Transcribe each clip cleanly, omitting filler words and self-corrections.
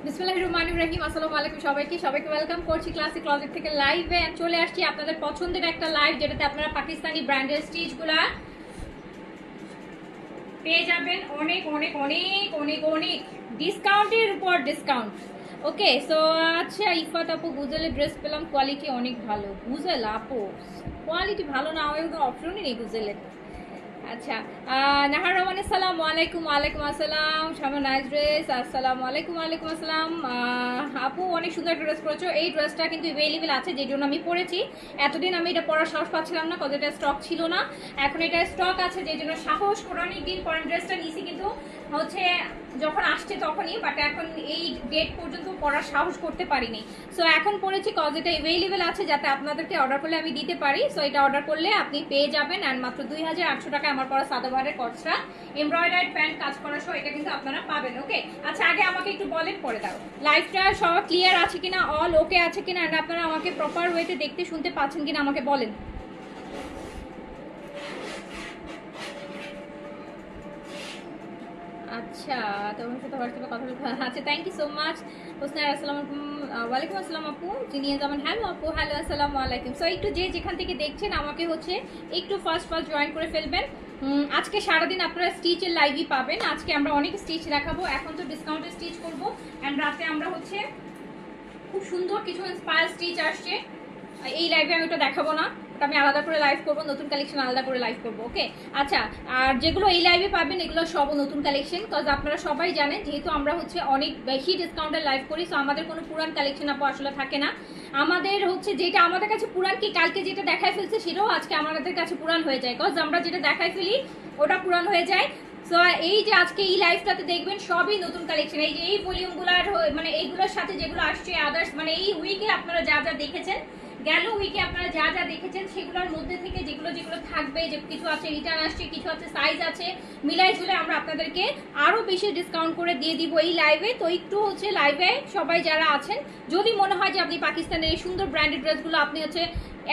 বিসমিল্লাহির রহমানির রহিম। আসসালামু আলাইকুম সবাইকে ওয়েলকাম করছি ক্লাসিক ক্লজেট থেকে লাইভে। চলে আসছি আপনাদের পছন্দের একটা লাইভ, যেটাতে আপনারা পাকিস্তানি ব্র্যান্ডের স্টিচগুলা পেয়ে যাবেন অনেক অনেক অনেক অনেক অনেক ডিসকাউন্টের উপর ডিসকাউন্ট। ওকে, সো আচ্ছা ইফাত আপু, গুজেলের ড্রেস পেলাম, কোয়ালিটি অনেক ভালো। গুজেল আপু কোয়ালিটি ভালো না হয় অপশনই নেই গুজেলের। আচ্ছা, নাহার রহমান আসসালামু আলাইকুম। ওয়ালাইকুম আসসালাম। শামা নাইস ড্রেস, আসসালামু আলাইকুম। ওয়ালাইকুম আসসালাম। আপু অনেক সুন্দর ড্রেস পরেছো। এই ড্রেসটা কিন্তু অ্যাভেলেবেল আছে, যে জন্য আমি পরেছি। এতদিন আমি এটা পরার সাহস পাচ্ছিলাম না, কত এটা স্টক ছিল না। এখন এটা স্টক আছে, যে জন্য সাহস করে অনেকদিন পরে ড্রেসটা নিয়েছি, কিন্তু হচ্ছে যখন আসছে তখনই, বাট এখন এই ডেট পর্যন্ত পরার সাহস করতে পারিনি। সো এখন পরেছি কজ এটা অ্যাভেলেবেল আছে, যাতে আপনাদেরকে অর্ডার করলে আমি দিতে পারি। সো এটা অর্ডার করলে আপনি পেয়ে যাবেন, অ্যান্ড মাত্র 2800 টাকা আমার পরা সাদাবারের কস্টটা এমব্রয়ডারি প্যান্ট কাজ করা সহ এটা কিন্তু আপনারা পাবেন। ওকে, আচ্ছা আগে আমাকে একটু বলেন, পরে দাও লাইভটা সব ক্লিয়ার আছে কিনা, অল ওকে আছে কিনা, অ্যান্ড আপনারা আমাকে প্রপার ওয়েতে দেখতে শুনতে পাচ্ছেন কিনা আমাকে বলেন। আচ্ছা, তোমার সাথে হোয়াটসঅ্যাপে কথা বলতে, আচ্ছা থ্যাংক ইউ সো মাচ। হোসনা আসসালামু আলাইকুম। ওয়ালাইকুম আসসালাম আপু। জিনিয়া জামান হ্যালো আপু, হ্যালো আসসালামু আলাইকুম। সো একটু যে যেখান থেকে দেখছেন আমাকে হচ্ছে একটু ফার্স্ট জয়েন করে ফেলবেন। আজকে সারাদিন আপনারা স্টিচের লাইভই পাবেন। আজকে আমরা অনেক স্টিচ দেখাবো। এখন তো ডিসকাউন্টে স্টিচ করবো, অ্যান্ড রাতে আমরা হচ্ছে খুব সুন্দর কিছু ইন্সপায়ার স্টিচ আসছে। এই লাইভে আমি ওটা দেখাবো না, ওটা আমি আলাদা করে লাইভ করবো, নতুন কালেকশন আলাদা করে লাইভ করবো। ওকে, আচ্ছা আর যেগুলো এই লাইভে পাবেন এগুলো সব নতুন কালেকশন, কজ আপনারা সবাই জানেন যেহেতু আমরা হচ্ছে অনেক বেশি ডিসকাউন্টের লাইভ করি। সো আমাদের কোনো পুরান কালেকশন আপু আসলে থাকে না। আমাদের হচ্ছে যেটা আমাদের কাছে পুরান, কি কালকে যেটা দেখাই ফেলছে সেটাও আজকে আমাদের কাছে পুরান হয়ে যায়, কজ আমরা যেটা দেখাই ফেলি ওটা পুরান হয়ে যায়। সো এই যে আজকে এই লাইভটাতে দেখবেন সবই নতুন কালেকশন। এই যে এই ভলিউমগুলোর মানে এইগুলোর সাথে যেগুলো আসছে আদার্স, মানে এই উইকে আপনারা যা যা দেখেছেন, গেল উইকে আপনারা যা যা দেখেছেন সেগুলোর মধ্যে থেকে যেগুলো যেগুলো থাকবে, যে কিছু আছে রিটার্ন আসছে, কিছু আছে সাইজ আছে, মিলাই ঝুলে আমরা আপনাদেরকে আরো বেশি ডিসকাউন্ট করে দিয়ে দিব এই লাইভে। তো একটু হচ্ছে লাইভে সবাই যারা আছেন, যদি মনে হয় যে আপনি পাকিস্তানের এই সুন্দর ব্র্যান্ডেড ড্রেসগুলো আপনি হচ্ছে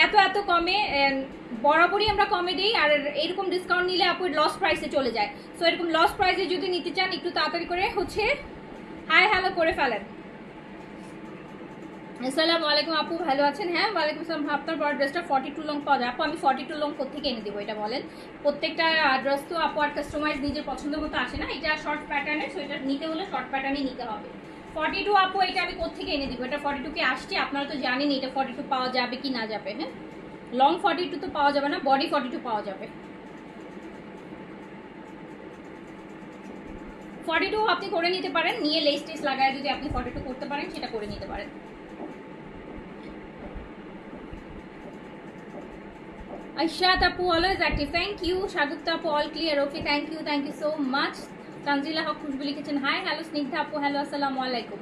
এত এত কমে, বরাবরই আমরা কমে দিই, আর এরকম ডিসকাউন্ট নিলে আপনি লস প্রাইসে চলে যায়। সো এরকম লস প্রাইসে যদি নিতে চান একটু তাড়াতাড়ি করে হচ্ছে হাই হ্যালো করে ফেলেন। আসসালামু আলাইকুম আপু, ভালো আছেন? হ্যাঁ ওয়ালাইকুম আসসালাম। আপনার বড় ড্রেসটা 42 লং পাওয়া যায় আপু? আমি 42 লং কোথেকে এনে দেবো এটা বলেন? প্রত্যেকটা ড্রেস তো আপু আর কাস্টমাইজ নিজের পছন্দ মতো আসে না। এটা শর্ট প্যাটার্নের, সো এটা নিতে হলে শর্ট প্যাটার্নই নিতে হবে। 42 আপু এটা আমি কোথেকে এনে দিব? এটা 42 কে আসছে, আপনারা তো জানেন এটা 42 পাওয়া যাবে কি না যাবে। হ্যাঁ, লং 42 তো পাওয়া যাবে না, বডি 42 পাওয়া যাবে। 42 আপনি করে নিতে পারেন, নিয়ে লেস টেস লাগায় যদি আপনি 42 করতে পারেন সেটা করে নিতে পারেন। Aishat Apu always active. Thank you. Shagupta Apu all clear. Okay, thank you so much. Tanzila Haq খুশবু লিখেছেন হাই হ্যালো। স্নিগ্ধা আপু হ্যালো আসসালামু আলাইকুম।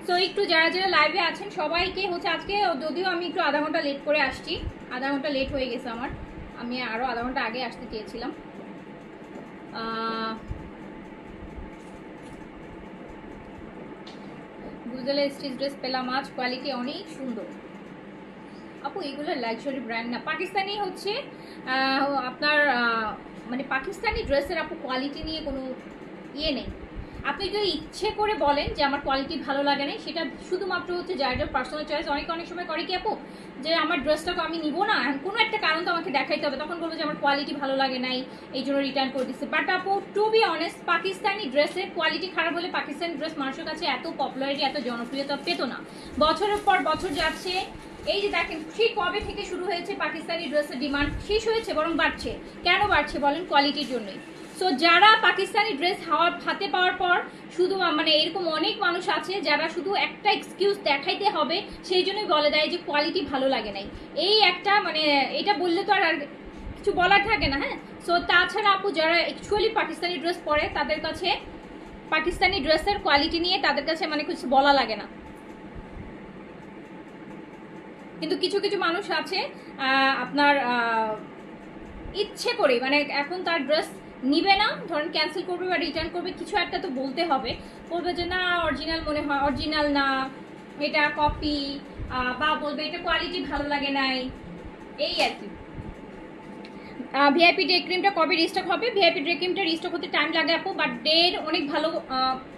সো একটু যারা যারা লাইভে আছেন সবাইকে হচ্ছে আজকে, যদিও আমি একটু আধা ঘন্টা লেট করে আসছি, আধা ঘন্টা লেট হয়ে গেছে আমার, আমি আরও আধা ঘন্টা আগে আসতে চেয়েছিলাম। গুজেলের স্টিচ ড্রেস পেলাম আজ, কোয়ালিটি অনেক সুন্দর আপু। এগুলো লাক্সারি ব্র্যান্ড না, পাকিস্তানি হচ্ছে আপনার মানে পাকিস্তানি ড্রেসের আপু কোয়ালিটি নিয়ে কোনো ইয়ে নেই। আপনি যদি ইচ্ছে করে বলেন যে আমার কোয়ালিটি ভালো লাগে না, সেটা শুধুমাত্র হচ্ছে যার পার্সোনাল চয়েস। অনেক সময় করে কি আপু, যে আমার ড্রেসটাকে আমি নিবো না, কোনো একটা কারণ তো আমাকে দেখাইতে হবে, তখন বলবো যে আমার কোয়ালিটি ভালো লাগে নাই, এই জন্য রিটার্ন করে দিচ্ছে। বাট আপু টু বি অনেস্ট, পাকিস্তানি ড্রেসের কোয়ালিটি খারাপ হলে পাকিস্তানি ড্রেস মানুষের কাছে এত পপুলারিটি, এত জনপ্রিয়তা পেতো না। বছরের পর বছর যাচ্ছে, এই যে দেখেন সেই কবে থেকে শুরু হয়েছে পাকিস্তানি ড্রেসের ডিমান্ড, শেষ হয়েছে বরং বাড়ছে। কেন বাড়ছে বলেন? কোয়ালিটির জন্যই। সো যারা পাকিস্তানি ড্রেস হাতে পাওয়ার পর শুধু মানে এরকম অনেক মানুষ আছে যারা শুধু একটা এক্সকিউজ দেখাইতে হবে, সেই জন্যই বলে দেয় যে কোয়ালিটি ভালো লাগে নাই। এই একটা মানে এটা বললে তো আর কিছু বলার থাকে না। হ্যাঁ, সো তাছাড়া আপু যারা অ্যাকচুয়ালি পাকিস্তানি ড্রেস পরে তাদের কাছে পাকিস্তানি ড্রেসের কোয়ালিটি নিয়ে তাদের কাছে মানে কিছু বলা লাগে না। কিন্তু কিছু কিছু মানুষ আছে আপনার ইচ্ছে করে মানে এখন তার ড্রেস নিবে না, ধরেন ক্যান্সেল করবে বা রিটার্ন করবে, কিছু একটা তো বলতে হবে, বলবে যে না অরিজিনাল মনে হয়, অরিজিনাল না এটা কপি, বা বলবে এটা কোয়ালিটি ভালো লাগে নাই, এই আর কি। ভিআইপি ডে ক্রিমটা কবে রিস্টক হবে? ভিআইপি ডে ক্রিমটা রিস্টক হতে টাইম লাগে আপু, বাট ডের অনেক ভালো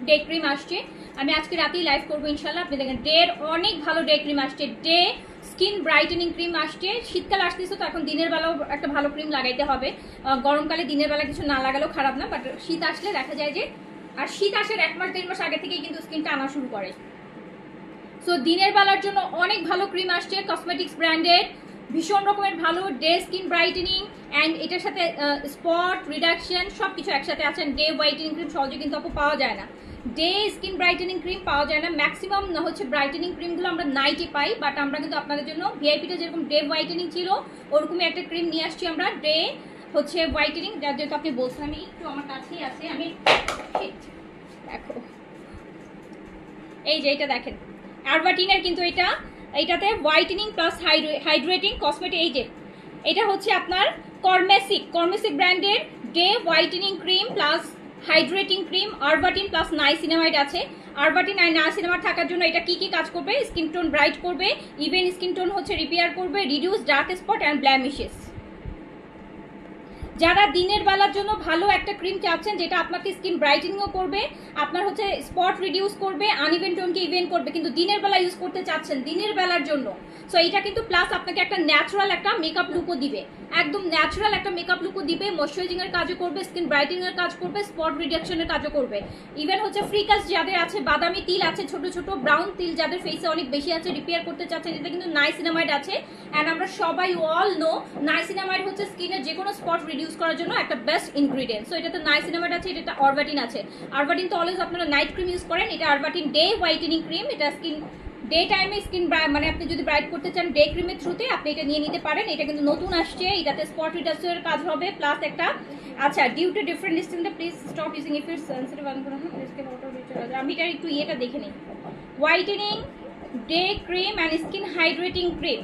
ডে ক্রিম আসছে। আমি আজকে রাতেই লাইভ করবো ইনশাল্লাহ। আপনি দেখেন ডের অনেক ভালো ডে ক্রিম আসছে। ডে স্কিন ব্রাইটেনিং ক্রিম আসছে। শীতকাল আসতেছে তো এখন দিনের বেলাও একটা ভালো ক্রিম লাগাইতে হবে। গরমকালে দিনের বেলা কিছু না লাগালেও খারাপ না, বাট শীত আসলে দেখা যায় যে, আর শীত আসার 1 মাস 1.5 মাস আগে থেকেই কিন্তু স্কিনটা আনা শুরু করে। সো দিনের বেলার জন্য অনেক ভালো ক্রিম আসছে কসমেটিক্স ব্র্যান্ডের, ভীষণ রকমের ভালো ডে স্কিন ব্রাইটেনিং অ্যান্ড এটার সাথে স্পট রিডাকশন সব কিছু একসাথে আছেন। ডে হোয়াইটেনিং ক্রিম সহজে কিন্তু আপু পাওয়া যায় না, ডে স্কিন ব্রাইটেনিং ক্রিম পাওয়া যায় না। ম্যাক্সিমাম হচ্ছে ব্রাইটেনিং ক্রিমগুলো আমরা নাইটে পাই, বাট আমরা কিন্তু আপনাদের জন্য ভিআইপিটা যেরকম ডে হোয়াইটেনিং ছিল ওরকমই একটা ক্রিম নিয়ে আসছি আমরা, ডে হচ্ছে হোয়াইটেনিং। যার যেহেতু আপনি বলছেন, আমি একটু আমার কাছেই আছে, আমি দেখো এই যে এটা দেখেন আরবাটিনের, কিন্তু এইটাতে হোয়াইটেনিং প্লাস হাইড্রেটিং কসমেটিক। এই যে এটা হচ্ছে আপনার কর্মেসিক ব্র্যান্ডের day whitening cream plus hydrating cream, arbutin plus niacinamide আছে। আরবাটিন আর নাইসিনামাইড থাকার জন্য এটা কি কাজ করবে? স্কিন টোন ব্রাইট করবে, ইভেন স্কিন টোন হচ্ছে রিপেয়ার করবে, রিডিউস ডার্ক স্পট অ্যান্ড ব্ল্যামিশেস। যারা দিনের বেলার জন্য ভালো একটা ক্রিম চাচ্ছেন যেটা আপনাকে স্কিন ব্রাইটেনিংও করবে, আপনার হচ্ছে স্পট রিডিউস করবে, আনইভেন টোনকে ইভেন করবে, কিন্তু দিনের বেলা ইউজ করতে চাচ্ছেন দিনের বেলার জন্য, সো এটা কিন্তু প্লাস আপনাকে একটা ন্যাচারাল একটা মেকআপ লুকও দিবে, একদম ন্যাচারাল একটা মেকআপ লুকও দিবে, ময়শ্চারাইজিং এর কাজও করবে, স্কিন ব্রাইটেনিং এর কাজ করবে, স্পট রিডাকশনের কাজও করবে। ইভেন হচ্ছে ফ্রিকাস যাদের আছে, বাদামি তিল আছে, ছোট ছোট ব্রাউন তিল যাদের ফেসে অনেক বেশি আছে, রিপেয়ার করতে চাচ্ছেন, এটা কিন্তু নাইসিনামাইড আছে। অ্যান্ড আমরা সবাই অল নো নাইসিনামাইড হচ্ছে স্কিনের যে কোনো স্পট রিডিউস করার জন্য একটা বেস্ট ইনগ্রিডিয়েন্ট। সো এটাতে নাইসিনামাইড আছে, এটা আরবাটিন আছে। আরবাটিন তো অলওয়েজ আপনারা নাইট ক্রিম ইউজ করেন, এটা আরবাটিন ডে হোয়াইটেনিং ক্রিম। এটা স্কিন ডে টাইমে স্কিন মানে আপনি যদি ব্রাইট করতে চান ডে ক্রিমের থ্রুতে আপনি এটা নিয়ে নিতে পারেন। এটা কিন্তু নতুন আসছে, এটাতে স্পট রিডাকশনের কাজ হবে প্লাস একটা আচ্ছা due to different skin please stop using if it's sensitive. আমি এটা একটু ইয়েটা দেখে নিই, whitening day cream and skin hydrating cream.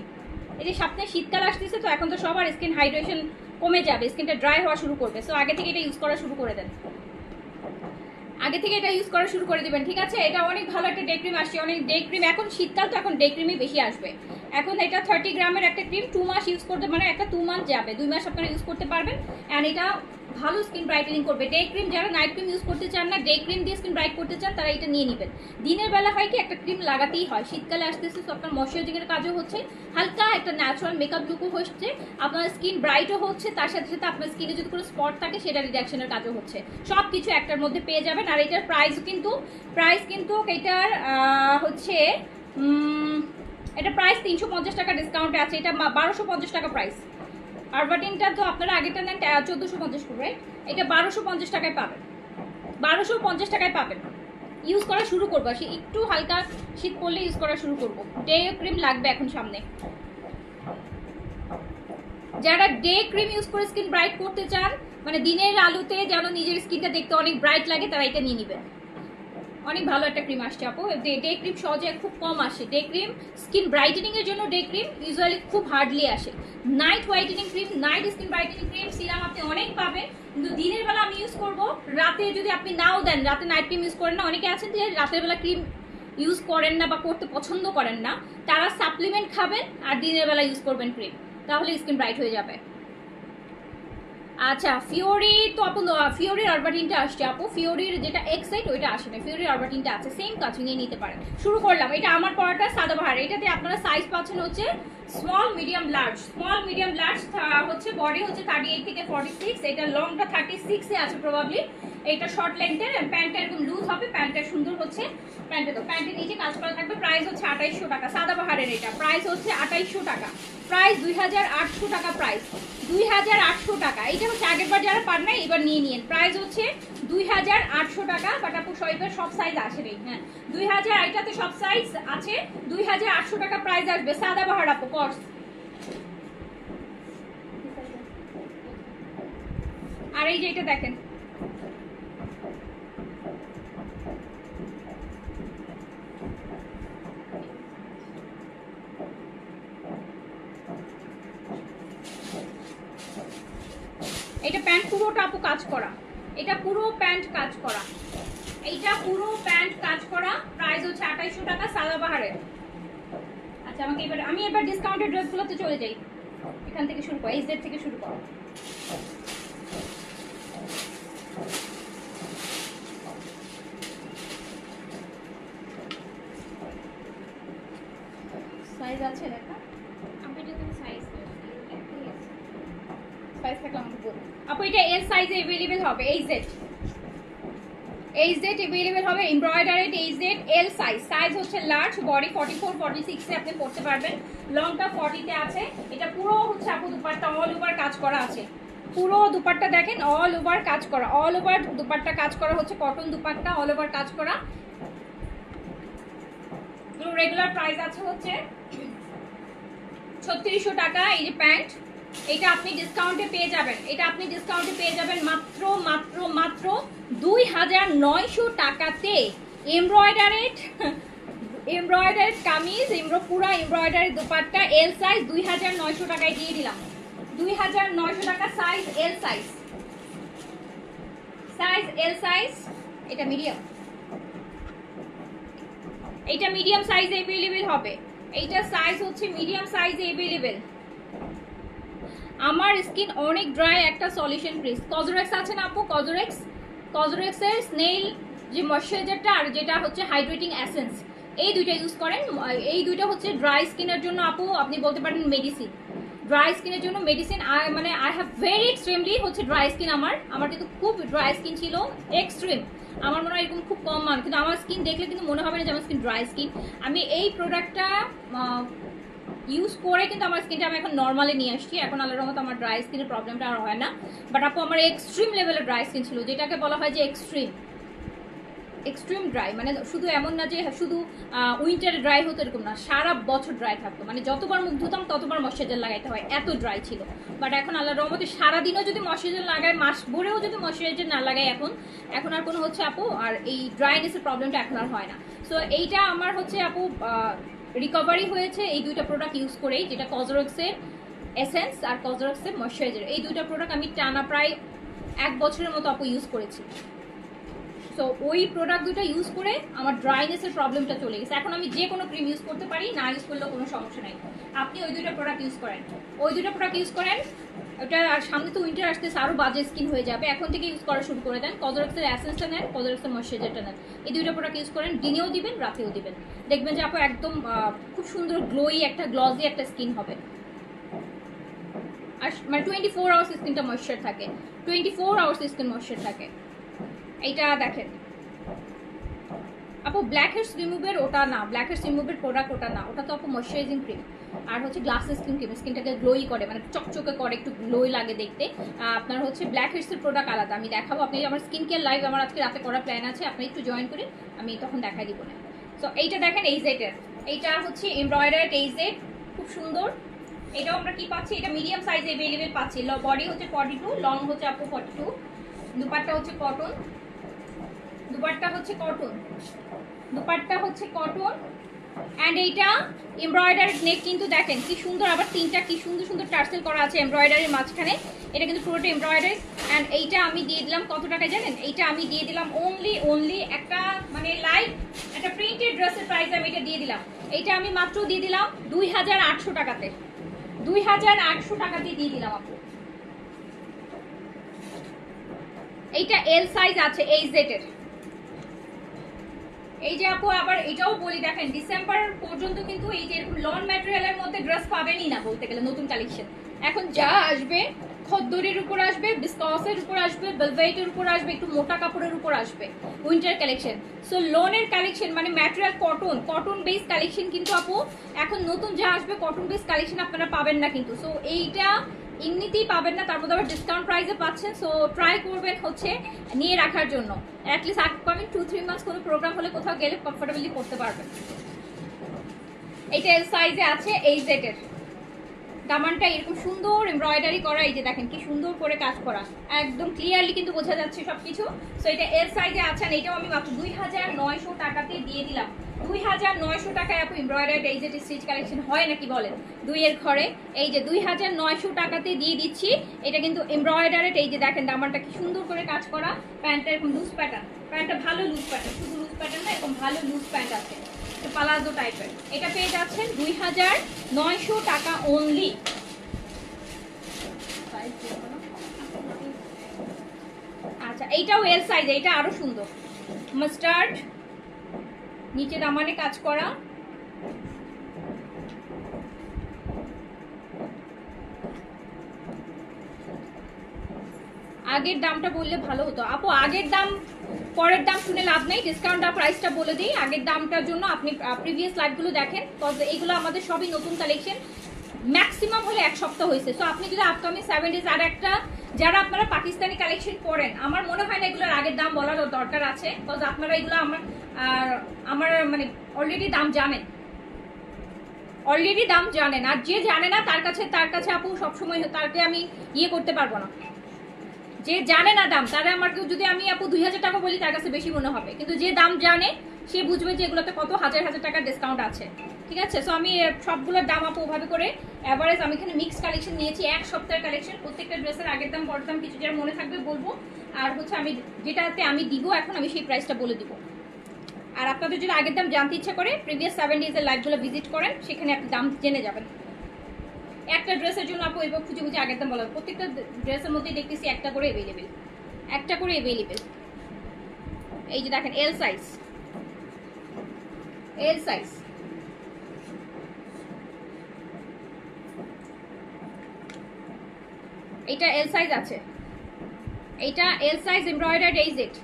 এই যে সামনে শীতকাল আসতেছে তো এখন তো সবার স্কিন হাইড্রেশন কমে যাবে, স্কিনটা ড্রাই হওয়া শুরু করবে, সো আগে থেকে এটা ইউজ করা শুরু করে দেন, আগে থেকে এটা ইউজ করা শুরু করে দিবেন, ঠিক আছে? এটা অনেক ভালো একটা ডে ক্রিম আসছে, অনেক ডে ক্রিম এখন শীতকাল তো এখন ডে ক্রিমই বেশি আসবে। এখন এটা 30 গ্রামের একটা ক্রিম 2 মাস ইউজ করতে, মানে একটা 2 মান্থ যাবে, 2 মাস আপনারা ইউজ করতে পারবেন। অ্যান্ড এটা ভালো স্কিন ব্রাইটেনিং করবে। ডে ক্রিম যারা নাইট ক্রিম ইউজ করতে চান না, ডে ক্রিম দিয়ে স্কিন ব্রাইট করতে চান, তারা এটা নিয়ে নেবেন। দিনের বেলা হয় কি একটা ক্রিম লাগাতেই হয়, শীতকালে আসতেছে তো আপনার ময়শ্চারাইজিং এর কাজও হচ্ছে, হালকা একটা ন্যাচারাল মেকআপ লুকও হচ্ছে, আপনার স্কিন ব্রাইটও হচ্ছে, তার সাথে সাথে আপনার স্কিনে যদি কোনো স্পট থাকে সেটা রিডাকশনের কাজও হচ্ছে, সব কিছু একটার মধ্যে পেয়ে যাবেন। আর এটার প্রাইস কিন্তু এটার হচ্ছে এটা প্রাইস 350 টাকা ডিসকাউন্টে আছে, এটা 1250 টাকা প্রাইস। আরবাটিনটা তো আপনারা আগেটা নেন 1450 করে, এটা 1250 টাকায় পাবেন, 1250 টাকায় পাবেন। ইউজ করা শুরু করবো, একটু হালকা শীত পড়লে ইউজ করা শুরু করবো। ডে ক্রিম লাগবে এখন সামনে, যারা ডে ক্রিম ইউজ করে স্কিন ব্রাইট করতে চান, মানে দিনের আলোতে যেন নিজের স্কিনটা দেখতে অনেক ব্রাইট লাগে, তারা এটা নিয়ে নেবেন। অনেক ভালো একটা ক্রিম আসছে আপু, ডে ক্রিম সহজে খুব কম আসে। ডে ক্রিম স্কিন ব্রাইটেনিং এর জন্য ডে ক্রিম ইউজুয়ালি খুব হার্ডলি আসে। Night whitening cream, night skin brightening cream, serum আপনি অনেক পাবেন, কিন্তু দিনের বেলা আমি ইউজ করব। রাতে যদি আপনি নাও দেন, রাতে নাইট ক্রিম ইউজ করেন না, অনেকে আছেন যে রাতের বেলা ক্রিম ইউজ করেন না বা করতে পছন্দ করেন না, তারা সাপ্লিমেন্ট খাবেন আর দিনের বেলা ইউজ করবেন ক্রিম, তাহলে স্কিন ব্রাইট হয়ে যাবে। আচ্ছা ফিওরি তো আপু, ফিওরির আরবাটিনটা আসছে আপু, ফিওরির যেটা এক্সাইট ওইটা আসে না, ফিওরির আরবাটিনটা আছে, সেম কাজ নিয়ে নিতে পারেন। শুরু করলাম, এটা আমার পড়াটা সাদাবাহার, এটাতে আপনারা সাইজ পাচ্ছেন হচ্ছে small medium large. Small medium large হচ্ছে বডি হচ্ছে 38 থেকে 46, এটা লংটা 36 এ আছে প্রবাবলি। এটা শর্ট লেন্থের, প্যান্টটা এরকম লুজ হবে, প্যান্টটা সুন্দর হচ্ছে, প্যান্টের নিচে কাজ করা থাকবে। প্রাইস হচ্ছে 2800 টাকা, সাদাবাহারের এটা প্রাইস হচ্ছে 2800 টাকা, প্রাইস 2800 টাকা, প্রাইস 2800 টাকা। এটা হচ্ছে আগের বার যারা পান না এবার নিয়ে নিন, প্রাইস হচ্ছে 2800 টাকা। বাট আপু শরীফের সব সাইজ আসে নেই, হ্যাঁ 2000, এটাতে সব সাইজ আছে, 2800 টাকা প্রাইস আসবে সাদাবাহার আপু কর্স। আর এই যে এটা দেখেন, এটা প্যান্ট পুরোটা আপু কাজ করা, এটা পুরো প্যান্ট কাজ করা, এইটা পুরো প্যান্ট কাজ করা, প্রাইস হচ্ছে 2800 টাকা সাদাবাহারের। আচ্ছা আমি এবার ডিসকাউন্টেড ড্রেসগুলোতে চলে যাই, এখান থেকে শুরু করো, এইচজেড থেকে শুরু করো। সাইজ আছে দেখা আপনি যদি সাইজ সাইজ থাকলে আমাকে বলুন আপু। এটা এল সাইজে अवेलेबल হবে, এইচ জেড अवेलेबल হবে, embroidered H Z L size. Size হচ্ছে লার্জ, বডি 44 46 এ আপনি পড়তে পারবেন, লংটা 40 তে আছে। এটা পুরো হচ্ছে আপু দুপাট্টা অল ওভার কাজ করা আছে, পুরো দুপাট্টা দেখেন অল ওভার কাজ করা, অল ওভার দুপাট্টা কাজ করা হচ্ছে, কটন দুপাট্টা অল ওভার কাজ করা। রেগুলার প্রাইস আছে হচ্ছে 3600 টাকা। এই যে প্যান্ট, এটা আপনি ডিসকাউন্টে পেয়ে যাবেন, এটা আপনি ডিসকাউন্টে পেয়ে যাবেন মাত্র মাত্র মাত্র 2900 টাকাতে। এমব্রয়ডারিড কামিজ, পুরা এমব্রয়ডারি দুপাট্টা এল সাইজ 2900 টাকায় দিয়ে দিলাম। 2900 টাকা size L size, size L size. এটা মিডিয়াম, এটা মিডিয়াম সাইজে अवेलेबल হবে, এইটা সাইজ হচ্ছে মিডিয়াম সাইজে अवेलेबल। আমার স্কিন অনেক ড্রাই, একটা সলিউশন প্লিজ। কজরেক্স আছে না আপু? কজরেক্সের স্নেইল যে ময়শ্চারাইজারটা আর যেটা হচ্ছে হাইড্রেটিং এসেন্স, এই দুইটা ইউজ করেন। এই দুইটা হচ্ছে ড্রাই স্কিনের জন্য আপু, আপনি বলতে পারেন মেডিসিন। ড্রাই স্কিনের জন্য মেডিসিন। মানে আই হ্যাভ ভেরি এক্সট্রিমলি হচ্ছে ড্রাই স্কিন। আমার কিন্তু খুব ড্রাই স্কিন ছিল, এক্সট্রিম। আমার মনে হয় এরকম খুব কম মানুষ, কিন্তু আমার স্কিন দেখলে কিন্তু মনে হবে না যে আমার স্কিন ড্রাই স্কিন। আমি এই প্রোডাক্টটা ইউজ করে কিন্তু আমার স্কিনটা আমি এখন নর্মালি নিয়ে আসছি। এখন আল্লাহর রহমতে আমার ড্রাই স্কিনের প্রবলেমটা আর হয় না। বাট আপু আমার এক্সট্রিম লেভেলের ড্রাই স্কিন ছিল, যেটাকে বলা হয় যে এক্সট্রিম ড্রাই। মানে শুধু এমন না যে শুধু উইন্টারে ড্রাই হতো, এরকম না, সারা বছর ড্রাই থাকতো। মানে যতবার মুখ ধুতাম ততবার ময়শ্চারাইজার লাগাইতে হয়, এত ড্রাই ছিল। বাট এখন আল্লাহর রহমতে সারাদিনও যদি ময়শ্চারাইজার লাগায়, মাস ভরেও যদি ময়শ্চারাইজার না লাগাই, এখন আর কোনো হচ্ছে আপু আর এই ড্রাইনেসের প্রবলেমটা এখন আর হয় না। সো এইটা আমার হচ্ছে আপু রিকভারি হয়েছে এই দুইটা প্রোডাক্ট ইউজ করেই, যেটা কজরক্সের এসেন্স আর কজরক্সের ময়শ্চারাইজার। এই দুইটা প্রোডাক্ট আমি টানা প্রায় 1 বছরের মতো আপু ইউজ করেছি। সো ওই প্রোডাক্ট দুটো ইউজ করে আমার ড্রাইনেসের প্রবলেমটা চলে গেছে। এখন আমি যে কোনো ক্রিম ইউজ করতে পারি, না ইউজ করলেও কোনো সমস্যা নাই। আপনি ওই দুটো প্রোডাক্ট ইউজ করেন, ওটা। আর সামনে তো উইন্টার আসতেছে, আরও বাজে স্কিন হয়ে যাবে, এখন থেকে ইউজ করা শুরু করে দেন। কজরক্সের এসেন্সটা নেন, কজরক্সের ময়শ্চারাইজারটা নেন, এই দুটো প্রোডাক্ট ইউজ করেন। দিনেও দিবেন, রাতেও দিবেন, দেখবেন যে আপু একদম খুব সুন্দর গ্লোই একটা গ্লসি একটা স্কিন হবে। আর মানে 24 আওয়ার্স স্কিনটা ময়শ্চার থাকে, 24 আওয়ার্স স্কিন ময়শ্চার থাকে। এইটা দেখেন আপু, ব্ল্যাক হেডস রিমুভের ওটা না, ব্ল্যাক হেডস রিমুভের প্রোডাক্ট ওটা না, ওটা তো আপু ময়শ্চারাইজিং ক্রিম। আর হচ্ছে গ্লাসের স্কিন ক্রিম, স্কিনটাকে গ্লোই করে, মানে চকচকে করে, একটু গ্লোই লাগে দেখতে। আপনার হচ্ছে ব্ল্যাক হেডসের প্রোডাক্ট আলাদা, আমি দেখাবো। আপনি আমার স্কিন কেয়ার লাইভ আমার আজকে রাতে করার প্ল্যান আছে, আপনি একটু জয়েন করে আমি তখন দেখাই দিব না। সো এইটা দেখেন এইচজেডের, এইটা হচ্ছে এমব্রয়ডারিড এইচজেড, খুব সুন্দর। এটাও আমরা কি পাচ্ছি, এটা মিডিয়াম সাইজে अवेलेबल পাচ্ছি। বডি হচ্ছে 42, লং হচ্ছে আপু 42, দুপাট্টা হচ্ছে কটন, দুপাট্টা হচ্ছে কটন। অ্যান্ড এইটা এমব্রয়ডারিড নেক, কিন্তু দেখেন কি সুন্দর, আবার তিনটা কি সুন্দর সুন্দর টার্সেল করা আছে এমব্রয়ডারির মাঝখানে। এটা কিন্তু পুরোটা এমব্রয়ডারি। অ্যান্ড এইটা আমি দিয়ে দিলাম কত টাকায় জানেন? এইটা আমি দিয়ে দিলাম অনলি একটা মানে লাইট একটা প্রিন্টেড ড্রেসের প্রাইস আমি এটা দিয়ে দিলাম। এইটা আমি মাত্র দিয়ে দিলাম 2800 টাকাতে, 2800 টাকাতে দিয়ে দিলাম আপু। এইটা এল সাইজ আছে এইচজেড এর। এই যে আপু আবার এটাও বলি, দেখেন ডিসেম্বর পর্যন্ত কিন্তু এই যে এরকম লন ম্যাটেরিয়ালের মধ্যে ড্রেস পাবেনই না বলতে গেলে, নতুন কালেকশন। এখন যা আসবে খদ্দরের উপর আসবে, বিস্কসের উপর আসবে, ভেলভেটের উপর আসবে, একটু মোটা কাপড়ের উপর আসবে উইন্টার কালেকশন। সো লোনের কালেকশন মানে ম্যাটেরিয়াল কটন বেস কালেকশন কিন্তু আপু এখন নতুন যা আসবে কটন বেস কালেকশন আপনারা পাবেন না কিন্তু। সো এইটা এমনিতেই পাবেন না, তার মধ্যে আবার ডিসকাউন্ট প্রাইসে পাচ্ছেন। সো ট্রাই করবেন হচ্ছে নিয়ে রাখার জন্য, অ্যাটলিস্ট আপকামিং 2-3 মান্থস কোনো প্রোগ্রাম হলে কোথাও গেলে কমফোর্টেবলি করতে পারবেন। এইটা এল সাইজে আছে এইচজেড এর। দামানটা এরকম সুন্দর এমব্রয়ডারি করা, এই যে দেখেন কি সুন্দর করে কাজ করা, একদম ক্লিয়ারলি কিন্তু বোঝা যাচ্ছে সবকিছু। সো এটা এল সাইজে আছে, এটাও আমি মাত্র 2900 টাকাতে দিয়ে দিলাম। 2900 টাকায় আপু এমব্রয়ডারি এইচজেড স্টিচ কালেকশন হয় নাকি বলেন? 2 এর ঘরে এই যে 2900 টাকাতে দিয়ে দিচ্ছি। এটা কিন্তু এমব্রয়ডারি, এই যে দেখেন দামানটা কি সুন্দর করে কাজ করা। প্যান্টটা এরকম লুজ প্যাটার্ন, প্যান্টটা ভালো লুজ প্যাটার্ন, শুধু লুজ প্যাটার্ন না, এরকম ভালো লুজ প্যান্ট আছে, পালাজো টাইপের। এটা পেয়ে যাচ্ছেন 2900 টাকা অনলি। আচ্ছা এইটাও এল সাইজ, এইটা আরো সুন্দর, মাস্টার্ড, নিচে দামানে কাজ করা। আগের দামটা বললে ভালো হতো আপু, আগের দাম পরের দাম শুনে লাভ নেই, ডিসকাউন্ট প্রাইসটা বলে দিই। আগের দামটার জন্য আপনি প্রিভিয়াস লাইভগুলো দেখেন, এইগুলো আমাদের সবই নতুন কালেকশন, ম্যাক্সিমাম হলে এক সপ্তাহ হয়েছে। সো আপনি যদি আপকামিং 7 ডেজ আর একটা, যারা আপনারা পাকিস্তানি কালেকশন পরেন, আমার মনে হয় না এগুলোর আগের দাম বলার দরকার আছে, বিকজ আপনারা এগুলো আমার মানে অলরেডি দাম জানেন, আর যে জানে না তার কাছে আপু সবসময় তাকে আমি ইয়ে করতে পারবো না। যে জানে না দাম, তারা আমাকে যদি আমি আপু 2000 টাকা বলি তার কাছে বেশি মনে হবে, কিন্তু যে দাম জানে সে বুঝবে যে এগুলোতে কত হাজার হাজার টাকার ডিসকাউন্ট আছে, ঠিক আছে। সো আমি সবগুলোর দাম আপু ওভাবে করে অ্যাভারেজ, আমি এখানে মিক্স কালেকশন নিয়েছি, এক সপ্তাহের কালেকশন, প্রত্যেকটা ড্রেসের আগের দাম পরের দাম কিছু যারা মনে থাকবে বলবো, আর হচ্ছে আমি যেটাতে আমি দিব এখন আমি সেই প্রাইসটা বলে দিব। আর আপনাদের যদি আগের দাম জানতে ইচ্ছা করে প্রিভিয়াস 7 ডেজের লাইভগুলো ভিজিট করেন, সেখানে আপনি দাম জেনে যাবেন। একটা ড্রেসের জন্য আপু এবার খুঁজে খুঁজে আগের দাম বলা, প্রত্যেকটা ড্রেসের মধ্যেই দেখতেছি একটা করে অ্যাভেলেবেল, একটা করে অ্যাভেলেবেল। এই যে দেখেন এল সাইজ, এল সাইজ, এইটা এল সাইজ আছে, এইটা L size embroidered, AZ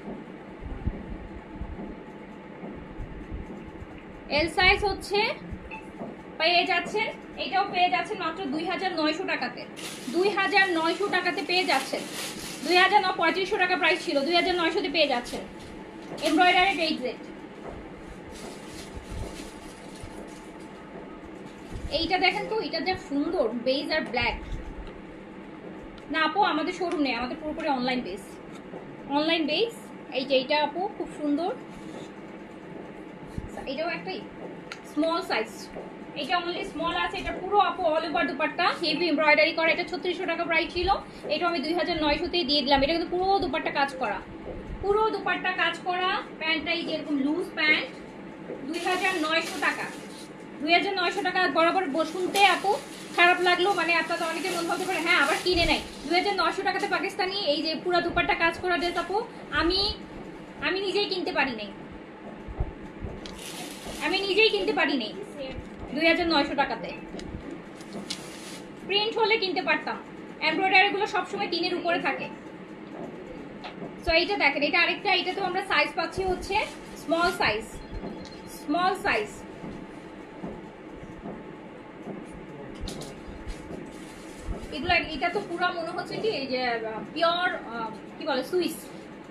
L size হচ্ছে পেয়ে যাচ্ছেন, এটাও পেয়ে যাচ্ছেন মাত্র 2900 টাকাতে, 2900 টাকাতে পেয়ে যাচ্ছেন, 2500 টাকা প্রাইস ছিল, 2900 তে পেয়ে যাচ্ছেন এমব্রয়ডারি এইজেড। এইটা দেখেন তো, এটা যা সুন্দর, বেজ আর ব্ল্যাক। না আপু আমাদের শোরুম নেই, আমাদের পুরোপুরি অনলাইন বেস, অনলাইন বেস। এই যে এইটা আপু খুব সুন্দর, এটাও একটাই স্মল সাইজ, এটা অনলি স্মল আছে, এটা পুরো আপু all over dupatta heavy embroidery করা, এটা 3600 টাকা প্রাইস ছিল, এটা আমি 2900তেই দিয়ে দিলাম। এটা কিন্তু পুরো দুপাট্টা কাজ করা, পুরো দুপাট্টা কাজ করা, প্যান্টটা এই যে এরকম লুজ প্যান্ট, 2900 টাকা, 2900 টাকা বরাবর। শুনতে আপু খারাপ লাগলো, মানে আপনাদের অনেকের মনে হতে পারে হ্যাঁ আবার কিনে নেয়, 2900 টাকাতে পাকিস্তানি এই যে পুরো দুপাট্টা কাজ করা ড্রেস আপু আমি নিজেই কিনতে পারি নাই, আমি নিজেই কিনতে পারি নাই 2900 টাকাতে। প্রিন্ট হলে কিনতে পারতাম, এমব্রয়ডারি গুলো সবসময় 3 উপরে থাকে। সো এইটা দেখেন, এটা আরেকটা, এটাতেও আমরা সাইজ পাচ্ছি হচ্ছে স্মল সাইজ, স্মল সাইজ। এগুলো এটা তো পুরো মনে হচ্ছে কি এই যে পিওর কি বলে সুইস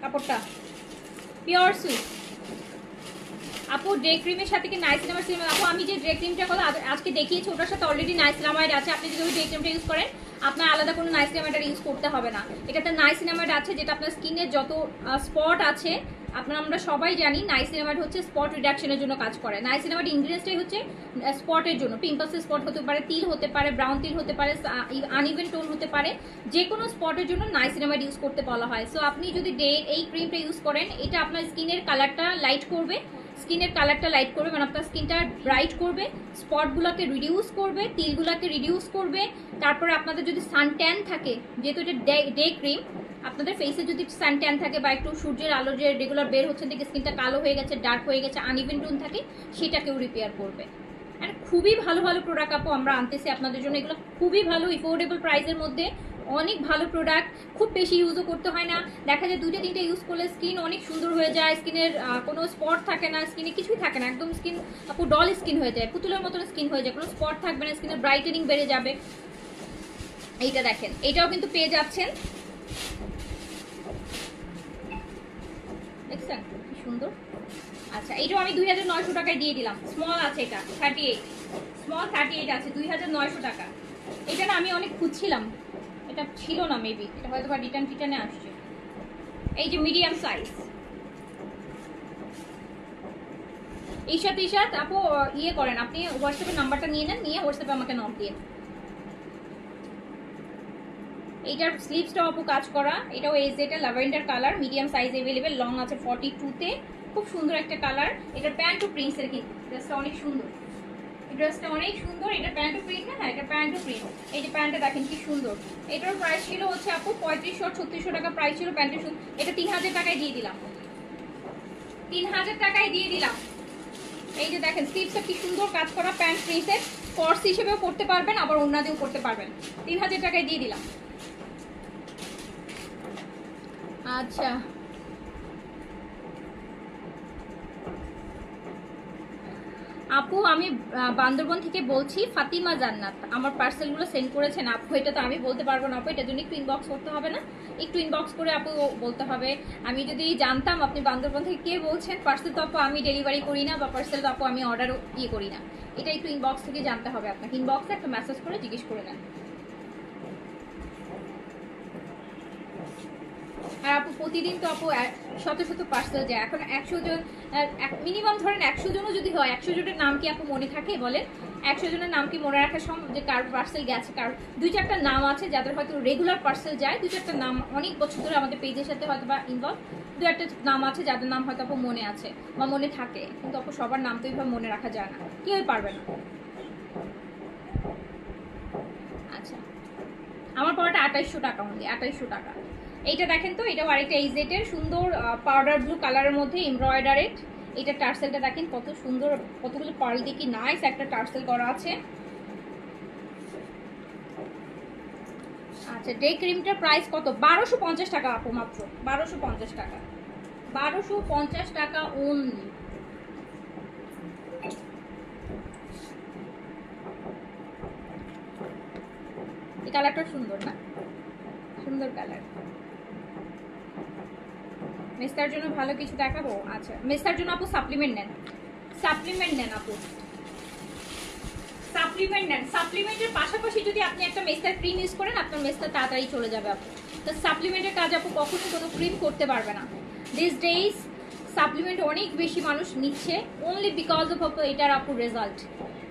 কাপড়টা, পিওর সুইস। আপু ডে ক্রিমের সাথে কি নাইসিনামাইড সিরাম, আপু আমি যে ডে ক্রিমটা কথা আজকে দেখিয়েছি ওটার সাথে অলরেডি নাইসিনামাইড আছে, আপনি যদি ওই ডে ক্রিমটা ইউজ করেন আপনার আলাদা কোনো নাইসিনামাইড ইউজ করতে হবে না। এটাতে নাইসিনামাইড আছে যেটা আপনার স্কিনের যত স্পট আছে, আমরা সবাই জানি নাইসিনামাইড হচ্ছে স্পট রিডাকশনের জন্য কাজ করে। নাইসিনামাইড ইনগ্রিডিয়েন্টসটাই হচ্ছে স্পটের জন্য, পিম্পলসের স্পট হতে পারে, তিল হতে পারে, ব্রাউন তিল হতে পারে, আনইভেন টোন হতে পারে, যে কোনো স্পটের জন্য নাইসিনামাইড ইউজ করতে বলা হয়। সো আপনি যদি এই ক্রিমটা ইউজ করেন, এটা আপনার স্কিনের কালারটা লাইট করবে, মানে আপনার স্কিনটা ব্রাইট করবে, স্পটগুলোকে রিডিউস করবে, তিলগুলোকে রিডিউস করবে। তারপরে আপনাদের যদি সানট্যান থাকে, যেহেতু এটা ডে ক্রিম, আপনাদের ফেসে যদি সানট্যান থাকে বা একটু সূর্যের আলো যে রেগুলার বের হচ্ছে দেখে স্কিনটা কালো হয়ে গেছে, ডার্ক হয়ে গেছে, আনইভেন টোন থাকে, সেটাকেও রিপেয়ার করবে। আর খুবই ভালো ভালো প্রোডাক্ট আপু আমরা আনতেছি আপনাদের জন্য, এগুলো খুবই ভালো ইফোর্ডেবল প্রাইসের মধ্যে, অনেক ভালো প্রোডাক্ট, খুব বেশি ইউজও করতে হয় না। দেখা যায় 2-3টা ইউজ করলে স্কিন অনেক সুন্দর হয়ে যায়, স্কিনের কোনো স্পট থাকে না, স্কিনে কিছুই থাকে না, একদম স্কিন আপু ডল স্কিন হয়ে যায়, পুতুলের মতন স্কিন হয়ে যায়, কোনো স্পট থাকবে না, স্কিনের ব্রাইটেনিং বেড়ে যাবে। এইটা দেখেন, এটাও কিন্তু পেয়ে যাচ্ছেন, দেখছেন কি সুন্দর। আচ্ছা এটাও আমি 2900 টাকায় দিয়ে দিলাম, স্মল আছে, এটা 38, স্মল 38 আছে, 2900 টাকা। এটা না আমি অনেক খুঁজছিলাম, এটা ছিল না, মেবি এটা হয়তো বা রিটার্নে আসছে। এই যে মিডিয়াম সাইজ, ঈশাত আপু ইয়ে করেন, আপনি হোয়াটসঅ্যাপের নাম্বারটা নিয়ে নেন, নিয়ে হোয়াটসঅ্যাপে আমাকে নক দিয়ে। এইটার স্লিভসটাও আপু কাজ করা, এটাও এটা lavender colour, medium size available, long আছে 42-তে, খুব সুন্দর একটা কালার। এটার প্যান্ট টু প্রিন্টসের কিন্তু ড্রেসটা অনেক সুন্দর, ড্রেসটা অনেক সুন্দর। এটা প্যান্টও প্রিন্ট না? হ্যাঁ, এটা প্যান্টও প্রিন্ট। এই যে প্যান্টটা দেখেন কি সুন্দর। এটার প্রাইস ছিল হচ্ছে আপু 3500-3600 টাকা প্রাইস ছিল প্যান্টের। এটা 3000 টাকায় দিয়ে দিলাম, 3000 টাকায় দিয়ে দিলাম। এই যে দেখেন স্লিভসটা কি সুন্দর কাজ করা, প্যান্ট প্রিন্টেড, পর্স হিসেবেও পরতে পারবেন, আবার ওড়না দিয়েও পরতে পারবেন। 3000 টাকায় দিয়ে দিলাম। আচ্ছা, আপু আমি বান্দরবন থেকে বলছি, ফাতিমা জান্নাত। আমার পার্সেলগুলো সেন্ড করেছেন আপু। এটা তো আমি বলতে পারবো না আপু, এটার জন্য একটু ইনবক্স করতে হবে না? একটু ইনবক্স করে আপু বলতে হবে। আমি যদি জানতাম আপনি বান্দরবন থেকে কে বলছেন, পার্সেল তো আপু আমি ডেলিভারি করি না, বা পার্সেল তো আপু আমি অর্ডারও করি না। এটা একটু ইনবক্স থেকে জানতে হবে আপনাকে। ইনবক্সে একটা মেসেজ করে জিজ্ঞেস করে নেন। আর আপু প্রতিদিন তো আপু শত শত পার্সেল যায়। এখন 100 জন, মিনিমাম ধরেন 100 জনও যদি হয়, 100 জনের নাম কি আপু মনে থাকে বলেন? 100 জনের নাম কি মনে রাখা সম্ভব? যে কার পার্সেল গেছে, কার 2-4টা নাম আছে যাদের হয়তো রেগুলার পার্সেল যায়, 2-4টা নাম অনেক বছর ধরে আমাদের পেজের সাথে হয়তো বা ইনভলভ, 2-1টা নাম আছে যাদের নাম হয়তো আপু মনে আছে বা মনে থাকে, কিন্তু আপু সবার নাম তো এইভাবে মনে রাখা যায় না, কেউই পারবে না। আচ্ছা, আমার পড়াটা 2800 টাকা, অনলি 2800 টাকা। এইটা দেখেন তো, এটাও আরেকটা এইজেটের সুন্দর পাউডার ব্লু কালারের মধ্যে এমব্রয়ডারেড। এটা টার্সেলটা দেখেন কত সুন্দর, কতগুলো পার্ল দিয়ে কি নাইস একটা টার্সেল করা আছে। আচ্ছা, ডে ক্রিমটার প্রাইস কত? 1250 টাকা আপু, মাত্র 1250 টাকা, 1250 টাকা অনলি। এই কালারটা সুন্দর না? সুন্দর কালার। মেস্তার জন্য ভালো কিছু দেখাবো। আচ্ছা, মেস্তার জন্য আপু সাপ্লিমেন্ট নেন, সাপ্লিমেন্ট নেন আপু, সাপ্লিমেন্ট নেন। সাপ্লিমেন্টের পাশাপাশি যদি আপনি একটা মেস্তার ক্রিম ইউজ করেন, আপনার মেস্তা তাড়াতাড়ি চলে যাবে আপু। তো সাপ্লিমেন্টের কাজ আপু কখনো কোনো ক্রিম করতে পারবে না। দিস ডেইজ সাপ্লিমেন্ট অনেক বেশি মানুষ নিচ্ছে, অনলি বিকজ অফ আপু এটার আপু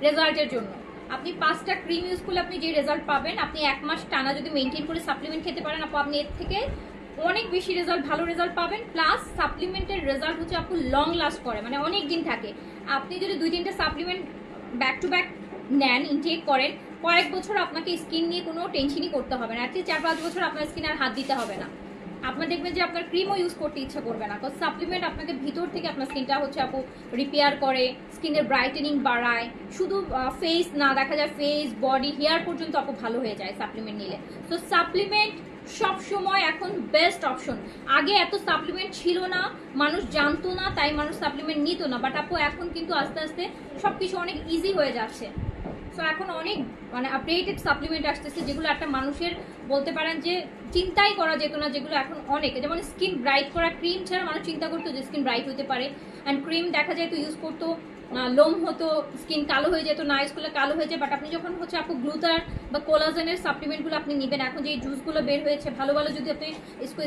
রেজাল্টের জন্য। আপনি 5টা ক্রিম ইউজ করলে আপনি যে রেজাল্ট পাবেন, আপনি 1 মাস টানা যদি মেনটেন করে সাপ্লিমেন্ট খেতে পারেন আপু, আপনি এর থেকে অনেক বেশি রেজাল্ট, ভালো রেজাল্ট পাবেন। প্লাস সাপ্লিমেন্টের রেজাল্ট হচ্ছে আপু লং লাস্ট করে, মানে অনেক দিন থাকে। আপনি যদি 2-3টা সাপ্লিমেন্ট ব্যাক টু ব্যাক নেন, ইনটেক করেন, কয়েক বছর আপনাকে স্কিন নিয়ে কোনো টেনশনই করতে হবে না। অ্যাটলিস্ট 4-5 বছর আপনার স্কিন আর হাত দিতে হবে না। আপনার দেখবেন যে আপনার ক্রিমও ইউজ করতে ইচ্ছা করবে না, কারণ সাপ্লিমেন্ট আপনাকে ভিতর থেকে আপনার স্কিনটা হচ্ছে আপু রিপেয়ার করে, স্কিনের ব্রাইটেনিং বাড়ায়। শুধু ফেস না, দেখা যায় ফেস, বডি, হেয়ার পর্যন্ত আপু ভালো হয়ে যায় সাপ্লিমেন্ট নিলে। তো সাপ্লিমেন্ট সব সময় এখন বেস্ট অপশন। আগে এত সাপ্লিমেন্ট ছিল না, মানুষ জানতো না, তাই মানুষ সাপ্লিমেন্ট নিত না। বাট আপু এখন কিন্তু আস্তে আস্তে সবকিছু অনেক ইজি হয়ে যাচ্ছে। সো এখন অনেক মানে আপডেটেড সাপ্লিমেন্ট আসতেছে, যেগুলো একটা মানুষের বলতে পারেন যে চিন্তাই করা যেত না, যেগুলো এখন অনেক। যেমন স্কিন ব্রাইট করা ক্রিম ছাড়া মানুষ চিন্তা করতো যে স্কিন ব্রাইট হতে পারে, অ্যান্ড ক্রিম দেখা যায় তো ইউজ করতো, লোম হতো, স্কিন কালো হয়ে যেত, না ইউজ করলে কালো হয়ে যায়। বাট আপনি যখন হচ্ছে আপু গ্লুটার বা কোলাজেনের সাপ্লিমেন্টগুলো আপনি নেবেন, এখন যে জুসগুলো বের হয়েছে ভালো ভালো, যদি আপনি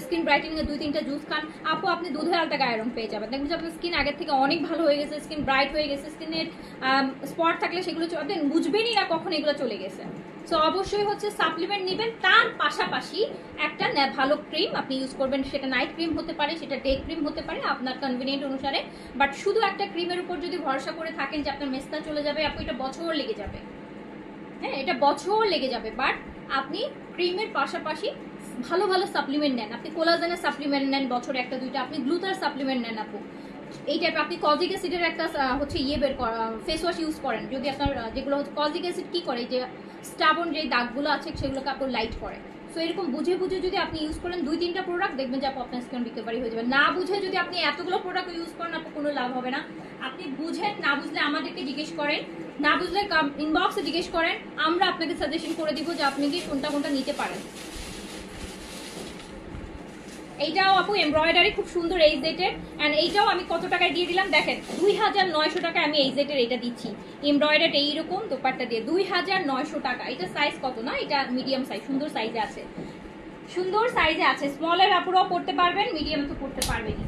স্কিন ব্রাইটেনিং এর 2-3টা জুস খান আপু, আপনি দুধে আলতা গায়ের রং পেয়ে যাবেন। দেখবেন যে আপনার স্কিন আগের থেকে অনেক ভালো হয়ে গেছে, স্কিন ব্রাইট হয়ে গেছে, স্কিনের স্পট থাকলে সেগুলো আপনি বুঝবেনই না কখন এগুলো চলে গেছে। সো অবশ্যই হচ্ছে সাপ্লিমেন্ট নেবেন, তার পাশাপাশি একটা ভালো ক্রিম আপনি ইউজ করবেন। সেটা নাইট ক্রিম হতে পারে, সেটা ডে ক্রিম হতে পারে, আপনার কনভিনিয়েন্ট অনুসারে। বাট শুধু একটা ক্রিমের উপর যদি ভরসা করে থাকেন যে আপনার মেস্তা চলে যাবে আপু, এটা বছর লেগে যাবে। হ্যাঁ, এটা বছর লেগে যাবে। বাট আপনি ক্রিমের পাশাপাশি ভালো ভালো সাপ্লিমেন্ট নেন। আপনি কোলাজেনের সাপ্লিমেন্ট নেন বছরে 1-2টা, আপনি গ্লুটার সাপ্লিমেন্ট নেন আপু। এই টাইপের আপনি কজিক অ্যাসিডের একটা হচ্ছে বের ফেস ওয়াশ ইউজ করেন, যদি আপনার যেগুলো হচ্ছে কজিক অ্যাসিড কি করে, যে স্টাবন যে দাগগুলো আছে সেগুলোকে আপনি লাইট করে। সো এরকম বুঝে বুঝে যদি আপনি ইউজ করেন 2-3টা প্রোডাক্ট, দেখবেন যে আপু আপনার স্কিন রিকভারি হয়ে যাবে। না বুঝে যদি আপনি এতগুলো প্রোডাক্ট ইউজ করেন আপু, কোনো লাভ হবে না। আপনি বুঝেন, না বুঝলে আমাদেরকে জিজ্ঞেস করেন, না বুঝলে ইনবক্সে জিজ্ঞেস করেন, আমরা আপনাকে সাজেশন করে দিব যে আপনি কি কোনটা কোনটা নিতে পারেন। এইটাও আপু এমব্রয়ডারি খুব সুন্দর এই সেটের, অ্যান্ড এইটাও আমি কত টাকায় দিয়ে দিলাম দেখেন, 2900 টাকায় আমি এই সেটের এটা দিচ্ছি। এমব্রয়ডারি এইরকম দোপাট্টা দিয়ে 2900 টাকা। এটা সাইজ কত না, এটা মিডিয়াম সাইজ, সুন্দর সাইজে আছে, সুন্দর সাইজে আছে। স্মলের আপুরাও পড়তে পারবেন, মিডিয়াম তো পড়তে পারবেনই।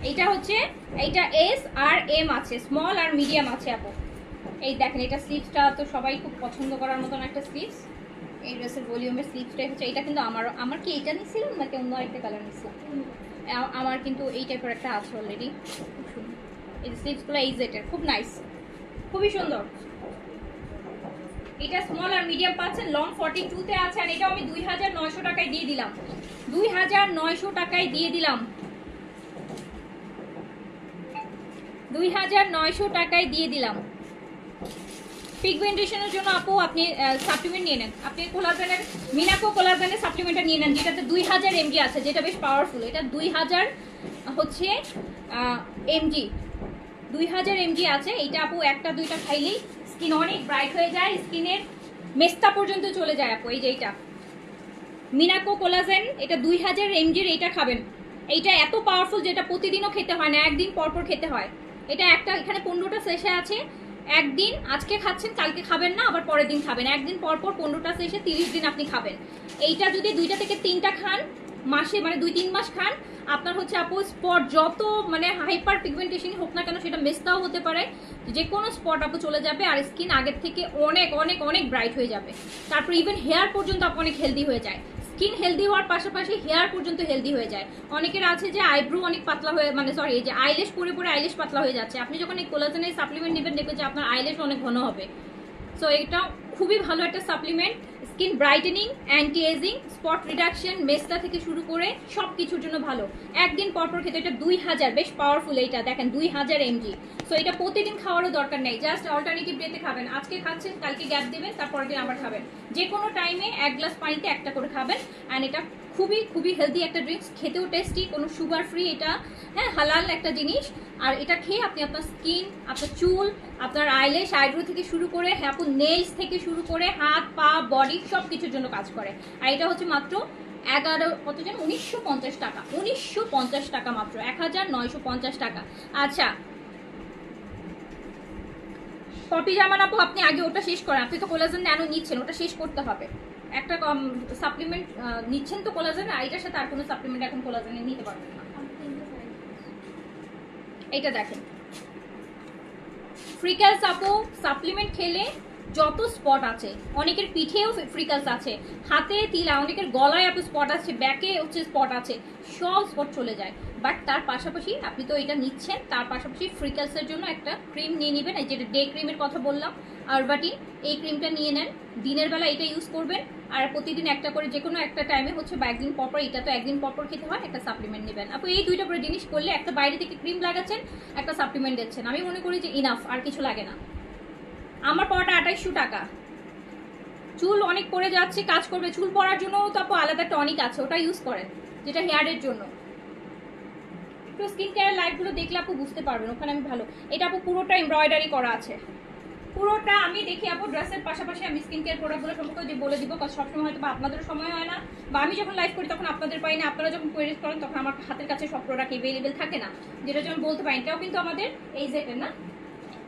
এইটা হচ্ছে, এইটা এস আর এম আছে, স্মল আর মিডিয়াম আছে আপু। এই দেখেন, এটা স্লিভসটা তো সবাই খুব পছন্দ করার মতন একটা স্লিভস। এই ড্রেসের ভলিউমের স্লিভসটাই হচ্ছে এটা, কিন্তু আমার কি এইটা নিচ্ছিলাম নাকি অন্য একটা কালার নিচ্ছিলাম? আমার কিন্তু এই টাইপের একটা আছে অলরেডি। এই স্লিভসগুলো এই জেটের খুব নাইস, খুবই সুন্দর। এটা স্মল আর মিডিয়াম পাচ্ছেন, লং 42 তে আছে, আর এটা আমি 2900 টাকায় দিয়ে দিলাম। 2900 টাকায় দিয়ে দিলাম। 2900 টাকায় দিয়ে দিলাম। পিগমেন্টেশনের জন্য আপু আপনি সাপ্লিমেন্ট নিয়ে নেন। আপনি কোলাজেনের মিনাকো কোলাজেনের সাপ্লিমেন্টটা নিয়ে নেন, যেটাতে 2000 mg আছে, যেটা বেশ পাওয়ারফুল। এটা 2000 হচ্ছে mg, 2000 mg আছে। এইটা আপু একটা দুইটা খাইলেই স্কিন অনেক ব্রাইট হয়ে যায়, স্কিনের মেস্তা পর্যন্ত চলে যায় আপু। এই যে এইটা মিনাকো কোলাজেন, এটা 2000 mg এর, এইটা খাবেন। এইটা এত পাওয়ারফুল যেটা প্রতিদিনও খেতে হয় না, একদিন পর পর খেতে হয়। এটা একটা এখানে 15টা সেশে আছে। একদিন আজকে খাচ্ছেন, কালকে খাবেন না, আবার পরের দিন খাবেন। একদিন পর পর 15টা সেশে 30 দিন আপনি খাবেন। এইটা যদি 2টা থেকে 3টা খান মাসে, মানে 2-3 মাস খান, আপনার হচ্ছে আপু স্পট যত মানে হাইপার পিগমেন্টেশন হোক না কেন, সেটা মেস্তাও হতে পারে, যে কোনো স্পট আপু চলে যাবে, আর স্কিন আগের থেকে অনেক অনেক অনেক ব্রাইট হয়ে যাবে। তারপর ইভেন হেয়ার পর্যন্ত আপু অনেক হেলদি হয়ে যায়। স্কিন হেলদি হওয়ার পাশাপাশি হেয়ার পর্যন্ত হেলদি হয়ে যায়। অনেকের আছে যে আইব্রো অনেক পাতলা হয়ে, মানে সরি, এই যে আইলেশ পরে পরে আইলেশ পাতলা হয়ে যাচ্ছে, আপনি যখন এই কোলাজেনের সাপ্লিমেন্ট নেবেন দেখবেন যে আপনার আইলেশ অনেক ঘন হবে। সো এটা খুবই ভালো একটা supplement, skin brightening, anti ageing, spot reduction, মেস্তা থেকে শুরু করে সব কিছুর জন্য ভালো। একদিন পরপর খেতে, এটা 2000, বেশ পাওয়ারফুল। এইটা দেখেন 2000 mg। সো এটা প্রতিদিন খাওয়ারও দরকার নেই, জাস্ট অল্টারনেটিভ ডেতে খাবেন। আজকে খাচ্ছেন, কালকে গ্যাপ দেবেন, তারপরের দিন আবার খাবেন। যে কোনো টাইমে 1 গ্লাস পানিতে একটা করে খাবেন। অ্যান্ড এটা খুবই খুবই হেলদি একটা ড্রিঙ্কস, খেতেও টেস্টি, কোনো সুগার ফ্রি এটা, হ্যাঁ হালাল একটা জিনিস। আর এটা খেয়ে আপনি আপনার স্কিন, আপনার চুল, আপনার আইলেশ, আইব্রো থেকে শুরু করে, হ্যাঁ আপু নেইলস থেকে শুরু করে হাত পা বডি সব কিছুর জন্য কাজ করে। আর এটা হচ্ছে মাত্র 1950 টাকা, 1950 টাকা মাত্র, 1950 টাকা। আচ্ছা পপি জামান আপু, আপনি আগে ওটা শেষ করেন। আপনি তো কোলাজেন ন্যানো নিচ্ছেন, ওটা শেষ করতে হবে। একটা সাপ্লিমেন্ট নিচ্ছেন তো কোলাজেন, আর এটার সাথে আর কোনো সাপ্লিমেন্ট এখন কোলাজেনে নিতে পারবেন না। এইটা দেখেন ফ্রিকালস আপু, সাপ্লিমেন্ট খেলে যত স্পট আছে, অনেকের পিঠেও ফ্রিকালস আছে, হাতে তিলা, অনেকের গলায় আপু স্পট আছে, ব্যাকে হচ্ছে স্পট আছে, সব স্পট চলে যায়। বাট তার পাশাপাশি আপনি তো এটা নিচ্ছেন, তার পাশাপাশি ফ্রিকালসের জন্য একটা ক্রিম নিয়ে নেবেন, এই যেটা ডে ক্রিমের কথা বললাম, আরবাটিন, এই ক্রিমটা নিয়ে নেন। দিনের বেলা এটা ইউজ করবেন, আর প্রতিদিন একটা করে যে কোনো একটা টাইমে হচ্ছে, বা একদিন পরপর, এটা তো একদিন পরপর খেতে হয়, একটা সাপ্লিমেন্ট নেবেন আপু। এই দুইটা করে জিনিস করলে, একটা বাইরে থেকে ক্রিম লাগাচ্ছেন, একটা সাপ্লিমেন্ট দিচ্ছেন, আমি মনে করি যে ইনাফ, আর কিছু লাগে না। আমার পড়াটা 2800 টাকা। চুল অনেক পড়ে যাচ্ছে, কাজ করবে, চুল পড়ার জন্য তো আপু আলাদা টনিক আছে, ওটা ইউজ করেন, যেটা হেয়ারের জন্য। একটু স্কিন কেয়ার লাইভগুলো দেখলে আপু বুঝতে পারবেন, ওখানে আমি ভালো। এটা আপু পুরোটা এমব্রয়ডারি করা আছে, পুরোটা আমি দেখি আপু। ড্রেসের পাশাপাশি আমি স্কিন কেয়ার প্রোডাক্টগুলো সম্পর্কে বলে দিব, কারণ সবসময় হয়তো বা আপনাদের সময় হয় না, বা আমি যখন লাইভ করি তখন আপনাদের পাই না, আপনারা যখন কোয়েরিজ করেন তখন আমার হাতের কাছে সব প্রোডাক্ট এভেলেবেল থাকে না, যেটা যেমন বলতে পারি। এটাও কিন্তু আমাদের এই জেটের না,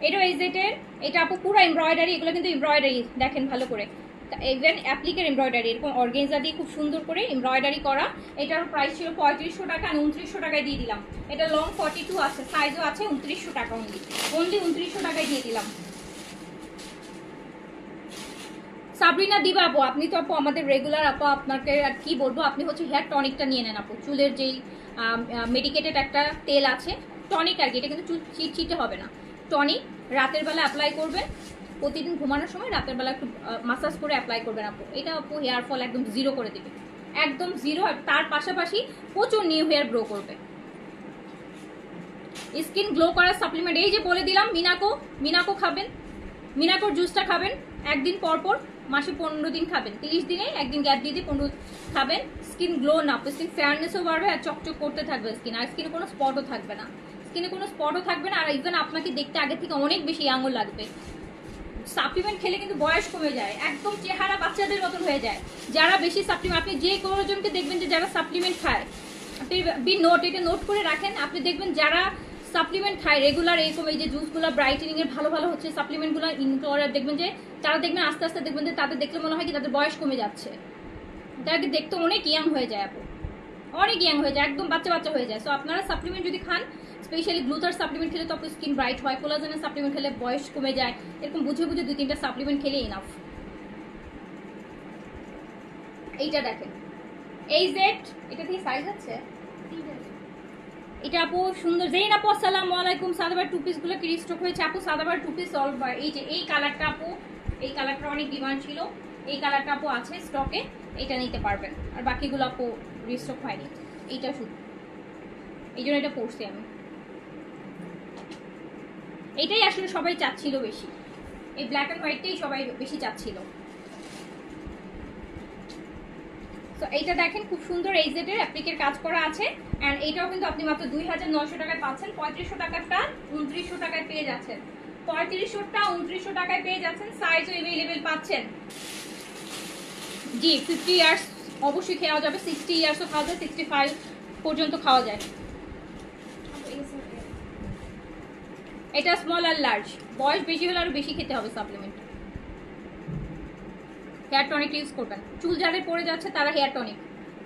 এটাও এই জেটের। এটা আপু পুরো এমব্রয়ডারি, এগুলো কিন্তু এমব্রয়ডারি, দেখেন ভালো করে, ইভেন অ্যাপ্লিকের এমব্রয়ডারি, এরকম অর্গেনজা দিয়ে খুব সুন্দর করে এমব্রয়ডারি করা। এটার প্রাইস ছিল 3500 টাকা, আর 2900 টাকায় দিয়ে দিলাম। এটা লং 42 আছে, সাইজও আছে, 2900 টাকা অনলি, 2900 টাকায় দিয়ে দিলাম। সাবরিনা দিবা আপু, আপনি তো আপু আমাদের রেগুলার আপু, আপনাকে আর কি বলবো, আপনি হচ্ছে হেয়ার টনিকটা নিয়ে নেন আপু। চুলের যেই মেডিকেটেড একটা তেল আছে, টনিক আর কি, এটা কিন্তু চুল চিটচিটে হবে না। টনিক রাতের বেলা অ্যাপ্লাই করবেন, প্রতিদিন ঘুমানোর সময় রাতের বেলা একটু মাসাজ করে অ্যাপ্লাই করবেন আপু। এটা আপু হেয়ার ফল একদম জিরো করে দেবে, একদম জিরো। আর তার পাশাপাশি প্রচুর নিউ হেয়ার গ্রো করবে। স্কিন গ্লো করার সাপ্লিমেন্ট, এই যে বলে দিলাম, মিনাকো খাবেন, মিনাকোর জুসটা খাবেন একদিন পর পর, মাসে 15 দিন খাবেন, 30 দিনে একদিন গ্যাপ দিয়ে 15 খাবেন। স্কিন গ্লো না, স্কিন ফেয়ারনেসও বাড়বে, আর চকচক করতে থাকবে স্কিন, আর স্কিনে কোনো স্পটও থাকবে না, স্কিনে কোনো স্পটও থাকবে না। আর ইভেন আপনাকে দেখতে আগে থেকে অনেক বেশি ইয়াং লাগবে। সাপ্লিমেন্ট খেলে কিন্তু বয়স কমে যায়, একদম চেহারা বাচ্চাদের মতন হয়ে যায় যারা বেশি সাপ্লিমেন্ট। আপনি যে কোনো জনকে দেখবেন যে যারা সাপ্লিমেন্ট খায়, আপনি এটা নোট করে রাখেন, আপনি দেখবেন যারা সাপ্লিমেন্ট খায় রেগুলার, এরকম এই যে জুসগুলো ব্রাইটেনিং এর ভালো ভালো হচ্ছে সাপ্লিমেন্টগুলো ইনক্লোর, দেখবেন যে তারা দেখবেন আস্তে আস্তে দেখবেন যে তাদের দেখলে মনে হয় কি তাদের বয়স কমে যাচ্ছে, তাদেরকে দেখতে অনেক ইয়াং হয়ে যায় আপু, অনেক ইয়াং হয়ে যায়, একদম বাচ্চা বাচ্চা হয়ে যায়। সো আপনারা সাপ্লিমেন্ট যদি খান, স্পেশালি গ্লুটার সাপ্লিমেন্ট খেলে তো আপনার স্কিন ব্রাইট হয়, কোলাজেনের সাপ্লিমেন্ট খেলে বয়স কমে যায়, এরকম বুঝে বুঝে 2-3টা সাপ্লিমেন্ট খেলে ইনাফ। এইটা দেখেন, এই জেড, এটা থেকে সাইজ আছে, এটা আপু সুন্দর। জেইন আপু আসসালামু আলাইকুম। সাদাবার টু পিসগুলো কি স্টক হয়েছে আপু? সাদাবার টু পিস সলভ হয়। এই যে এই কালারটা আপু, এই কালারটা অনেক ডিমান্ড ছিল, এই কালারটা আপু আছে স্টকে, এটা নিতে পারবেন। আর বাকিগুলো আপু রিস্টক হয়নি, এইটা শুধু, এই জন্য এটা পড়ছি আমি। এটাই আসলে সবাই চাচ্ছিল বেশি, এই ব্ল্যাক অ্যান্ড হোয়াইটটাই সবাই বেশি চাচ্ছিল। তো এইটা দেখেন খুব সুন্দর এইজেটের অ্যাপ্লিকের কাজ করা আছে। অ্যান্ড এইটাও কিন্তু আপনি মাত্র 2900 টাকায় পাচ্ছেন। 3500 টাকাটা 2900 টাকায় পেয়ে যাচ্ছেন। 3500টা 2900 টাকায় পেয়ে যাচ্ছেন। সাইজও অ্যাভেলেবেল পাচ্ছেন। জি 50 ইয়ার্স অবশ্যই খাওয়া যাবে, 60 ইয়ার্সও খাওয়া যায়, 65 পর্যন্ত খাওয়া যায়। এটা স্মল আর লার্জ, বয়স বেশি হলে আরো বেশি খেতে হবে সাপ্লিমেন্ট। হেয়ার টনিক ইউজ করবেন। চুল যাদের পড়ে যাচ্ছে তারা হেয়ার টনিক,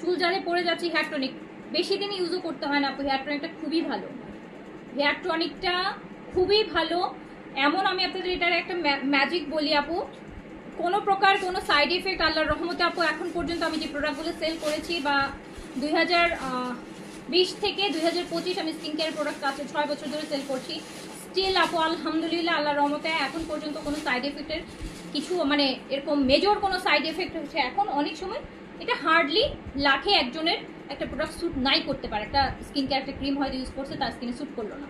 চুল যাদের পড়ে যাচ্ছে হেয়ার টনিক বেশি দিন ইউজও করতে হয় না আপু। হেয়ার টনিকটা খুবই ভালো, হেয়ার টনিকটা খুবই ভালো। এমন আমি আপনাদের এটার একটা ম্যাজিক বলি আপু, কোনো প্রকার কোনো সাইড এফেক্ট আল্লাহর রহমতে আপু এখন পর্যন্ত আমি যে প্রোডাক্টগুলো সেল করেছি বা 2020 থেকে 2025 আমি স্কিন কেয়ার প্রোডাক্ট আছে 6 বছর ধরে সেল করছি। স্টিল আপু আলহামদুলিল্লাহ আল্লাহর রহমতে এখন পর্যন্ত কোনো সাইড এফেক্টের কিছু মানে এরকম মেজর কোনো সাইড এফেক্ট হচ্ছে এখন অনেক সময় এটা হার্ডলি লাখে একজনের একটা প্রোডাক্ট স্যুট নাই করতে পারে। একটা স্কিন কেয়ার একটা ক্রিম হয়তো ইউজ করছে, তার স্কিনে স্যুট করলো না।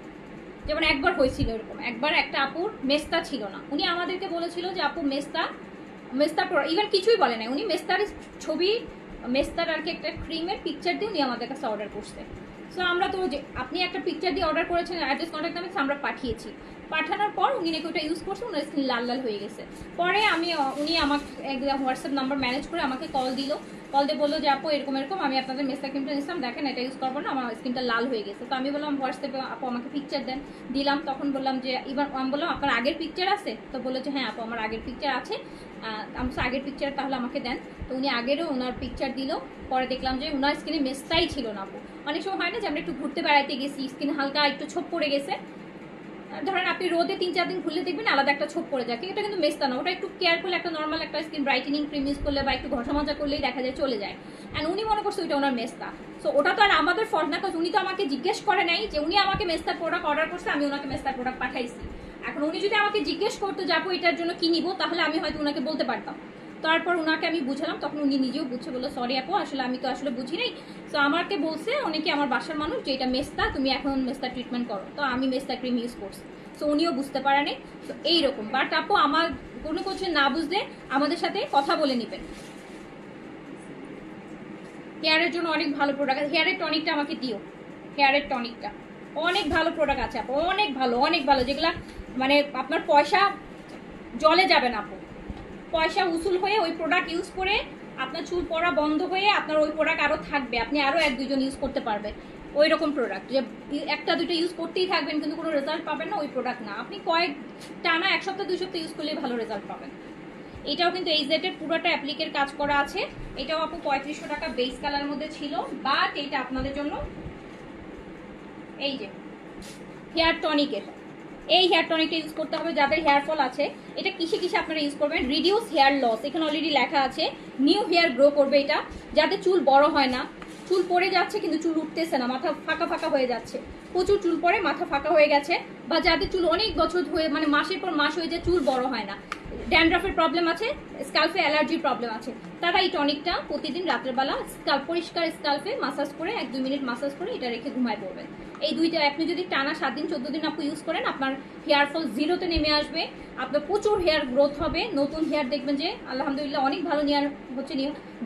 যেমন একবার হয়েছিল এরকম, একবার একটা আপুর মেস্তা ছিল না, উনি আমাদেরকে বলেছিল যে আপু মেস্তা ইভেন কিছুই বলে নাই, উনি মেস্তার ছবি, মেস্তার আর কি একটা ক্রিমের পিকচার দিয়ে উনি আমাদের কাছে অর্ডার করছে। সো আমরা তো যে আপনি একটা পিকচার দিয়ে অর্ডার করেছেন, অ্যাড্রেস কন্ট্যাক্ট নাম্বার আমরা পাঠিয়েছি। পাঠানোর পর উনি নাকি ওটা ইউজ করছে, ওনার স্কিন লাল লাল হয়ে গেছে। পরে উনি আমাকে হোয়াটসঅ্যাপ নাম্বার ম্যানেজ করে আমাকে কল দিল, কল দিয়ে বললো যে আপু এরকম এরকম আমি আপনাদের মেস্তা ক্রিমটা নিচ্ছিলাম, দেখেন এটা ইউজ করবো না, আমার স্কিনটা লাল হয়ে গেছে। তো আমি বললাম হোয়াটসঅ্যাপে আপু আমাকে পিকচার দেন, দিলাম। তখন বললাম যে এবার আমি বললাম আপনার আগের পিকচার আছে? তো বললো যে হ্যাঁ আপু আমার আগের পিকচার আছে। আমি আগের পিকচার তাহলে আমাকে দেন। তো উনি আগেরও ওনার পিকচার দিল। পরে দেখলাম যে ওনার স্কিনে মেস্তাই ছিল না আপু। অনেক সময় হয় না যে আমরা একটু ঘুরতে বেড়াইতে গেছি, স্কিন হালকা একটু ছোপ পড়ে গেছে, ধরেন আপনি রোদে 3-4 দিন ঘুরলে দেখবেন আলাদা একটা ছোপ পড়ে যায়, এটা কিন্তু মেস্তা না, ওটা একটু কেয়ার করলে একটা নর্মাল একটা স্কিন ব্রাইটেনিং ক্রিম ইউজ করলে বা একটু ঘষা মাজা করলেই দেখা যায় চলে যায়। অ্যান্ড উনি মনে করছে ওইটা ওনার মেস্তা। সো ওটা তো আর আমাদের ফল্ট না, কারণ উনি তো আমাকে জিজ্ঞেস করে নাই যে উনি আমাকে মেস্তার প্রোডাক্ট অর্ডার করছে, আমি ওনাকে মেস্তার প্রোডাক্ট পাঠাইছি। এখন উনি যদি আমাকে জিজ্ঞেস করতো যে আপু এটার জন্য কি নিবো, তাহলে আমি হয়তো ওনাকে বলতে পারতাম। তারপর ওনাকে আমি বুঝালাম, তখন উনি নিজেও বুঝছে, বললো সরি আপু আসলে আমি তো আসলে বুঝি নাই। তো আমাকে বলছে অনেকে আমার বাসার মানুষ যে এটা মেস্তা, তুমি এখন মেস্তা ট্রিটমেন্ট করো। তো আমি মেস্তা ক্রিম ইউজ করছি, সো উনিও বুঝতে পারেনি। তো এইরকম বাট আপু আমার কোনো কিছু না বুঝলে আমাদের সাথে কথা বলে নেবেন। হেয়ারের জন্য অনেক ভালো প্রোডাক্ট, হেয়ারের টনিকটা আমাকে দিও, হেয়ারের টনিকটা অনেক ভালো প্রোডাক্ট আছে আপু, অনেক ভালো অনেক ভালো, যেগুলা মানে আপনার পয়সা জলে যাবে না আপু। পয়সা উসুল হয়ে ওই প্রোডাক্ট ইউজ করে আপনার চুল পড়া বন্ধ হয়ে আপনার ওই প্রোডাক্ট আরও থাকবে, আপনি আরও 1-2 জন ইউজ করতে পারবে। ওই রকম প্রোডাক্ট যে 1-2টা ইউজ করতেই থাকবেন কিন্তু কোনো রেজাল্ট পাবেন না, ওই প্রোডাক্ট না। আপনি কয়েক টানা 1 সপ্তাহ 2 সপ্তাহ ইউজ করলেই ভালো রেজাল্ট পাবেন। এটাও কিন্তু এইজেটের পুরোটা অ্যাপ্লিকের কাজ করা আছে। এটাও আপু 3500 টাকা বেস কালার মধ্যে ছিল, বাট এইটা আপনাদের জন্য এই যে হেয়ার টনিকের, এই হেয়ার টনিকটা ইউজ করতে হবে যাদের হেয়ার ফল আছে। এটা কিসে কিসে আপনারা ইউজ করবেন? রিডিউস হেয়ার লস, এখানে অলরেডি লেখা আছে। নিউ হেয়ার গ্রো করবে এটা, যাদের চুল বড় হয় না, চুল পড়ে যাচ্ছে কিন্তু চুল উঠতেছে না, মাথা ফাঁকা ফাঁকা হয়ে যাচ্ছে, প্রচুর চুল পড়ে মাথা ফাঁকা হয়ে গেছে, বা যাদের চুল অনেক বছর হয়ে মানে মাসের পর মাস হয়ে যায় চুল বড় হয় না, ড্যান্ড্রাফের প্রবলেম আছে, স্কাল্পে অ্যালার্জির প্রবলেম আছে, তারা এই টনিকটা প্রতিদিন রাত্রেবেলা পরিষ্কার স্কাল্পে মাসাজ করে 1-2 মিনিট মাসাজ করে এটা রেখে ঘুমায় পড়বেন। এই দুইটা আপনি যদি টানা 7 দিন 14 দিন আপনি ইউজ করেন, আপনার হেয়ার ফল জিরোতে নেমে আসবে, আপনার প্রচুর হেয়ার গ্রোথ হবে, নতুন হেয়ার দেখবেন যে আলহামদুলিল্লাহ অনেক ভালো হেয়ার হচ্ছে,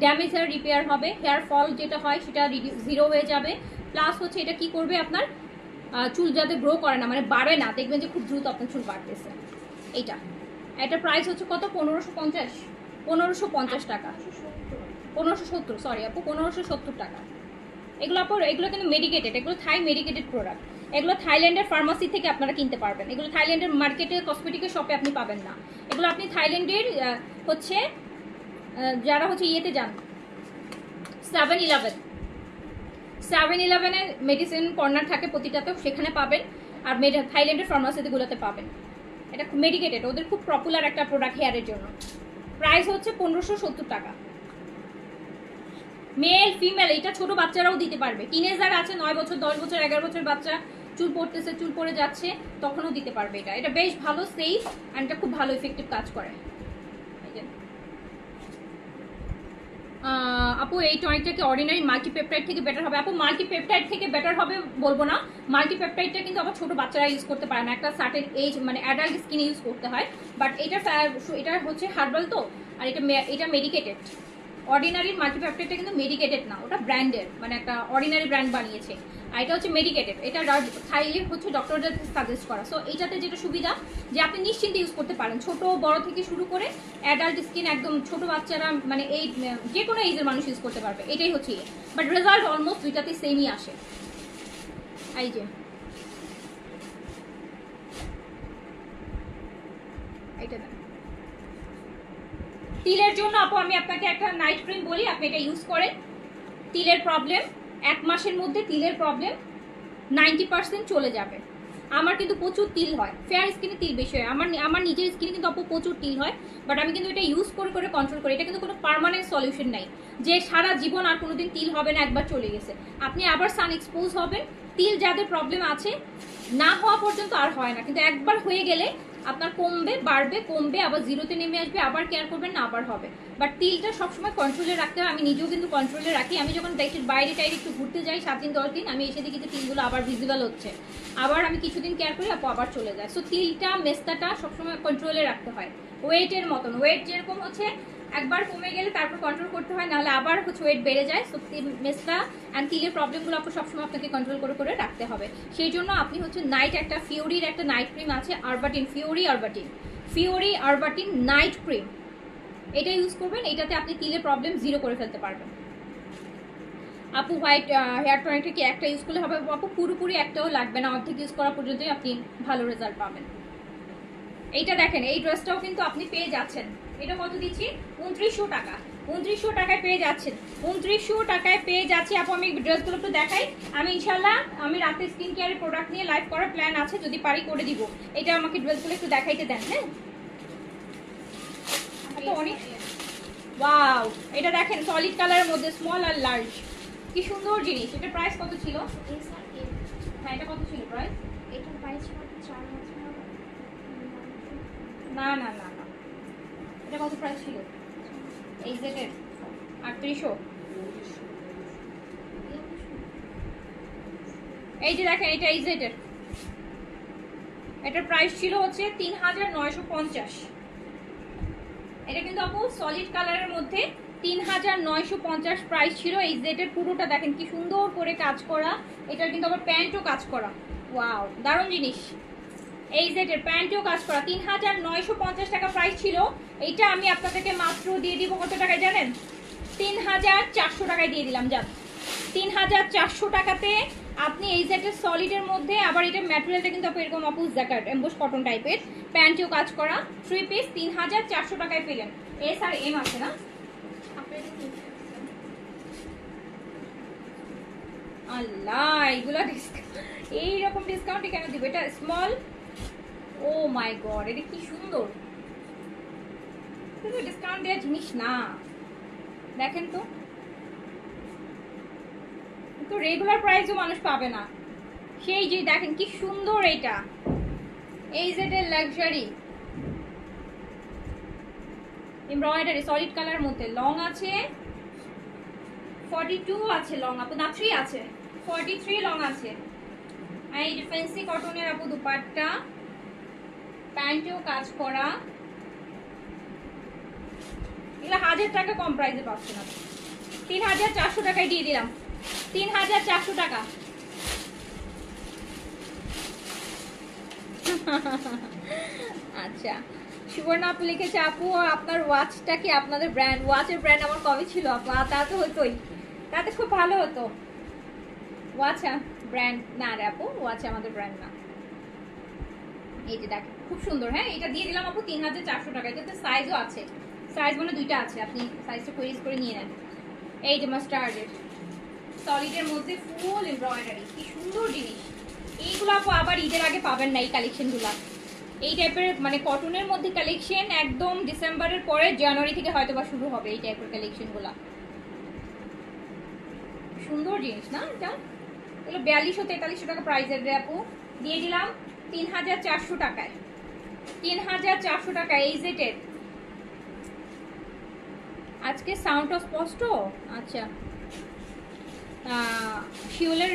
ড্যামেজ হেয়ার রিপেয়ার হবে, হেয়ার ফল যেটা হয় সেটা জিরো হয়ে যাবে। প্লাস হচ্ছে এটা কি করবে, আপনার চুল যাতে গ্রো করে না মানে বাড়ে না, দেখবেন যে খুব দ্রুত আপনার চুল বাড়তেছে। এটা প্রাইস হচ্ছে কত? 1550 টাকা, 1570 সরি আপু 1570 টাকা। এগুলো কিন্তু মেডিকেটেড, এগুলো থাই মেডিকেটেড প্রোডাক্ট, এগুলো থাইল্যান্ডের ফার্মাসি থেকে আপনারা কিনতে পারবেন, এগুলো থাইল্যান্ডের মার্কেটে কসমেটিকের শপে আপনি পাবেন না। এগুলো আপনি থাইল্যান্ডের হচ্ছে যারা হচ্ছে ইয়েতে যান 7-11-এ মেডিসিন কর্নার থাকে প্রতিটাতে, সেখানে পাবেন। আর থাইল্যান্ডের ফার্মাসিগুলোতে পাবেন। এটা মেডিকেটেড, ওদের খুব পপুলার একটা প্রোডাক্ট হেয়ারের জন্য। প্রাইস হচ্ছে 1570 টাকা। মেল ফিমেল, এটা ছোট বাচ্চারাও দিতে পারবে। টিনেজার আছে 9 বছর 10 বছর 11 বছর বাচ্চা চুল পড়তেছে, চুল পড়ে যাচ্ছে, তখনও দিতে পারবে। এটা বেশ ভালো, সেফ, অ্যান্ড এটা খুব ভালো ইফেক্টিভ কাজ করে। আপু এই টনিকটা কি অর্ডিনারি মাল্টিপেপটাইড থেকে বেটার হবে? আপু মাল্টিপেপটাইড থেকে বেটার হবে বলবো না। মাল্টিপেপটাইডটা কিন্তু আবার ছোট বাচ্চারা ইউজ করতে পারে না, একটা সার্টেন এজ মানে অ্যাডাল্ট স্কিনে ইউজ করতে হয়। বাট এটা হচ্ছে হার্বাল তো, আর এটা মেডিকেটেড। অর্ডিনারি মাল্টিপেপটাইডটা কিন্তু মেডিকেটেড না, ওটা ব্র্যান্ডের, মানে একটা অর্ডিনারি ব্র্যান্ড বানিয়েছে। আর এটা হচ্ছে মেডিকেটেড, এটা থাইলে হচ্ছে ডক্টরদের সাজেস্ট করা। সো এইটাতে যেটা সুবিধা যে আপনি নিশ্চিন্তে ইউজ করতে পারেন, ছোট বড় থেকে শুরু করে অ্যাডাল্ট স্কিন, একদম ছোট বাচ্চারা মানে এই যে কোনো এজের মানুষ ইউজ করতে পারবে, এটাই হচ্ছে। বাট রেজাল্ট অলমোস্ট দুইটাতে সেমই আসে। এই যে এইটা তিলের জন্য আপু আমি আপনাকে একটা নাইট ক্রিম বলি, আপনি এটা ইউজ করেন। তিলের প্রবলেম 1 মাসের মধ্যে তিলের প্রবলেম 90% চলে যাবে। আমার কিন্তু প্রচুর তিল হয়, ফেয়ার স্কিনে তিল বেশি হয়। আমার নিজের স্কিনে কিন্তু আপু প্রচুর তিল হয়, বাট আমি কিন্তু এটা ইউজ করে করে কন্ট্রোল করি। এটা কিন্তু কোনো পার্মানেন্ট সলিউশন নাই যে সারা জীবন আর কোনোদিন তিল হবে না, একবার চলে গেছে। আপনি আবার সান এক্সপোজ হবেন, তিল যাদের প্রবলেম আছে না হওয়া পর্যন্ত আর হয় না, কিন্তু একবার হয়ে গেলে আপনার কমবে, বাড়বে, কমবে, আবার জিরোতে নেমে আসবে, আবার কেয়ার করবেন না, আবার হবে। বাট তিলটা সবসময় কন্ট্রোলে রাখতে হয়। আমি নিজেও কিন্তু কন্ট্রোলে রাখি। আমি যখন দেশের বাইরে টাইরে একটু ঘুরতে যাই 7 দিন 10 দিন, আমি এসে দেখি যে তিলগুলো আবার ভিজিবল হচ্ছে, আবার আমি কিছুদিন কেয়ার করি, আপু আবার চলে যায়। সো তিলটা মেস্তাটা সবসময় কন্ট্রোলে রাখতে হয়, ওয়েটের মতন। ওয়েট যেরকম হচ্ছে একবার কমে গেলে তারপর কন্ট্রোল করতে হয়, নাহলে আবার হচ্ছে ওয়েট বেড়ে যায়। সো মেস্তা অ্যান্ড তিলের প্রবলেমগুলো আপু সবসময় আপনাকে কন্ট্রোল করে করে রাখতে হবে। সেই জন্য আপনি হচ্ছে নাইট একটা ফিওরির একটা নাইট ক্রিম আছে, আরবাটিন, ফিওরি আরবাটিন নাইট ক্রিম, এটা ইউজ করবেন। এটাতে আপনি তিলের প্রবলেম জিরো করে ফেলতে পারবেন। আপু হোয়াইট হেয়ার টনিকটা কি একটা ইউজ করলে হবে? আপু পুরোপুরি একটাও লাগবে না, অর্ধেক ইউজ করা পর্যন্তই আপনি ভালো রেজাল্ট পাবেন। এইটা দেখেন, এই ড্রেসটাও কিন্তু আপনি পেয়ে যাচ্ছেন। এটা কত দিচ্ছি? 2900 টাকা। 2900 টাকায় পেয়ে যাচ্ছেন, 2900 টাকায় পেয়ে যাচ্ছি। আপু আমি ড্রেসগুলো একটু দেখাই। আমি ইনশাল্লাহ আমি রাতে স্কিন কেয়ারের প্রোডাক্ট নিয়ে লাইভ করার প্ল্যান আছে, যদি পারি করে দিব। এটা আমাকে ড্রেসগুলো একটু দেখাইতে দেন। হ্যাঁ অনেক ওয়াও, এটা দেখেন সলিড কালারের মধ্যে স্মল আর লার্জ, কি সুন্দর জিনিস। এটা প্রাইস কত ছিল? হ্যাঁ এটা কত ছিল প্রাইস? এটার প্রাইস 4,000। না না না না, এটা কত প্রাইস ছিল? এই সেটের 3800। এই যে দেখেন এটা এই সেটের, এটার প্রাইস ছিল হচ্ছে 3950। এটা কিন্তু আপু সলিড কালারের মধ্যে 3950 প্রাইস ছিল। এই জেটের পুরোটা দেখেন কি সুন্দর করে কাজ করা, এটার কিন্তু আবার প্যান্টও কাজ করা। ওয়াও দারুণ জিনিস। এই জেটের প্যান্টও কাজ করা, 3950 টাকা প্রাইস ছিল। এইটা আমি আপনাদেরকে মাত্র দিয়ে দিব কত টাকায় জানেন? 3400 টাকায় দিয়ে দিলাম। যান 3400 টাকাতে আপনি এই সেটের সলিডের মধ্যে, আবার এটা ম্যাটেরিয়ালটা কিন্তু আপনি এরকম অপোজ জ্যাকেট এমবোস কটন টাইপের, প্যান্টেও কাজ করা, 3 পিস 3400 টাকায় পেলেন। এস আর এম আছে না? আল্লাহ এগুলো এইরকম ডিসকাউন্টে কেন দিব? এটা স্মল, ও মাই গড এটা কি সুন্দর, কিন্তু ডিসকাউন্ট দেওয়ার জিনিস না। দেখেন তো, তো রেগুলার প্রাইসও মানুষ পাবে না। সেই যে দেখেন কি সুন্দর এটা, এই জেটের লাক্সারি এমব্রয়ডারি সলিড কালার মধ্যে, লং আছে 42 আছে লং, আপু না 3 আছে, 43 লং আছে। আর এই যে ফ্যান্সি কটনের আপু দুপাট্টা, প্যান্টেও কাজ করা, এগুলো 1000 টাকা কম প্রাইসে পাচ্ছেন না। 3400 টাকায় দিয়ে দিলাম, 3400 টাকা। আচ্ছা সুবর্ণা আপু লিখেছে, আপু আপনার ওয়াচটা কি আপনাদের ব্র্যান্ড? ওয়াচের ব্র্যান্ড আমার কবে ছিল আপু? তা তো হতোই, তাতে খুব ভালো হতো। ওয়াচ ব্র্যান্ড না রে আপু, ওয়াচ আমাদের ব্র্যান্ড না। এই যে দেখেন খুব সুন্দর। হ্যাঁ এটা দিয়ে দিলাম আপু 3400 টাকা। এটাতে সাইজও আছে, সাইজ মানে দুইটা আছে, আপনি সাইজটা কোয়ারিজ করে নিয়ে নেন। এই যে মাস্টার্ডের সলিডের মধ্যে ফুল এমব্রয়ডারি, কি সুন্দর জিনিস। এইগুলো আপু আবার ঈদের আগে পাবেন না এই কালেকশনগুলো। এই টাইপের মানে কটনের মধ্যে কালেকশন একদম ডিসেম্বরের পরে জানুয়ারি থেকে হয়তো বা শুরু হবে এই টাইপের কালেকশনগুলো। সুন্দর জিনিস না এটা, এগুলো 4200-4300 টাকা প্রাইসের রে আপু। দিয়ে দিলাম 3400 টাকায়, 3400 টাকা এই জেটের। আজকে সাউন্ডটা স্পষ্ট? আচ্ছা, শিওলের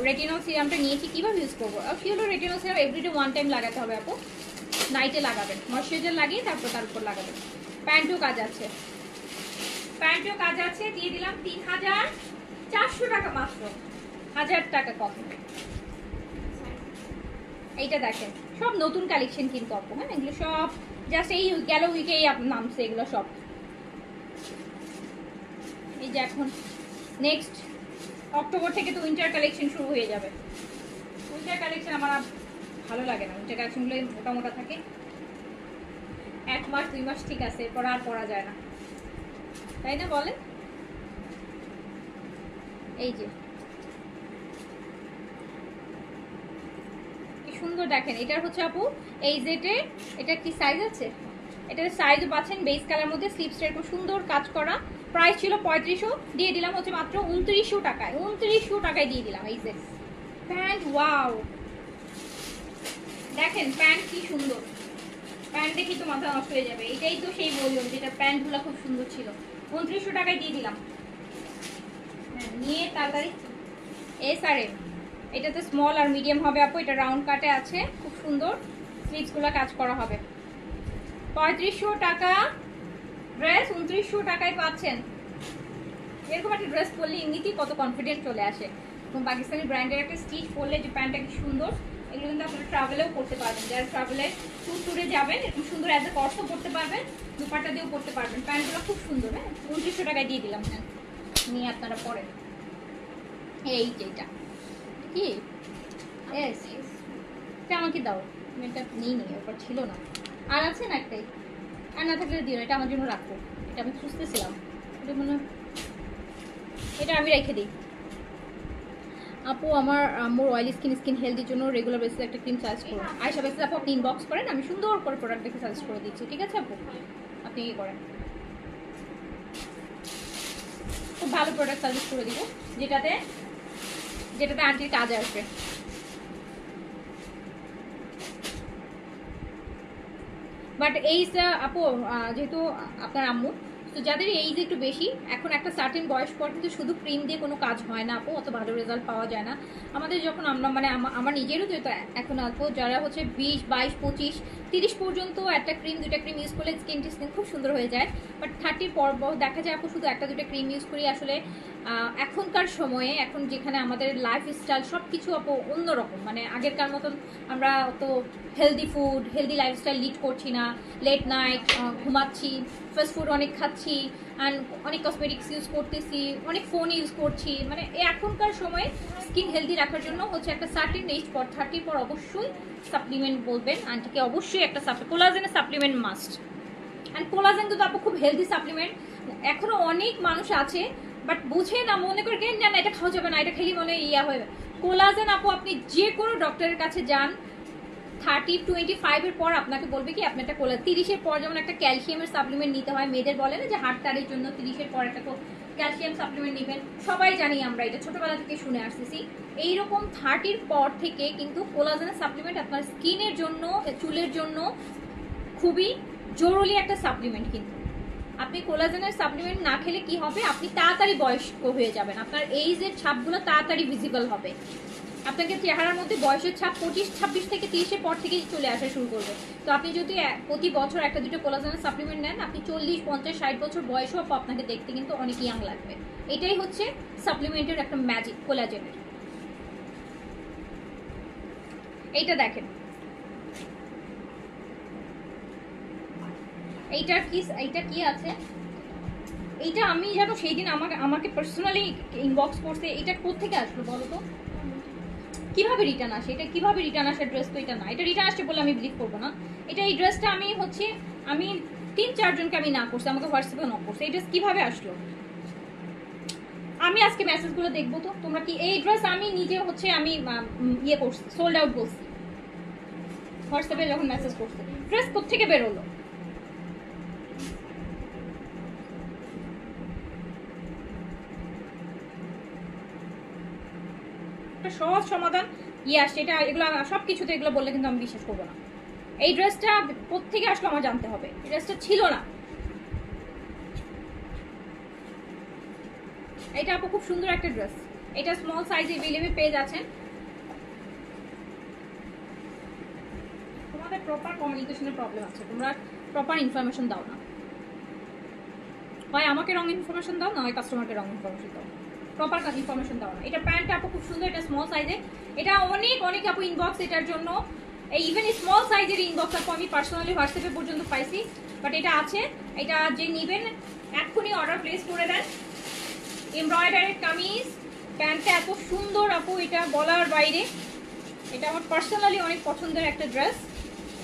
রেটিনল সিরামটা নিয়েছি, কিভাবে ইউজ করবো? শিওলের রেটিনল সিরাম এভরিডে 1 টাইম লাগাতে হবে আপু, নাইটে লাগাবেন, ময়শ্চারাইজার লাগিয়ে তারপর তার উপর লাগাবেন। প্যান্টও কাজ আছে, প্যান্টও কাজ আছে। দিয়ে দিলাম 3400 টাকা মাত্র, 1000 টাকা কম। এইটা দেখেন সব নতুন কালেকশন কিন্তু আপু, হ্যাঁ এগুলো সব জাস্ট এই গেল উইকেই নামছে এগুলো সব। এই যে এখন নেক্সট অক্টোবর থেকে তো উইন্টার কালেকশন শুরু হয়ে যাবে। উইন্টার কালেকশন আমার ভালো লাগে না, উইন্টার কালেকশনগুলো মোটা মোটা থাকে, 1 মাস 2 মাস ঠিক আছে, এরপর আর পরা যায় না, তাই না বলেন? এই যে কি সুন্দর দেখেন, এটার হচ্ছে আপু এই জেটে, এটা কি সাইজ আছে, এটার সাইজও পাচ্ছেন বেস কালার মধ্যে, স্লিপসটা এরকম সুন্দর কাজ করা। প্রাইস ছিল 3500, দিয়ে দিলাম হচ্ছে মাত্র 2900 টাকায়, 2900 টাকায় দিয়ে দিলাম এই জেট প্যান্ট। ওয়াও দেখেন প্যান্ট কি সুন্দর, প্যান্ট দেখি তো মাথা নষ্ট হয়ে যাবে। এটাই তো সেই বললাম যেটা প্যান্টগুলো খুব সুন্দর ছিল, 2900 টাকায় দিয়ে দিলাম। হ্যাঁ নিয়ে তাড়াতাড়ি SRM, এটাতে স্মল আর মিডিয়াম হবে আপু, এটা রাউন্ড কাটে আছে, খুব সুন্দর স্লিভসগুলো কাজ করা হবে। 3500 টাকা ড্রেস 2900 টাকায় পাচ্ছেন। এরকম একটা ড্রেস পরলে এমনিতেই কত কনফিডেন্ট চলে আসে, এবং পাকিস্তানি ব্র্যান্ডের একটা স্টিচ পরলে যে প্যান্টটা কি সুন্দর। এগুলো কিন্তু আপনারা ট্রাভেলেও করতে পারবেন, যারা ট্রাভেলে ট্যুরে যাবেন এরকম সুন্দর অ্যাজ এ কর্সও পরতে পারবেন, দুপাট্টা দিয়েও পরতে পারবেন। প্যান্টগুলো খুব সুন্দর। হ্যাঁ 2900 টাকায় দিয়ে দিলাম, হ্যাঁ নিয়ে আপনারা পরেন। এই যে এটা কি এটা আমাকে দাও, আমি এটা নিই নি, ওপর ছিল না, আর আছে না একটাই, আর না থাকলে দিও, এটা আমার জন্য রাখবো, এটা আমি খুঁজতেছিলাম, এটা মনে এটা আমি রেখে দিই। আপু আমার মোর অয়েলি স্কিন হেলদির জন্য রেগুলার বেসিসে একটা ক্রিম সাজেস্ট করুন। আয়শা বেসিস আপু আপনি ইনবক্স করেন, আমি সুন্দর করে প্রোডাক্ট দেখে সাজেস্ট করে দিচ্ছি, ঠিক আছে আপু? আপনি কি করেন, খুব ভালো প্রোডাক্ট সাজেস্ট করে দিব, যেটাতে আন্টির কাজ আসবে। বাট এইজ আপু যেহেতু আপনার আম্মু, তো যাদের এইজ একটু বেশি, এখন একটা সার্টেন বয়স পর কিন্তু শুধু ক্রিম দিয়ে কোনো কাজ হয় না আপু, অত ভালো রেজাল্ট পাওয়া যায় না। আমাদের যখন আমরা মানে আমার নিজেরও যেহেতু এখন আপু যারা হচ্ছে 20, 22, 25, 30 পর্যন্ত একটা ক্রিম 2টা ক্রিম ইউজ করলে স্কিন খুব সুন্দর হয়ে যায়। বাট 30 পর দেখা যায় আপু শুধু 1টা 2টা ক্রিম ইউজ করি। আসলে এখনকার সময়ে এখন যেখানে আমাদের লাইফস্টাইল সব কিছু আপু অন্যরকম, মানে আগেরকার মতন আমরা তো healthy food healthy lifestyle lead করছি না, লেট নাইট ঘুমাচ্ছি, ফাস্ট ফুড অনেক খাচ্ছি, অ্যান্ড অনেক কসমেটিক্স ইউজ করতেছি, অনেক ফোন ইউজ করছি। মানে এখনকার সময়ে স্কিন হেলদি রাখার জন্য হচ্ছে একটা সার্টেন এজ পর 30 পর অবশ্যই সাপ্লিমেন্ট বলবেন আন্টিকে, অবশ্যই একটা কোলাজেনের সাপ্লিমেন্ট মাস্ট। অ্যান্ড কোলাজেন কিন্তু আপু খুব হেলদি সাপ্লিমেন্ট, এখনো অনেক মানুষ আছে বাট বুঝে না, মনে করে কেন জানা এটা খাওয়া যাবে না, এটা খেলে মনে ইয়া হয়ে যাবে। কোলাজেন আপু আপনি যে কোনো ডক্টরের কাছে যান, 30, 25 এর পর আপনাকে বলবে কি আপনি একটা 30-এর পর যেমন একটা ক্যালসিয়ামের সাপ্লিমেন্ট নিতে হয়, মেয়েদের বলে না যে হাড়টারের জন্য 30-এর পর একটা ক্যালসিয়াম সাপ্লিমেন্ট নেবেন, সবাই জানি আমরা, এটা ছোটবেলা থেকে শুনে আসতেছি। এইরকম 30-এর পর থেকে কিন্তু কোলাজেনের সাপ্লিমেন্ট আপনার স্কিনের জন্য, চুলের জন্য খুবই জরুরি একটা সাপ্লিমেন্ট। কিন্তু আপনি কোলাজেনের সাপ্লিমেন্ট না খেলে কি হবে, আপনি তাড়াতাড়ি বয়স্ক হয়ে যাবেন, আপনার এইজের ছাপগুলো তাড়াতাড়ি ভিজিবল হবে, আপনাকে চেহারার মধ্যে বয়সের ছাপ 25, 26 থেকে 30-এর পর থেকেই চলে আসা শুরু করবে। তো আপনি যদি প্রতি বছর 1টা 2টা কোলাজেনের সাপ্লিমেন্ট নেন, আপনি 40, 50, 60 বছর বয়সও আপনাকে দেখতে কিন্তু অনেক ইয়াং লাগবে। এটাই হচ্ছে সাপ্লিমেন্টের একটা ম্যাজিক কোলাজেনের। এইটা দেখেন, এইটা কি আছে, এইটা আমি জানো সেই দিন আমাকে পার্সোনালি ইনবক্স করছে, এটা কোত্থেকে আসলো বলো তো, কিভাবে রিটার্ন আসে, এটা কিভাবে রিটার্ন আসে? ড্রেস তো এটা না, এটা রিটার্ন আসছে বলে আমি বিলিভ করবো না। এটা এই ড্রেসটা আমি 3-4 জনকে আমি না করছি, আমাকে হোয়াটসঅ্যাপে নক করছে, এই ড্রেস কিভাবে আসলো? আমি আজকে মেসেজগুলো দেখবো তো তোমরা কি, এই ড্রেস আমি নিজে আমি ইয়ে করছি, সোল্ড আউট বলছি হোয়াটসঅ্যাপে যখন মেসেজ করছে, ড্রেস কোত্থেকে বেরোলো? সহজ সমাধান ইয়াস, এটা এগুলো সব কিছুতে এগুলো বললে কিন্তু আমি বিশ্বাস করবো না। এই ড্রেসটা কোত্থেকে আসলো আমার জানতে হবে, এই ড্রেসটা ছিল না। এটা আপু খুব সুন্দর একটা ড্রেস, এটা স্মল সাইজ अवेलेबल পেয়ে যাচ্ছেন। তোমাদের প্রপার কমিউনিকেশনের প্রবলেম আছে, তোমরা প্রপার ইনফরমেশন দাও না, হয় আমাকে রং ইনফরমেশন দাও, না হয় কাস্টমারকে রং ইনফরমেশন দাও, প্রপার ইনফরমেশন দাও না। এটা প্যান্টটা আপু খুব সুন্দর, এটা স্মল সাইজে, এটা অনেক অনেক আপু ইনবক্স এটার জন্য, এই ইভেন স্মল সাইজের ইনবক্স আপু আমি পার্সোনালি হোয়াটসঅ্যাপে পর্যন্ত পাইছি, বাট এটা আছে। এটা যে নেবেন এক্ষুনি অর্ডার প্লেস করে দেন। এমব্রয়ডারির কামিজ, প্যান্টটা এত সুন্দর আপু, এটা বলার বাইরে। এটা আমার পার্সোনালি অনেক পছন্দের একটা ড্রেস।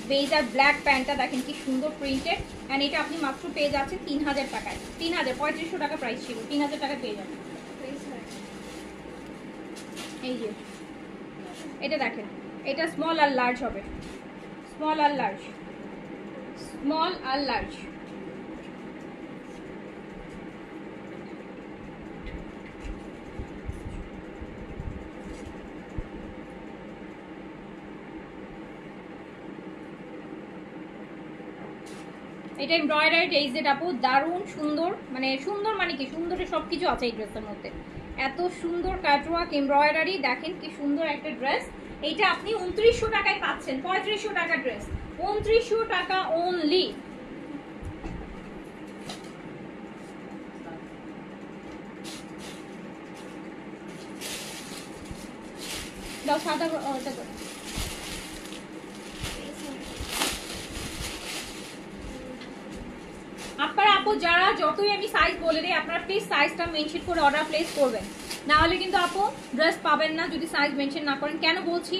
বেজ আর ব্ল্যাক প্যান্টটা দেখেন কি সুন্দর প্রিন্টেড, অ্যান্ড এটা আপনি মাত্র পেয়ে যাচ্ছেন 3000 টাকায়। 3500 টাকা প্রাইস ছিল, 3000 টাকা পেয়ে যাবেন। এই যে এটা দেখেন, এটা স্মল আর লার্জ হবে, স্মল আর লার্জ, স্মল আর লার্জ। এটা এমব্রয়ডারি এইজেড আপু, দারুণ সুন্দর, মানে সুন্দর মানে কি সুন্দরের সবকিছু আছে এই ড্রেসের মধ্যে। এত সুন্দর কাটওয়ার্ক এমব্রয়ডারি, দেখেন কি সুন্দর একটা ড্রেস। এইটা আপনি 2900 টাকায় পাচ্ছেন, 3500 টাকা ড্রেস, 2900 টাকা অনলি। দাও সাদা ওটা দাও। আপনারা আপু যারা যতই আমি সাইজ বলে দিই, আপনারা প্লিজ সাইজটা মেনশন করে অর্ডার প্লেস করবেন, না হলে কিন্তু আপু ড্রেস পাবেন না যদি সাইজ মেনশন না করেন। কেন বলছি,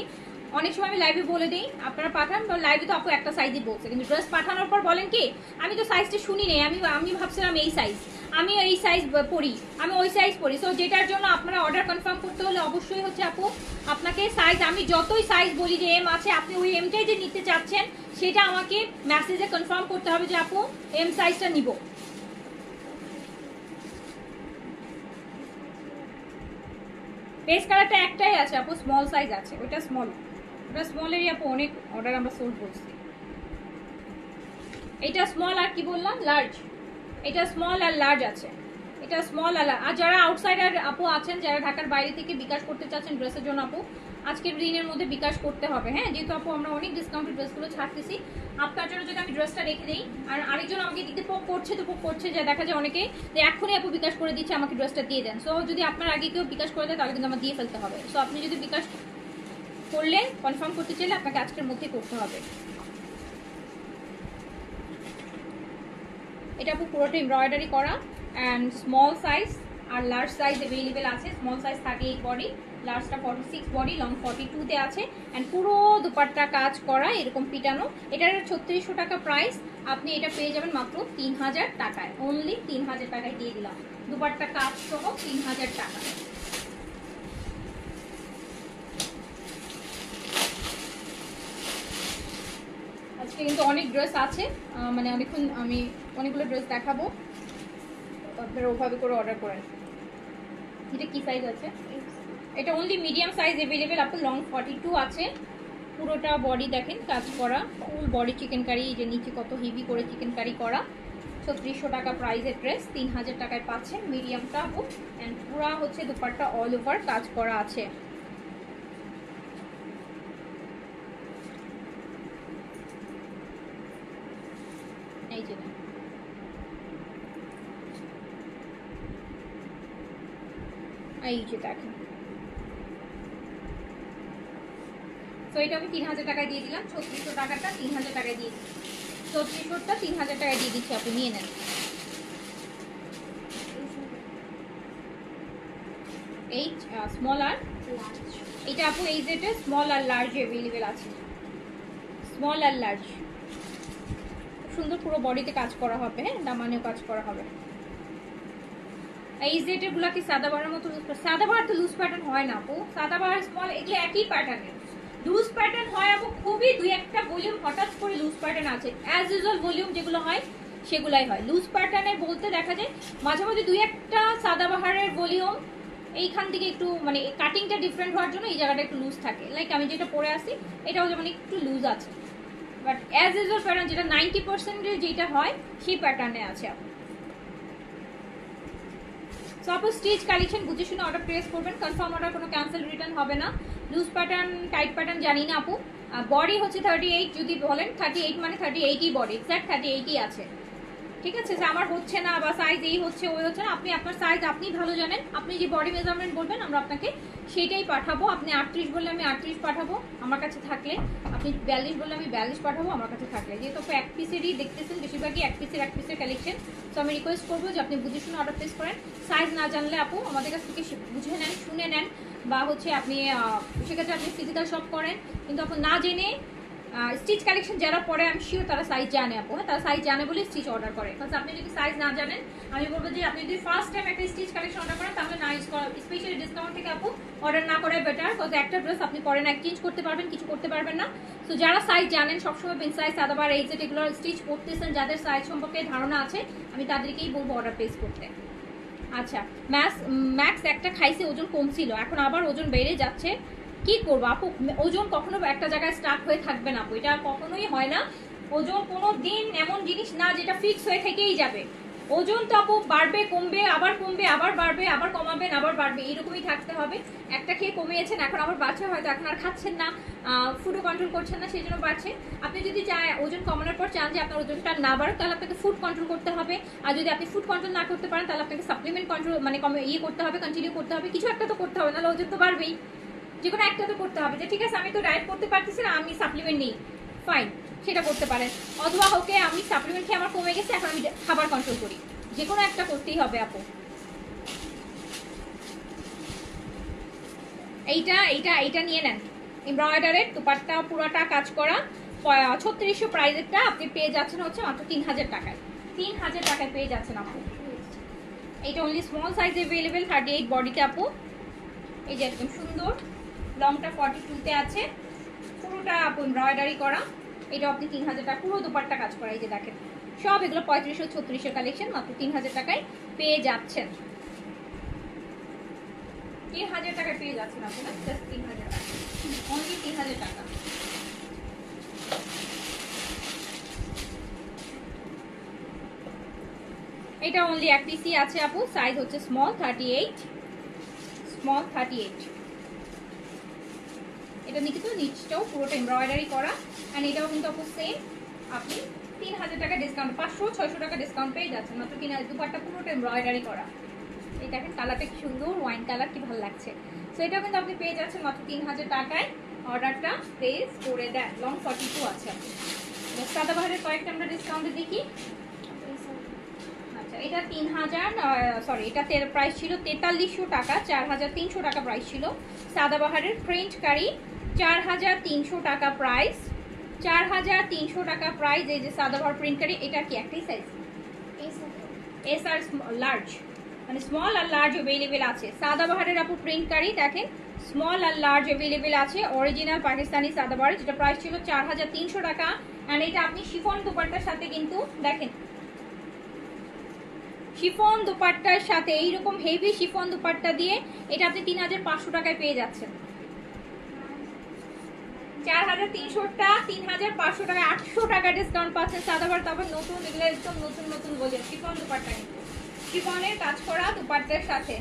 অনেক সময় আমি লাইভে বলে দিই আপনারা পাঠান, বা লাইভে তো আপু একটা সাইজই বলছে, কিন্তু ড্রেস পাঠানোর পর বলেন কি আমি তো সাইজটা শুনি নেই, আমি ভাবছিলাম এই সাইজ, আমি এই সাইজ পরি, আমি ওই সাইজ পরি। সো যেটার জন্য আপনারা অর্ডার কনফার্ম করতে হলে অবশ্যই হচ্ছে আপু আপনাকে সাইজ, আমি যতই সাইজ বলি যে এম আছে, আপনি ওই এমটাই যে নিতে চাচ্ছেন সেটা আমাকে মেসেজে কনফার্ম করতে হবে যে আপু এম সাইজটা নিব। বেস কালারটা একটাই আছে আপু, স্মল সাইজ আছে, ওটা স্মল, ওটা স্মলেরই আপু অনেক অর্ডার আমরা সোল্ড করছি। এটা স্মল আর কি বললাম লার্জ, এটা স্মল আর লার্জ আছে, এটা স্মল আর যারা আউটসাইডার আপু আছেন, যারা ঢাকার বাইরে থেকে বিকাশ করতে চাচ্ছেন ড্রেসের জন্য আপু আজকের দিনের মধ্যে বিকাশ করতে হবে। হ্যাঁ, যেহেতু আপু আমরা অনেক ডিসকাউন্টেড ড্রেসগুলো ছাড়তেছি, আপনার জন্য যদি আমি ড্রেসটা রেখে দিই, আর আরেকজন আমাকে দিতে পোক করছে যে দেখা যায় অনেকে যে এখনই আপু বিকাশ করে দিচ্ছে আমাকে ড্রেসটা দিয়ে দেন। সো যদি আপনার আগে কেউ বিকাশ করে দেয় তাহলে কিন্তু আমার দিয়ে ফেলতে হবে। সো আপনি যদি বিকাশ করলে কনফার্ম করতে চাইলে আপনাকে আজকের মধ্যে করতে হবে। এটা আপু পুরোটা এমব্রয়ডারি করা, অ্যান্ড স্মল সাইজ আর লার্জ সাইজ अवेलेबल আছে। স্মল সাইজ 38 বডি, লার্জটা 46 বডি, লং 42 তে আছে, অ্যান্ড পুরো দুপাট্টা কাজ করা এরকম পিটানো। এটার 3600 টাকা প্রাইস, আপনি এটা পেয়ে যাবেন মাত্র 3000 টাকায়, অনলি 3000 টাকায় দিয়ে দিলাম, দুপাট্টা কাজ সহ 3000 টাকা। আজকে কিন্তু অনেক ড্রেস আছে, মানে অনেকক্ষণ আমি অনেকগুলো ড্রেস দেখাবো, আপনারা ওভাবে করে অর্ডার করেন। এটা কি সাইজ আছে, এটা অনলি মিডিয়াম সাইজ अवेलेबल আপনার, লং 42 আছে, পুরোটা বডি দেখেন কাজ করা, ফুল বডি চিকেন কারি, এই যে নিচে কত হেভি করে চিকেন কারি করা। 3600 টাকা প্রাইসের ড্রেস 3000 টাকায় পাচ্ছেন, মিডিয়ামটা বুক, অ্যান্ড পুরা হচ্ছে দুপাট্টা অল ওভার কাজ করা আছে। এই যে এই যে দেখেন, তো এটা আমি 3000 টাকায় দিয়ে দিলাম, 3600 টাকাটা 3000 টাকায় দিয়ে দিচ্ছি, 3600টা 3000 টাকায় দিয়ে দিচ্ছি, আপনি নিয়ে নেন। এই স্মল আর এটা আপু এই যেটা স্মল আর লার্জ अवेलेबल আছে, স্মল আর লার্জ, সুন্দর পুরো বডিতে কাজ করা হবে। হ্যাঁ, দামানেও কাজ করা হবে। এই যেটা গুলা কি সাদাবারের মতো লুজ, সাদাবার তো লুজ প্যাটার্ন হয় না আপু, সাদাবার স্মল এগুলো একই প্যাটার্নের, লুজ প্যাটার্ন হয় আপু খুবই দুই একটা ভলিউম হঠাৎ করে লুজ প্যাটার্ন আছে, অ্যাজ ইউজুয়াল ভলিউম যেগুলো হয় সেগুলাই হয়। লুজ প্যাটার্নের বলতে দেখা যায় মাঝে মাঝে দুই একটা সাদাবাহারের ভলিউম এইখান থেকে একটু মানে কাটিংটা ডিফারেন্ট হওয়ার জন্য এই জায়গাটা একটু লুজ থাকে, লাইক আমি যেটা পরে আসি এটাও যেমন একটু লুজ আছে, বাট অ্যাজ ইউজুয়াল প্যাটার্ন যেটা 90% যেটা হয় সেই প্যাটার্নে আছে আপু। সো আপু স্টিচ কালেকশন বুঝে শুনে অর্ডার প্লেস করবেন, কনফার্ম অর্ডার, কোনো ক্যান্সেল রিটার্ন হবে না। লুজ প্যাটার্ন টাইট প্যাটার্ন জানি না আপু। বডি হচ্ছে 38, যদি বলেন 38 মানে 38ই বডি, এক্স্যাক্ট 38ই আছে, ঠিক আছে। যে আমার হচ্ছে না বা সাইজ এই হচ্ছে ওই হচ্ছে না, আপনি আপনার সাইজ আপনি ভালো জানেন, আপনি যে বডি মেজারমেন্ট বলবেন আমরা আপনাকে সেইটাই পাঠাবো। আপনি 38 বললে আমি 38 পাঠাবো আমার কাছে থাকলে, আপনি 42 বললে আমি 42 পাঠাবো আমার কাছে থাকলে। যেহেতু আপনি এক পিসেরই দেখতেছেন, বেশিরভাগই এক পিসের কালেকশন, তো আমি রিকোয়েস্ট করবো যে আপনি বুঝে শুনে অর্ডার প্লেস করেন। সাইজ না জানলে আপু আমাদের কাছ থেকে বুঝে নেন, শুনে নেন, বা হচ্ছে আপনি সেক্ষেত্রে আপনি ফিজিক্যাল শপ করেন, কিন্তু আপনি না জেনে স্টিচ কালেকশন যারা পরে আমি শিওর তারা সাইজ জানে আপু, হ্যাঁ তারা সাইজ জানে বলে স্টিচ অর্ডার করে। কারণ আপনি যদি সাইজ না জানেন, আমি বলবো যে আপনি যদি ফার্স্ট টাইম একটা স্টিচ কালেকশন অর্ডার করেন তাহলে না ইউজ করা, স্পেশালি ডিসকাউন্ট থেকে আপু অর্ডার না করাই বেটার, কজ একটা ড্রেস আপনি পরেন এক্সচেঞ্জ করতে পারবেন, কিছু করতে পারবেন না। তো যারা সাইজ জানেন, সবসময় পিন সাইজ, সাদাবার, এইচেট এগুলো স্টিচ করতেছেন, যাদের সাইজ সম্পর্কে ধারণা আছে, আমি তাদেরকেই বলবো অর্ডার প্লেস করতে। আচ্ছা, ম্যাক্স একটা খাইছে, ওজন কমছিল, এখন আবার ওজন বেড়ে যাচ্ছে, কি করবো আপু? ওজন কখনো একটা জায়গায় স্টাক হয়ে থাকবে না আপু, এটা কখনোই হয় না। ওজন কোনো দিন এমন জিনিস না যেটা ফিক্স হয়ে থেকেই যাবে। ওজন তো আপু বাড়বে কমবে, আবার কমবে আবার বাড়বে, আবার কমাবেন আবার বাড়বে, এইরকমই থাকতে হবে। একটা খেয়ে কমিয়েছেন, এখন আবার বাড়ছে, হয়তো এখন আর খাচ্ছেন না, ফুডও কন্ট্রোল করছেন না, সেই জন্য বাড়ছে। আপনি যদি চায় ওজন কমানোর পর চান যে আপনার ওজনটা না বাড়ুক, তাহলে আপনাকে ফুড কন্ট্রোল করতে হবে। আর যদি আপনি ফুড কন্ট্রোল না করতে পারেন, তাহলে আপনাকে সাপ্লিমেন্ট কন্ট্রোল মানে করতে হবে, কন্টিনিউ করতে হবে, কিছু একটা তো করতে হবে, নাহলে ওজন তো বাড়বেই। যে কোনো একটা তো করতে হবে, যে ঠিক আছে আমি তো ডায়েট করতে পারতেছি না, আমি সাপ্লিমেন্ট নিই, ফাইন, সেটা করতে পারেন। অথবা ওকে আমি সাপ্লিমেন্ট খেয়ে আমার কমে গেছে, এখন আমি খাবার কন্ট্রোল করি, যে কোনো একটা করতেই হবে আপু। এইটা নিয়ে নেন, এমব্রয়ডারের দুপাট্টা পুরাটা কাজ করা, 3600 প্রাইসেরটা আপনি পেয়ে যাচ্ছেন হচ্ছে মাত্র 3000 টাকায়, 3000 টাকায় পেয়ে যাচ্ছেন আপু। এইটা অনলি স্মল সাইজ অ্যাভেলেবেল, 38 বডিতে আপু। এই যে একদম সুন্দর, লংটা 42-তে আছে, পুরোটা আপু এমব্রয়ডারি করা, এটা আপনি 3000 টাকা, পুরো দুপাট্টা কাজ করা। এই যে দেখেন সব এগুলো 3500-3600 কালেকশন, মাত্র 3000 টাকায় পেয়ে যাচ্ছেন, 3000 টাকায় পেয়ে যাচ্ছেন আপনারা, জাস্ট 3000 টাকা, অনলি 3000 টাকা। এটা অনলি এক পিসই আছে আপু, সাইজ হচ্ছে স্মল 38, স্মল 38। এটা নিচটাও পুরোটা এমব্রয়ডারি করা, এন্ড এটাও কিন্তু আপু সেম, আপনি 3000 টাকা ডিসকাউন্ট, 500-600 টাকা ডিসকাউন্ট পেয়ে যাচ্ছেন মাত্র 3000, দুপাট্টা পুরোটা এমব্রয়ডারি করা। এই দেখেন কালারটা কি সুন্দর, ওয়াইন কালার, কি ভালো লাগছে। সো এটাও কিন্তু আপনি পেয়ে যাচ্ছেন মাত্র 3000 টাকায়, অর্ডারটা প্লেস করে দেন। লং 42 আছে আপনি। সাদাবাহারের কয়েকটা আমরা ডিসকাউন্টে দেখি। আচ্ছা, এটা 3000, সরি, এটা প্রাইস ছিল 4300 টাকা, 4300 টাকা প্রাইস ছিল। সাদাবাহারের প্রিন্ট কারি 4300 টাকা প্রাইস, 4300 টাকা প্রাইস। এই যে সাদাবাহার প্রিন্ট কারি, এটা কি একটাই সাইজ? এস আর লার্জ, মানে স্মল আর লার্জ অ্যাভেলেবেল আছে। সাদাবাহারের আপু প্রিন্ট কারি দেখেন, স্মল আর লার্জ অ্যাভেলেবেল আছে, অরিজিনাল পাকিস্তানি সাদাবাহার, যেটা প্রাইস ছিল 4300 টাকা। অ্যান্ড এটা আপনি শিফন দুপাট্টার সাথে কিন্তু দেখেন, শিফন দুপাট্টার সাথে এইরকম হেভি শিফন দুপাট্টা দিয়ে এটা আপনি 3500 টাকায় পেয়ে যাচ্ছেন। 4300টা 3500 টাকা, 800 টাকা ডিসকাউন্ট পাচ্ছেন। সাদাবার তারপর নতুন, এগুলো একদম নতুন নতুন বলে শিফন দুপাট্টা, কিন্তু শিফনের কাজ করা দুপাট্টার সাথে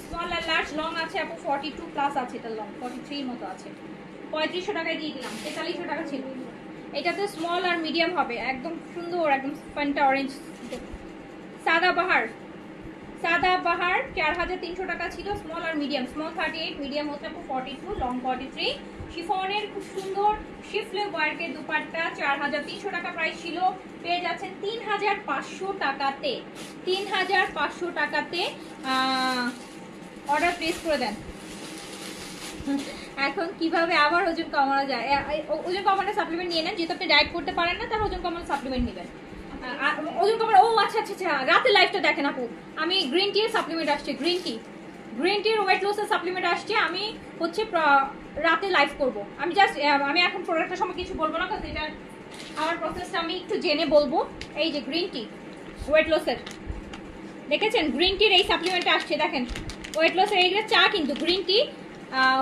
স্মল আর লার্জ লং আছে আপু 42 প্লাস আছে, এটা লং 43 মতো আছে। 3500 টাকায় দিয়ে দিলাম, 4300 টাকা ছিল। এটাতে স্মল আর মিডিয়াম হবে, একদম সুন্দর, একদম ফ্যান্টা অরেঞ্জ। সাদাবাহার 4300 টাকা ছিল, স্মল আর মিডিয়াম, স্মল 38, মিডিয়াম হচ্ছে আপু 42, লং 43। শিফনের খুব সুন্দর শিফলে ওয়ার্কের দুপাট্টা 4300 টাকা প্রাইস ছিল, পেয়ে যাচ্ছেন 3500 টাকাতে, 3500 টাকাতে। অর্ডার প্লেস করে দেন। এখন কিভাবে আবার ওজন কমানো যায়? ওজন কমানোর সাপ্লিমেন্ট নিয়ে নেন, যেহেতু আপনি ডায়েট করতে পারেন না, তার ওজন কমানোর সাপ্লিমেন্ট নেবেন। ওজন কমানো, ও আচ্ছা আচ্ছা আচ্ছা, রাতে লাইভটা দেখেন আপু, আমি গ্রিন টি এর সাপ্লিমেন্ট আসছে, গ্রিন টির ওয়েট লসের সাপ্লিমেন্ট আসছে, আমি হচ্ছে রাতে লাইভ করব। আমি এখন প্রোডাক্টের সময় কিছু বলবো না, কারণ এটা আমার প্রসেসটা আমি একটু জেনে বলবো। এই যে গ্রিন টি ওয়েট লসের, দেখেছেন গ্রিন টির এই সাপ্লিমেন্টটা আসছে, দেখেন ওয়েট লসের এইগুলো চা কিন্তু গ্রিন টি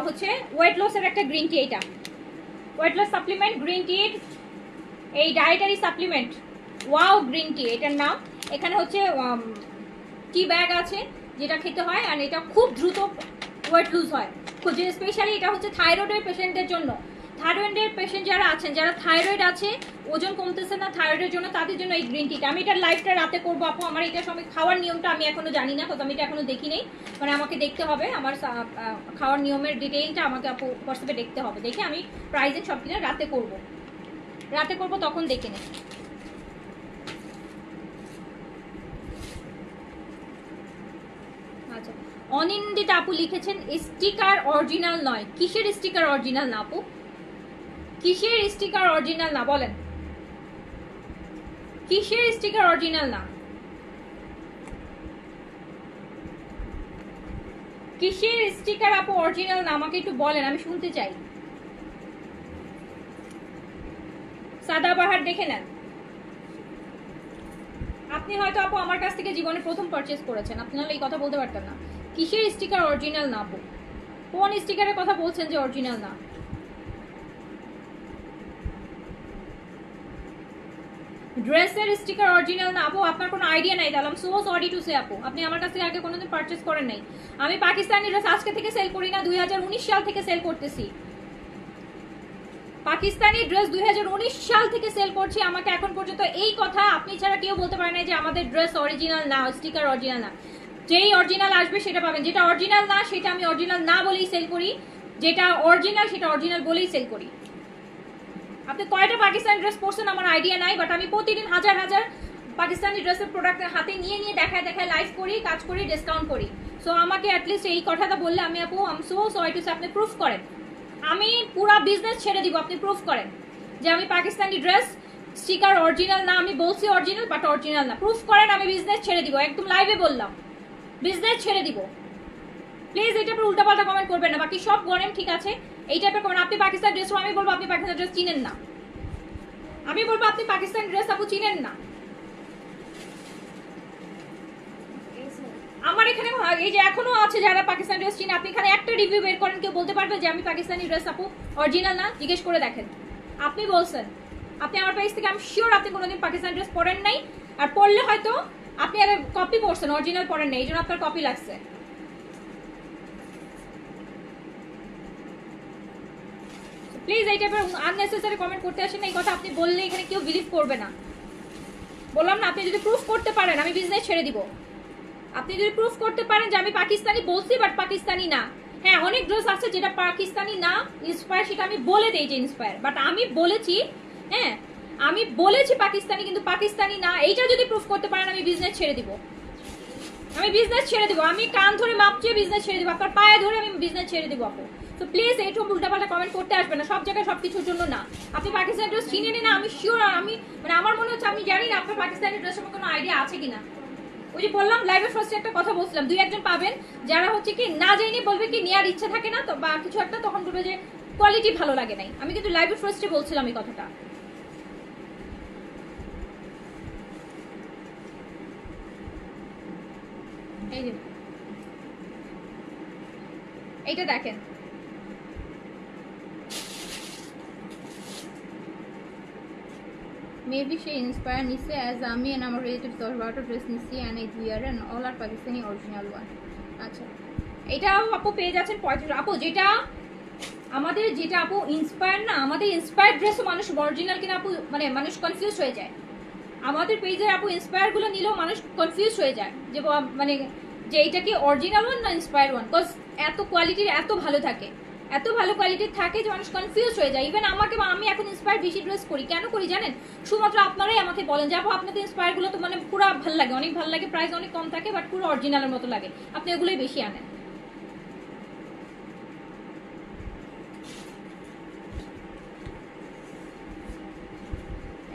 হচ্ছে ওয়েট লসের একটা গ্রিন টি। এইটা weight loss supplement green tea, এই dietary supplement wow green tea এটার নাম। এখানে হচ্ছে টি ব্যাগ আছে যেটা খেতে হয়, আর এটা খুব দ্রুত ওয়েট লুজ হয়। যে স্পেশালি এটা হচ্ছে থাইরয়েডের পেশেন্টদের জন্য। থাইরয়েডের পেশেন্ট যারা আছেন, যারা থাইরয়েড আছে, ওজন কমতেছে না থাইরয়েডের জন্য, তাদের জন্য এই গ্রিন টিটা। আমি এটার লাইভটা রাতে করবো আপু। আমার এটার সঙ্গে খাওয়ার নিয়মটা আমি এখনো জানি না, তো আমি এটা এখনো দেখি নেই। মানে আমাকে দেখতে হবে আমার খাওয়ার নিয়মের ডিটেইলটা আমাকে আপু হোয়াটসঅ্যাপে দেখতে হবে, দেখে আমি প্রাইজিং সব কিনে রাতে করবো তখন দেখে নেই। আচ্ছা, অনিন্দিতা আপু লিখেছেন স্টিকার অরিজিনাল নয়। কিসের স্টিকার অরিজিনাল না আপু? কিসের স্টিকার অরিজিনাল না বলেন? কিসের স্টিকার অরিজিনাল না? কিসের স্টিকার আপু অরিজিনাল না আমাকে একটু বলেন, আমি শুনতে চাই। সাদাবাহার দেখে নেন। আপনি হয়তো আপু আমার কাছ থেকে জীবনে প্রথম পারচেজ করেছেন, আপনি নাহলে এই কথা বলতে পারতেন না। কিসের স্টিকার অরিজিনাল না আপু? কোন স্টিকারের কথা বলছেন যে অরিজিনাল না? ড্রেসের স্টিকার অরিজিনাল না আপু? আপনার কোনো আইডিয়া নাই তাহলে। সো সরি টু সে আপু, আপনি আমার কাছ থেকে আগে কোনোদিন পারচেজ করেন নাই। আমি পাকিস্তানি ড্রেস আজকে থেকে সেল করি না, 2019 সাল থেকে সেল করতেছি। পাকিস্তানি ড্রেস 2019 সাল থেকে সেল করছি। আমাকে এখন পর্যন্ত এই কথা আপনি ছাড়া কেউ বলতে পারে না যে আমাদের ড্রেস অরিজিনাল না, স্টিকার অরিজিনাল না। যেই অরিজিনাল আসবে সেটা পাবেন, যেটা অরিজিনাল না সেটা আমি অরিজিনাল না বলেই সেল করি, যেটা অরিজিনাল সেটা অরিজিনাল বলেই সেল করি। আপনি কয়টা পাকিস্তানি ড্রেস পরছেন আমার আইডিয়া নাই, বাট আমি প্রতিদিন হাজার হাজার পাকিস্তানি ড্রেসের প্রোডাক্ট হাতে নিয়ে দেখায় লাইভ করি, কাজ করি, ডিসকাউন্ট করি। সো আমাকে অ্যাটলিস্ট এই কথাটা বললে আমি আপু আম সো সরি টু সে আপনি প্রুফ করেন। আমি পুরা বিজনেস ছেড়ে দিব, আপনি প্রুফ করেন যে আমি পাকিস্তানি ড্রেস স্টিকার অরিজিনাল না। আমি বলছি অরিজিনাল বাট অরিজিনাল না, প্রুফ করেন। আমি বিজনেস ছেড়ে দিব, একদম লাইভে বললাম বিজনেস ছেড়ে দিব। প্লিজ এই টাইপের উল্টাপাল্টা কমেন্ট করবেন না। বাকি সব করেন ঠিক আছে, এই টাইপের কমেন্ট। আপনি পাকিস্তান ড্রেস, আমি বলবো আপনি পাকিস্তান ড্রেস চিনেন না। আমি বলবো আপনি পাকিস্তান ড্রেস আপু চিনেন না। আমার এখানে এই যে এখনো আছে যারা পাকিস্তানি ড্রেস চিনে, আপনি এখানে একটা রিভিউ বের করেন, কেউ বলতে পারবে যে আমি পাকিস্তানি ড্রেস আপু অরিজিনাল না? জিজ্ঞেস করে দেখেন। আপনি বলছেন, আপনি আমার পেজ থেকে আমি শিওর আপনি কোনোদিন পাকিস্তানি ড্রেস পরেন নাই, আর পরলে হয়তো আপনি আগে কপি পরছেন, অরিজিনাল পরেন নাই, এই জন্য আপনার কপি লাগছে। প্লিজ এই টাইপের আননেসেসারি কমেন্ট করতে আসেন না। এই কথা আপনি বললে এখানে কেউ বিলিভ করবে না। বললাম না, আপনি যদি প্রুফ করতে পারেন আমি বিজনেস ছেড়ে দিব। আপনি যদি প্রুফ করতে পারেন যে আমি পাকিস্তানি বলছি বাট পাকিস্তানি না। হ্যাঁ, অনেক ড্রেস আছে যেটা পাকিস্তানি না, ইন্সপায়ার, সেটা আমি বলে দেই যে ইন্সপায়ার, বাট আমি বলেছি, হ্যাঁ আমি বলেছি পাকিস্তানি কিন্তু পাকিস্তানি না। এইটা যদি প্রুফ করতে পারেন আমি বিজনেস ছেড়ে দিব। আমি বিজনেস ছেড়ে দিব, আমি কান ধরে মাপ চেয়ে বিজনেস ছেড়ে দিব, আপনার পায়ে ধরে আমি বিজনেস ছেড়ে দিব আপু। তো প্লিজ এইটুকু উল্টাপাল্টা কমেন্ট করতে আসবে না, সব জায়গায় সব কিছুর জন্য না। আপনি পাকিস্তানি ড্রেস চিনেন না, আমি শিওর, আমি মানে আমার মনে হচ্ছে আমি জানি না আপনার পাকিস্তানি ড্রেসের কোনো আইডিয়া আছে কিনা। ওই যে বললাম লাইভের ফার্স্টে একটা কথা বলছিলাম, দুই একজন পাবেন যারা হচ্ছে কি না জেনে বলবে কি নেওয়ার ইচ্ছা থাকে না তো বা কিছু একটা, তখন বলবে যে কোয়ালিটি ভালো লাগে নাই। আমি কিন্তু লাইভের ফার্স্টে বলছিলাম এই কথাটা। এই যে এইটা দেখেন, মেবি সে ইন্সপায়ার নিচ্ছে অ্যাজ আমি এন্ড আমার রিলেটিভ 10-12টা ড্রেস নিচ্ছি অ্যান্ড এই উইয়ার অ্যান্ড অল আর পাকিস্তানি অরিজিনাল ওয়ান। আচ্ছা, এটাও আপু পেয়ে যাচ্ছেন 35 আপু। যেটা আমাদের যেটা আপু ইন্সপায়ার না, আমাদের ইন্সপায়ার ড্রেসও মানুষ অরিজিনাল কিনা আপু মানে মানুষ কনফিউজ হয়ে যায়। আমাদের পেজের আপু ইন্সপায়ারগুলো নিলেও মানুষ কনফিউজ হয়ে যায় যে মানে যে এটা কি অরিজিনাল ওয়ান না ইন্সপায়ার ওয়ান, বিকজ এত কোয়ালিটির এত ভালো থাকে, এত ভালো কোয়ালিটির থাকে যে মানুষ কনফিউজ হয়ে যায়। ইভেন আমাকে, আমি এখন ইন্সপায়ার বেশি ড্রেস করি, কেন করি জানেন? শুধুমাত্র আপনারাই আমাকে বলেন যে আপু আপনাদের ইন্সপায়ারগুলো তো মানে পুরো ভালো লাগে, অনেক ভালো লাগে, প্রাইস অনেক কম থাকে বাট পুরো অরিজিনালের মতো লাগে, আপনি এগুলোই বেশি আনেন।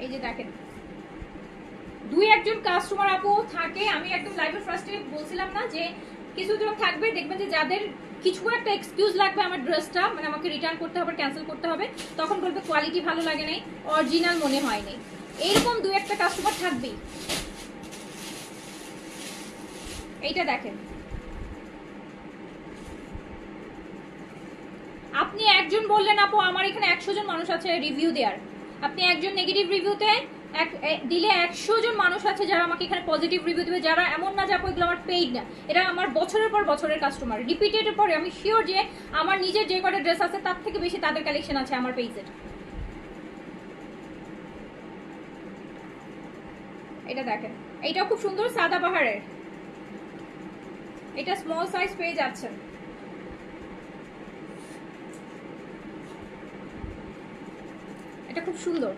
এই যে দেখেন, দুই একজন কাস্টমার আপু থাকে, আমি একদম লাইভের ফার্স্টে বলছিলাম না যে কিছুজন থাকবে, দেখবেন যে যাদের কিছু একটা এক্সকিউজ লাগবে আমার ড্রেসটা মানে আমাকে রিটার্ন করতে হবে, ক্যান্সেল করতে হবে, তখন বলবে কোয়ালিটি ভালো লাগে নাই, অরিজিনাল মনে হয় নাই। এইরকম দুই একটা কাস্টমার থাকবেই। এইটা দেখেন, আপনি একজন বললেন আপু আমার এখানে 100 জন মানুষ আছে রিভিউ দেওয়ার, আপনি একজন নেগেটিভ রিভিউতে দিলে 100 জন মানুষ আছে যারা আমাকে এখানে পজিটিভ রিভিউ দেবে, যারা এমন না যে আপু এগুলো আমার পেইড না, এটা আমার বছরের পর বছরের কাস্টমার, রিপিটেডের পরে আমি শিওর যে আমার নিজের যে কটা ড্রেস আছে তার থেকে বেশি তাদের কালেকশন আছে আমার পেজের। এটা দেখেন, এইটা খুব সুন্দর সাদা বাহারের, এটা স্মল সাইজ পেয়ে যাচ্ছেন। এটা খুব সুন্দর,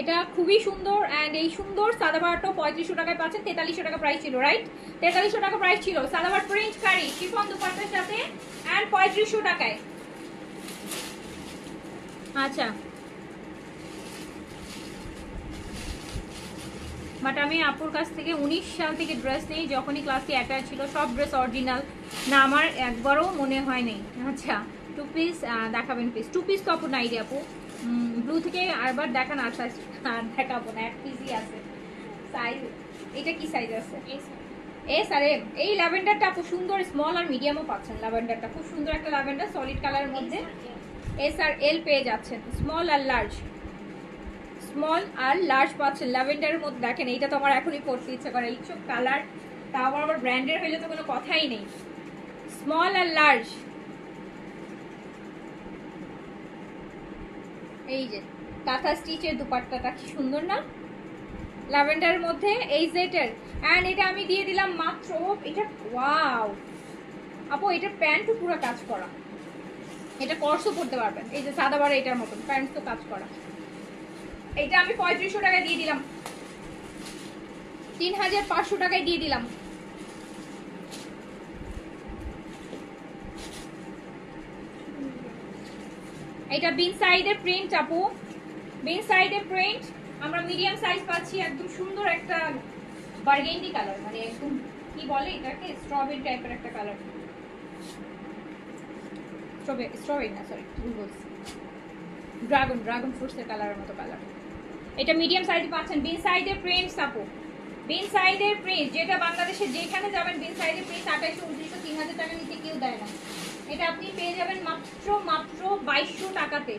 এটা খুবই সুন্দর অ্যান্ড এই সুন্দর সাদাবারটাও 3500 টাকায় পাচ্ছেন। 4300 টাকা প্রাইস ছিল, রাইট? 4300 টাকা প্রাইস ছিল। সাদাবার প্রিন্ট কারি শিফন দুপাট্টার সাথে অ্যান্ড 3500 টাকায়। আচ্ছা, বাট আমি আপুর কাছ থেকে 19 সাল থেকে ড্রেস নেই, যখনই ক্লাসে অ্যাটাচ ছিল সব ড্রেস অরিজিনাল না, আমার একবারও মনে হয় নেই। আচ্ছা, 2 পিস দেখাবেন প্লিজ? 2 পিস তো আপু নাই রে আপু, ব্লু থেকে আরবার দেখান। আর সাইজ আর দেখাবো না, 1 পিসই আছে সাইজ। এটা কি সাইজ আছে? এস আর এম। এই ল্যাভেন্ডারটা আপু সুন্দর, স্মল আর মিডিয়ামও পাচ্ছেন। ল্যাভেন্ডারটা খুব সুন্দর একটা ল্যাভেন্ডার, সলিড কালারের মধ্যে এস আর এল পেয়ে যাচ্ছেন। স্মল আর লার্জ, স্মল আর লার্জ পাচ্ছেন ল্যাভেন্ডারের মধ্যে। দেখেন এইটা তো আমার এখনই পড়তে ইচ্ছে করে, এইসব কালার তাও আবার ব্র্যান্ডের হইলে তো কোনো কথাই নেই। স্মল আর লার্জ, এই যে কাঁথা স্টিচের দুপাট্টাটা কি সুন্দর না, ল্যাভেন্ডারের মধ্যে এই জেটের। অ্যান্ড এটা আমি দিয়ে দিলাম মাত্র, এটা ওয়াও আপু, এটার প্যান্টও পুরো কাজ করা, এটা কর্সও পরতে পারবেন। এই যে সাদাবার এটার মতন প্যান্ট তো কাজ করা, এটা আমি 3500 টাকায় দিয়ে দিলাম, 3500 টাকায় দিয়ে দিলাম। এটা বিন সাইডের প্রিন্ট আপু, বিন সাইডের প্রিন্ট। আমরা মিডিয়াম সাইজ পাচ্ছি, একদম সুন্দর একটা বার্গেন্ডি কালার, মানে একদম কি বলে এটাকে, স্ট্রবেরি টাইপের একটা কালার। স্ট্রবেরি না, সরি ভুল বলছি, ড্রাগন ফ্রুটসের কালারের মতো কালার। এটা মিডিয়াম সাইজ পাচ্ছেন। বিন সাইডের প্রিন্টস আপু, বিন সাইডের প্রিন্ট, যেটা বাংলাদেশে যেখানে যাবেন বিন সাইডের প্রিন্ট 2800, 2900, 3000 টাকা নিচে কেউ দেয় না। এটা আপনি পেয়ে যাবেন মাত্র 2200 টাকাতে,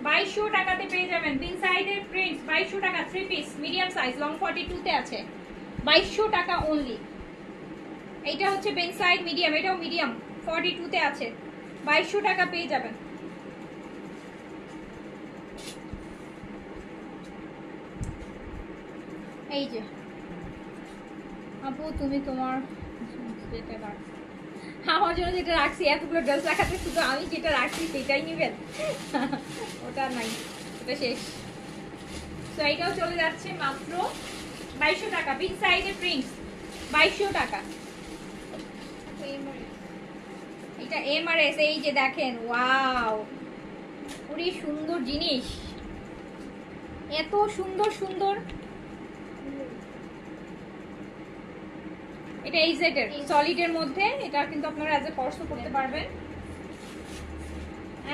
2200 টাকাতে পেয়ে যাবেন বিন সাইডের প্রিন্টস। 2200 টাকা, 3 পিস মিডিয়াম সাইজ, লং 42 তে আছে, 2200 টাকা অনলি। এইটা হচ্ছে বিন সাইড মিডিয়াম, এটাও মিডিয়াম 42 তে আছে, 2200 টাকা পেয়ে যাবেন। এই যে আপু তুমি তোমার যেটা রাখছি, আমার জন্য যেটা রাখছি, এতগুলো ড্রেস রাখাতে শুধু আমি যেটা রাখছি সেটাই নেবেন, ওটা নাই, ওটা শেষ। তো এইটাও চলে যাচ্ছে মাত্র 2200 টাকা, বিগ সাইজের প্রিন্টস 2200 টাকা। এটা এমআরএস, এই যে দেখেন, ওয়াও পুরি সুন্দর জিনিস, এত সুন্দর সুন্দর। এটা এই জেটের সলিডের মধ্যে, এটা কিন্তু আপনারা অ্যাজ এ পার্সও করতে পারবেন।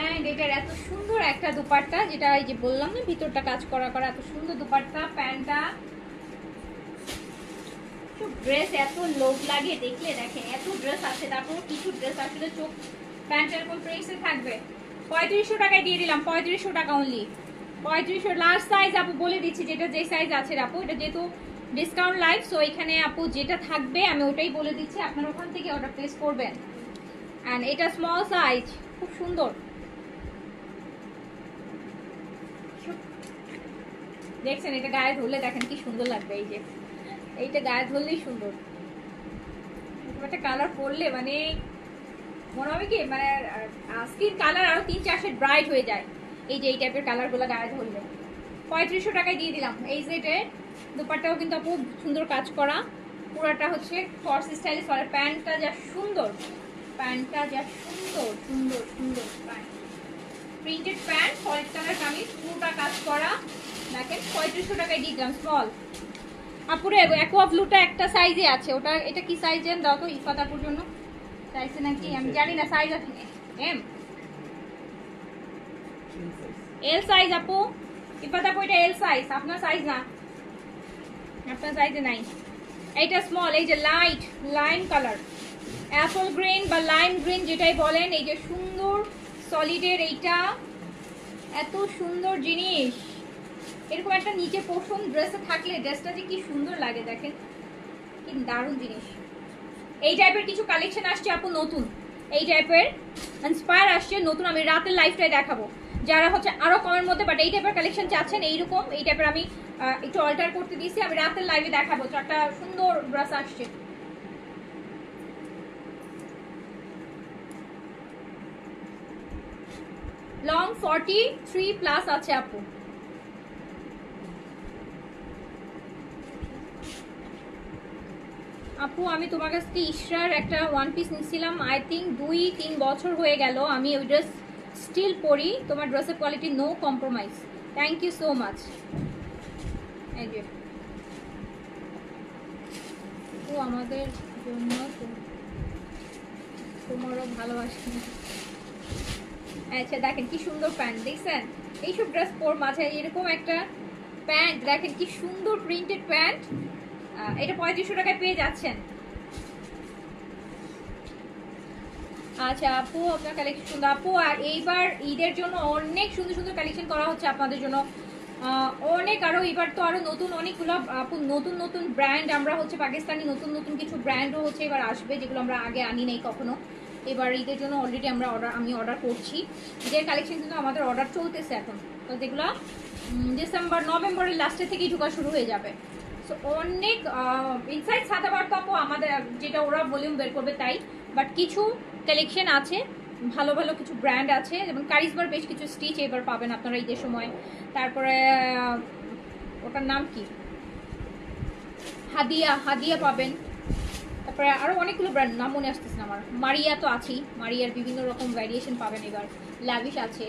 এন্ড এটার এত সুন্দর একটা দুপাট্টা, যেটা এই যে বললাম না ভিতরটা কাজ করা করা, এত সুন্দর দুপাট্টা। প্যান্টটা ড্রেস এত লোভ লাগে দেখলে, দেখেন এত ড্রেস আছে, তারপর কিছু ড্রেস আসলে চোখ প্যান্ট এরকম প্রিন্টসে থাকবে। 3500 টাকায় দিয়ে দিলাম, 3500 টাকা অনলি, 3500। লার্জ সাইজ আপু বলে দিচ্ছি, যেটা যে সাইজ আছে আপু, এটা যেহেতু ডিসকাউন্ট লাইভ, সো এখানে আপু যেটা থাকবে আমি ওটাই বলে দিচ্ছি, আপনারা ওখান থেকে অর্ডার প্লেস করবেন। অ্যান্ড এটা স্মল সাইজ, খুব সুন্দর, দেখছেন এটা গায়ে ধরলে দেখেন কি সুন্দর লাগবে। এই যে এইটা গায়ে ধরলেই সুন্দর, একটা কালার পরলে মানে মনে হবে কি, মানে স্কিন কালার আরো 3-4 শেড ব্রাইট হয়ে যায়। এই যে এই টাইপের কালারগুলো গায়ে ধরলে 3500 টাকায় দিয়ে দিলাম। এই সেটের দুপাট্টাও কিন্তু খুব সুন্দর কাজ করা, পুরাটা হচ্ছে ফর্স স্টাইলে সরে। প্যান্টটা যা সুন্দর, প্যান্টটা যা সুন্দর সুন্দর সুন্দর pant, printed pant, solid colour kameez, পুরোটা কাজ করা। দেখেন 3500 টাকায় দিয়ে দিলাম স্মল। আপুরে অ্যাকোয়া ব্লুটা একটা সাইজে আছে, ওটা এটা কি সাইজের দাও তো, ইফাত আপুর জন্য চাইছে নাকি আমি জানি না, সাইজ আছে এম এল সাইজ আপু, ইফাত আপু এটা এল সাইজ, আপনার সাইজ না, আপনার সাইজে নাই। এইটা স্মল, এই যে light lime colour, Apple green বা লাইম গ্রিন যেটাই বলেন, এই যে সুন্দর সলিডের এইটা এত সুন্দর জিনিস, এরকম একটা নিচে পোর্শন ড্রেসে থাকলে ড্রেসটা যে কি সুন্দর লাগে দেখেন, কি দারুণ জিনিস। এই টাইপের কিছু কালেকশন আসছে আপু নতুন, এই টাইপের ইন্সপায়ার আসছে নতুন, আমি রাতের লাইফটাই দেখাবো। যারা হচ্ছে আরো কমের মধ্যে বাট এই টাইপের কালেকশন চাচ্ছেন, এইরকম এই টাইপের আমি একটু অল্টার করতে দিয়েছি, আমি রাতের লাইভে দেখাবো। তো একটা সুন্দর ড্রেস আসছে, লং 43+ আছে আপু। আপু আমি তোমার কাছ থেকে ইশরার একটা ওয়ান পিস নিয়েছিলাম, আই থিঙ্ক 2-3 বছর হয়ে গেল, আমি ওই ড্রেস স্টিল পরি, তোমার ড্রেসের quality no compromise, thank you so much. এই যে ও আমাদের জন্য তোমারও ভালোবাসি। আচ্ছা দেখেন কি সুন্দর প্যান্ট, দেখছেন এইসব ড্রেস পর মাঝে এরকম একটা প্যান্ট, দেখেন কি সুন্দর প্রিন্টেড প্যান্ট, এটা 3500 টাকায় পেয়ে যাচ্ছেন। আচ্ছা আপু আপনার কালেকশন সুন্দর আপু, আর এইবার ঈদের জন্য অনেক সুন্দর সুন্দর কালেকশন করা হচ্ছে আপনাদের জন্য, অনেক আরো এবার তো আরো নতুন অনেকগুলো আপু নতুন নতুন ব্র্যান্ড আমরা হচ্ছে পাকিস্তানি নতুন নতুন কিছু ব্র্যান্ডও হচ্ছে এবার আসবে, যেগুলো আমরা আগে আনি নাই কখনো। এবার ঈদের জন্য অলরেডি আমি অর্ডার করছি, ঈদের কালেকশন কিন্তু আমাদের অর্ডার চলতেছে এখন, তো যেগুলো নভেম্বরের লাস্টের থেকেই ঢোকা শুরু হয়ে যাবে। সো অনেক ইনসাইড সাদাবার তো আপু আমাদের যেটা ওরা ভলিউম বের করবে তাই, বাট কিছু কালেকশন আছে, ভালো ভালো কিছু ব্র্যান্ড আছে, যেমন কারিজমার বেশ কিছু স্টিচ এবার পাবেন আপনারা ঈদের সময়। তারপরে ওটার নাম কি, হাদিয়া পাবেন। তারপরে আরও অনেকগুলো ব্র্যান্ড নাম মনে আসতেছে না আমার, মারিয়া তো আছেই, মারিয়ার বিভিন্ন রকম ভ্যারিয়েশন পাবেন এবার, ল্যাভিশ আছে,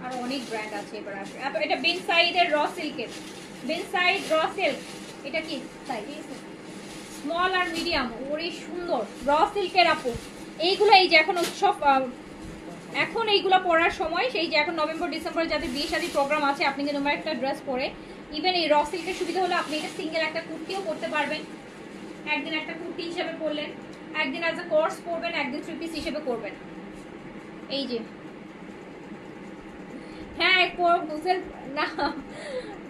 আরও অনেক ব্র্যান্ড আছে এবার আসবে। এটা বেন সাইডের র সিল্কের, বেন সাইড র সিল্ক, এটা কি সাইজ স্মল আর মিডিয়াম, ওরে সুন্দর র সিল্কের আপু। এইগুলো এই যে এখন উৎসব, এখন এইগুলো পরার সময়, সেই যে এখন নভেম্বর ডিসেম্বরে যাদের বিয়ে শাদী প্রোগ্রাম আছে, আপনি কিন্তু একটা ড্রেস পরে ইভেন এই র সিল্কের সুবিধা হলো আপনি এটা সিঙ্গেল একটা কুর্তিও পরতে পারবেন, একদিন একটা কুর্তি হিসেবে পরলেন, একদিন অ্যাজ এ কোর্স পরবেন, একদিন 3 পিস হিসেবে করবেন। এই যে হ্যাঁ গুজেল না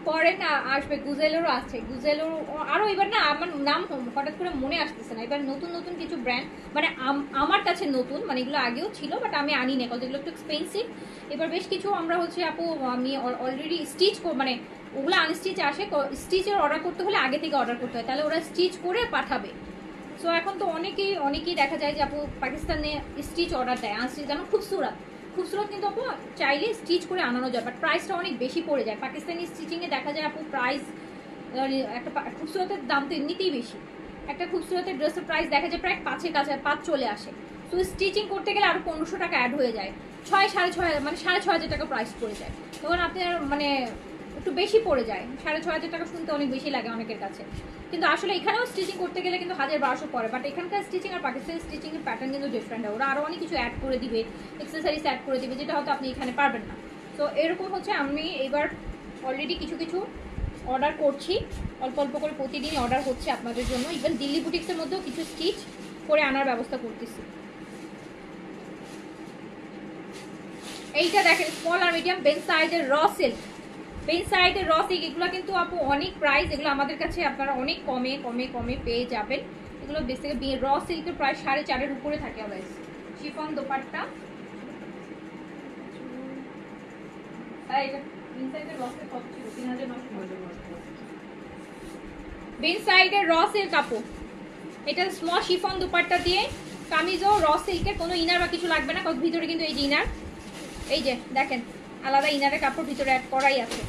পরে না আসবে, গুজেলেরও আছে, গুজেলের আরো এবার না আমার নাম হঠাৎ করে মনে আসতেছে না, এবার নতুন নতুন কিছু ব্র্যান্ড মানে আমার কাছে নতুন, মানে এগুলো আগেও ছিল বাট আমি আনি না, যেগুলো একটু এক্সপেন্সিভ। এবার বেশ কিছু আমরা হচ্ছে আপু আমি অলরেডি স্টিচ মানে ওগুলো আনস্টিচ আসে, স্টিচের অর্ডার করতে হলে আগে থেকে অর্ডার করতে হয়, তাহলে ওরা স্টিচ করে পাঠাবে। সো এখন তো অনেকেই দেখা যায় যে আপু পাকিস্তানে স্টিচ অর্ডার দেয় আনস্টিচ, যেমন খুবসুরত কিন্তু আপু চাইলে স্টিচ করে আনানো যায়, বাট প্রাইসটা অনেক বেশি পড়ে যায়। পাকিস্তানি স্টিচিংয়ে দেখা যায় আপু প্রাইস, একটা খুবসুরতের দাম তো এমনিতেই বেশি, একটা খুবসুরতের ড্রেসের প্রাইস দেখা যায় প্রায় 5-এর কাছে 5 চলে আসে। তো স্টিচিং করতে গেলে আরও 1500 টাকা অ্যাড হয়ে যায়, 6-6.5 মানে 6500 টাকা প্রাইস পড়ে যায়, তখন আপনার মানে একটু বেশি পড়ে যায়। 6500 টাকা শুনতে অনেক বেশি লাগে অনেকের কাছে, কিন্তু আসলে এখানেও স্টিচিং করতে গেলে কিন্তু 1200 পড়ে, বাট এখানকার স্টিচিং আর পাকিস্তানি স্টিচিংয়ের প্যাটার্ন কিন্তু ডিফারেন্ট হয়, ওরা আরও অনেক কিছু অ্যাড করে দিবে, এক্সেসরিজ অ্যাড করে দিবে, যেটা হয়তো আপনি এখানে পারবেন না। তো এরকম হচ্ছে আমি এবার অলরেডি কিছু অর্ডার করছি, অল্প অল্প করে প্রতিদিনই অর্ডার হচ্ছে আপনাদের জন্য, ইভেন দিল্লি বুটিক্সের মধ্যেও কিছু স্টিচ করে আনার ব্যবস্থা করতেছি। এইটা দেখেন স্মল আর মিডিয়াম বেন সাইডের র সিল্ক, বেন সাইডের র সিল্ক, এগুলো কিন্তু আপু অনেক প্রাইস, এগুলো আমাদের কাছে আপনারা অনেক কমে পেয়ে যাবেন। এগুলো বেসিক্যালি র সিল্কের প্রায় 4.5-এর উপরে থাকে অলওয়েজ। শিফন দোপাট্টা, বেন সাইডের র সিল্ক আপু, এটা স্মল শিফন দোপাট্টা দিয়ে কামিজও র সিল্কের, কোনো ইনার বা কিছু লাগবে না, কারণ ভিতরে কিন্তু এই যে ইনার, এই যে দেখেন আলাদা ইনারের কাপড় ভিতরে অ্যাড করাই আছে।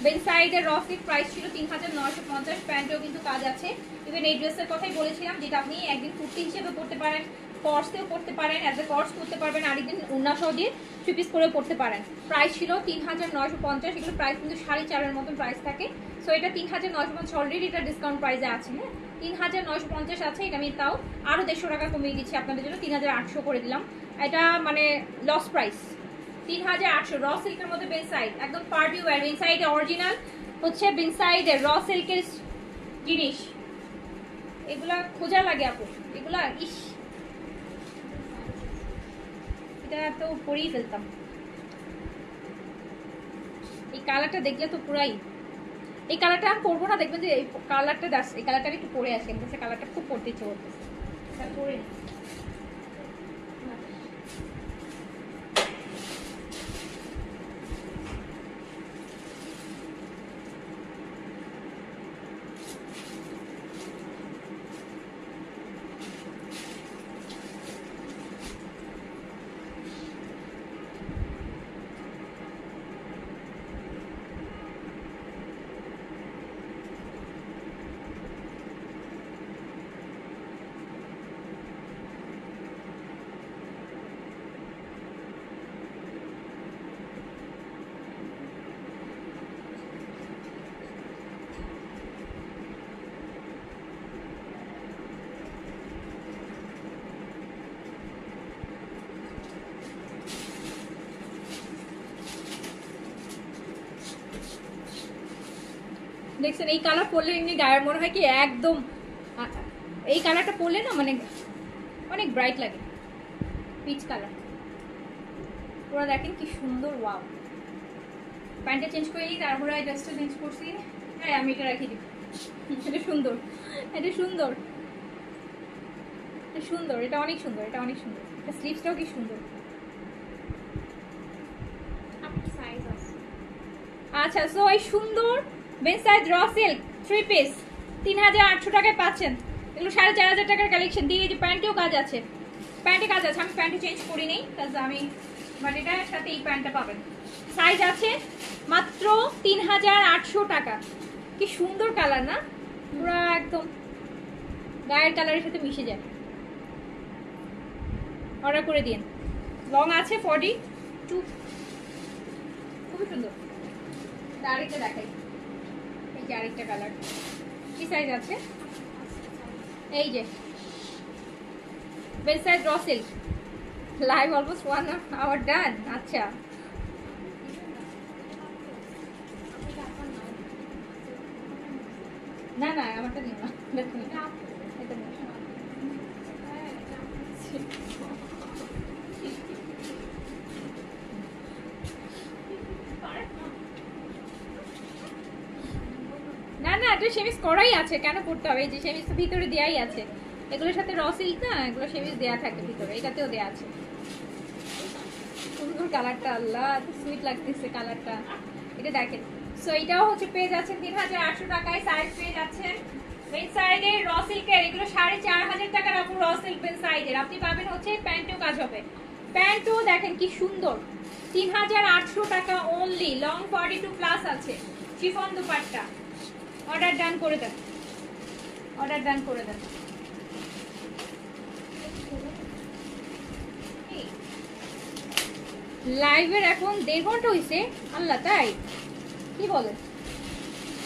বেন সাইডের র সিল্ক প্রাইস ছিল 3950, প্যান্টেও কিন্তু কাজ আছে। ইভেন এই ড্রেসের কথাই বলেছিলাম, যেটা আপনি একদিন কুর্তি হিসেবে পরতে পারেন, কর্সেও পরতে পারেন, অ্যাজ এ কর্স করতে পারবেন, আরেকদিন উন্নাসহ দিয়ে 3 পিস করেও পরতে পারেন। প্রাইস ছিল 3950, এগুলো প্রাইস কিন্তু 4.5-এর মতন প্রাইস থাকে। সো এটা 3950 অলরেডি, এটা ডিসকাউন্ট প্রাইসে আছে, হ্যাঁ 3950 আছে, এটা আমি তাও আরও 150 টাকা কমিয়ে দিচ্ছি আপনাদের জন্য, 3800 করে দিলাম। এটা মানে লস প্রাইস 3800, র সিল্কের মধ্যে বেন সাইড, একদম party wear, Ben side original হচ্ছে বেন সাইডের র সিল্কের জিনিস, এগুলা খোঁজা লাগে আপু, এগুলা ইস, এটা এটা তো পরেই ফেলতাম। এই কালারটা দেখলে তো পুরাই, এই কালারটা আমি পরবো না, দেখবেন যে এই কালারটা দাস, এই কালারটা একটু পরে আসে, আমার কাছে কালারটা খুব পরতে ইচ্ছে করতেছে। তারপরে দেখছেন এই কালার পরলে এমনি গায়ের মনে হয় কি একদম, এই কালারটা পরলে না মানে অনেক ব্রাইট লাগে, পিচ কালার। পুরো দেখেন কি সুন্দর, ওয়াও। প্যান্টটা চেঞ্জ করে নিই, তারপরে ড্রেসটা চেঞ্জ করছি। হ্যাঁ আমি এটা রাখি দিই, এটা সুন্দর, এটা সুন্দর, এটা সুন্দর, এটা অনেক সুন্দর, এটা অনেক সুন্দর, এটা স্লিভসটাও কি সুন্দর। সাইজ আছে। আচ্ছা, সো এই সুন্দর বেন সাইজ র সিল্ক 3 পিস 3800 টাকায় পাচ্ছেন। এগুলো 4500 টাকার কালেকশন দিয়ে, এই যে প্যান্টেও কাজ আছে, প্যান্টে কাজ আছে। আমি প্যান্টে চেঞ্জ করি নেই, কাজ আমি, বাট এটার সাথে এই প্যান্টটা পাবেন। সাইজ আছে মাত্র 3800 টাকা। কি সুন্দর কালার না, পুরো একদম গায়ের কালারের সাথে মিশে যায়। অর্ডার করে দিন। লং আছে 42, খুবই সুন্দর। আরেকটা দেখাই, এই যে আরেকটা কালার, কি সাইজ আছে, এই যে বেল সাইজ র silk. Live almost 1 hour done. আচ্ছা না না আমারটা নিও না, দেখুন এটা নিও। না না এটা সেমিজ করাই আছে, কেন করতে হবে, এই যে সেমিজ তো ভিতরে দেয়াই আছে, এগুলোর সাথে র সিল্ক না, এগুলো সেমিজ দেয়া থাকে ভিতরে, এটাতেও দেয়া আছে। সুন্দর কালারটা, আল্লাহ এত সুইট লাগতেছে কালারটা, এটা দেখেন। সো এটাও হচ্ছে পেজ আছে 3800 টাকায়, সাইজ পেজ আছে বেন সাইডের র সিল্কের, এগুলো 4500 টাকার আপু র সিল্ক বেন সাইডের। আপনি পাবেন হচ্ছে প্যান্টেও কাজ হবে, প্যান্টও দেখেন কি সুন্দর, 3800 টাকা অনলি। লং 42 প্লাস আছে, শিফন দুপাট্টা। অর্ডার ডান করে দেন, অর্ডার ডান করে দেন। লাইভের এখন 1.5 ঘন্টা হয়েছে, আল্লাহ তাই কি বলেন।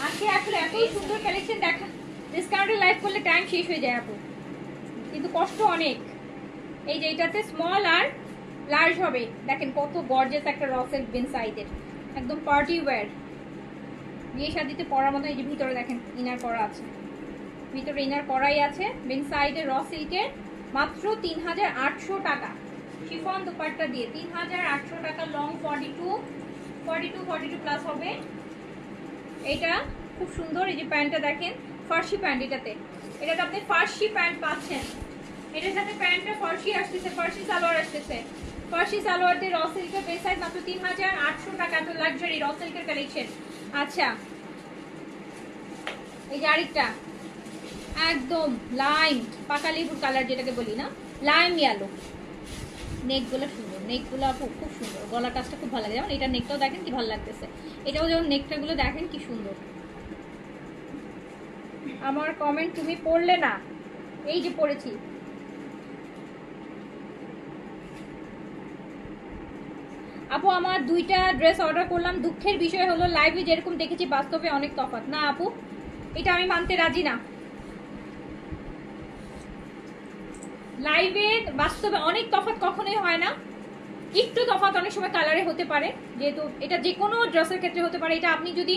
আজকে আসলে এত সুন্দর কালেকশন দেখা, ডিসকাউন্টে লাইভ করলে টাইম শেষ হয়ে যায় আপু, কিন্তু কষ্ট অনেক। এই যে এটাতে স্মল আর লার্জ হবে, দেখেন কত গর্জিয়াস একটা র সিল্ক বেন সাইডের, একদম পার্টি ওয়্যার, বিয়ে শাদিতে পরার মতো। এই যে ভিতরে দেখেন ইনার করা আছে, ভিতরে ইনার করাই আছে, বেন সাইডের র সিল্কের, মাত্র 3800 টাকা। শিফন দুপাট্টা দিয়ে 3800 টাকা। লং 42 প্লাস হবে। এটা খুব সুন্দর, এই যে প্যান্টটা দেখেন, ফার্সি প্যান্ট। এটাতে আপনি ফার্সি প্যান্ট পাচ্ছেন, এটার সাথে প্যান্টটা ফার্সি আসতেছে, ফার্সি সালোয়ার আসতেছে। ফার্সি সালোয়ার দিয়ে র সিল্কের বেস সাইজ মাত্র 3800 টাকা। তো লাক্সারি র সিল্কের কালেকশন। আচ্ছা এই যে আরেকটা একদম লাইম পাকা লেবুর কালার যেটাকে বলি না, লাইম ইয়েলো। নেকগুলো সুন্দর, নেকগুলো খুব সুন্দর, গলার কাজটা খুব ভালো লাগে। যেমন এটা নেকটাও দেখেন কি ভালো লাগতেছে, এটাও যেমন নেকটাগুলো দেখেন কি সুন্দর। আমার কমেন্ট তুমি পড়লে না, এই যে পড়েছি। আপু আমার 2টা ড্রেস অর্ডার করলাম, দুঃখের বিষয় হলো লাইভে যেরকম দেখেছি বাস্তবে অনেক তফাৎ। না আপু এটা আমি মানতে রাজি না, লাইভে বাস্তবে অনেক তফাৎ কখনোই হয় না। একটু তফাৎ অনেক সময় কালারে হতে পারে, যেহেতু এটা যে কোনো ড্রেসের ক্ষেত্রে হতে পারে। এটা আপনি যদি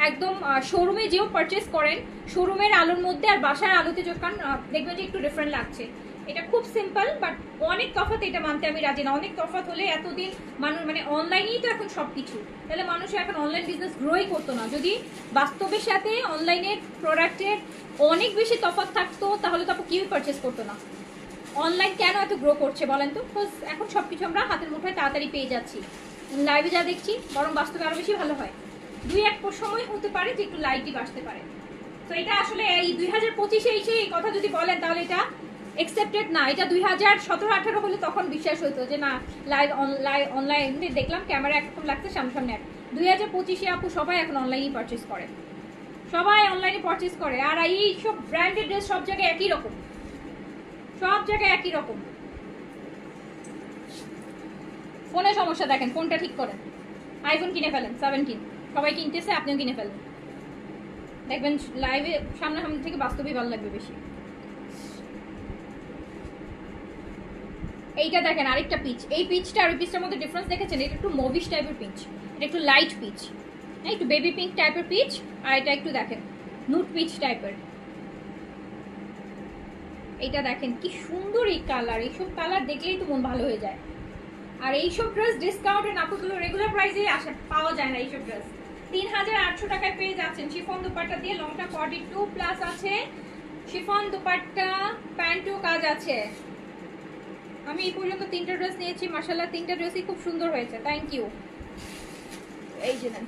একদম শোরুমে যেও পারচেস করেন, শোরুমের আলোর মধ্যে আর বাসার আলোতে যখন দেখবেন যে একটু ডিফারেন্ট লাগছে। এটা খুব সিম্পল, বাট অনেক তফাৎ, এটা মানতে আমি রাজি না। অনেক তফাৎ হলে এতদিন মানুষ মানে অনলাইনেই তো এখন সবকিছু, তাহলে মানুষ এখন অনলাইন বিজনেস গ্রোই করতো না। যদি বাস্তবের সাথে অনলাইনের প্রোডাক্টের অনেক বেশি তফাৎ থাকতো তাহলে তো আপু কেউই পারচেস করতো না। অনলাইন কেন এত গ্রো করছে বলেন তো? এখন সবকিছু আমরা হাতের মুঠোয় তাড়াতাড়ি পেয়ে যাচ্ছি। লাইভে যা দেখছি বরং বাস্তবে আরো বেশি ভালো হয়। 2-1 সময় হতে পারে যে একটু লাইটই বাসতে পারে। তো এটা আসলে এই 2025-এ এসে এই কথা যদি বলেন তাহলে এটা একসেপ্টেড না। এটা 2017-18 হলে তখন বিশ্বাস হইতো যে না, অনলাইনে দেখলাম ক্যামেরা একরকম লাগছে, সামনে 2025-এ আপু সবাই এখন অনলাইনেই পারচেস করে, সবাই অনলাইনে পারচেস করে। আর এই সব ব্র্যান্ডেড ড্রেস সব জায়গায় একই রকম, সব জায়গায় একই রকম। ফোনে সমস্যা দেখেন, ফোনটা ঠিক করেন, আইফোন কিনে ফেলেন 17, সবাই কিনতেছে, আপনিও কিনে ফেলেন, দেখবেন লাইভে সামনাসামনি থেকে বাস্তবেই ভালো লাগবে বেশি। এইটা দেখেন আরেকটা পিচ, এই পিচটা আর ওই পিচটার মধ্যে ডিফারেন্স দেখেছেন? এটা একটু মুভিশ টাইপের পিচ, এটা একটু লাইট পিচ, হ্যাঁ একটু বেবি পিঙ্ক টাইপের পিচ, আর এটা একটু দেখেন নুট পিচ টাইপের। এইটা দেখেন কি সুন্দর এই কালার, এইসব কালার দেখলেই তো মন ভালো হয়ে যায়। আর এইসব ড্রেস ডিসকাউন্টে না পুরো রেগুলার প্রাইসে পাওয়া যায় না। এইসব ড্রেস 3800 টাকায় পেয়ে যাচ্ছেন শিফন দুপাট্টা দিয়ে। লংটা 42+ আছে, শিফন দুপাট্টা, প্যান্টও কাজ আছে। আমি এই পর্যন্ত 3টা ড্রেস নিয়েছি, মাশাআল্লাহ 3টা ড্রেসই খুব সুন্দর হয়েছে, থ্যাংক ইউ। এই যে নেন,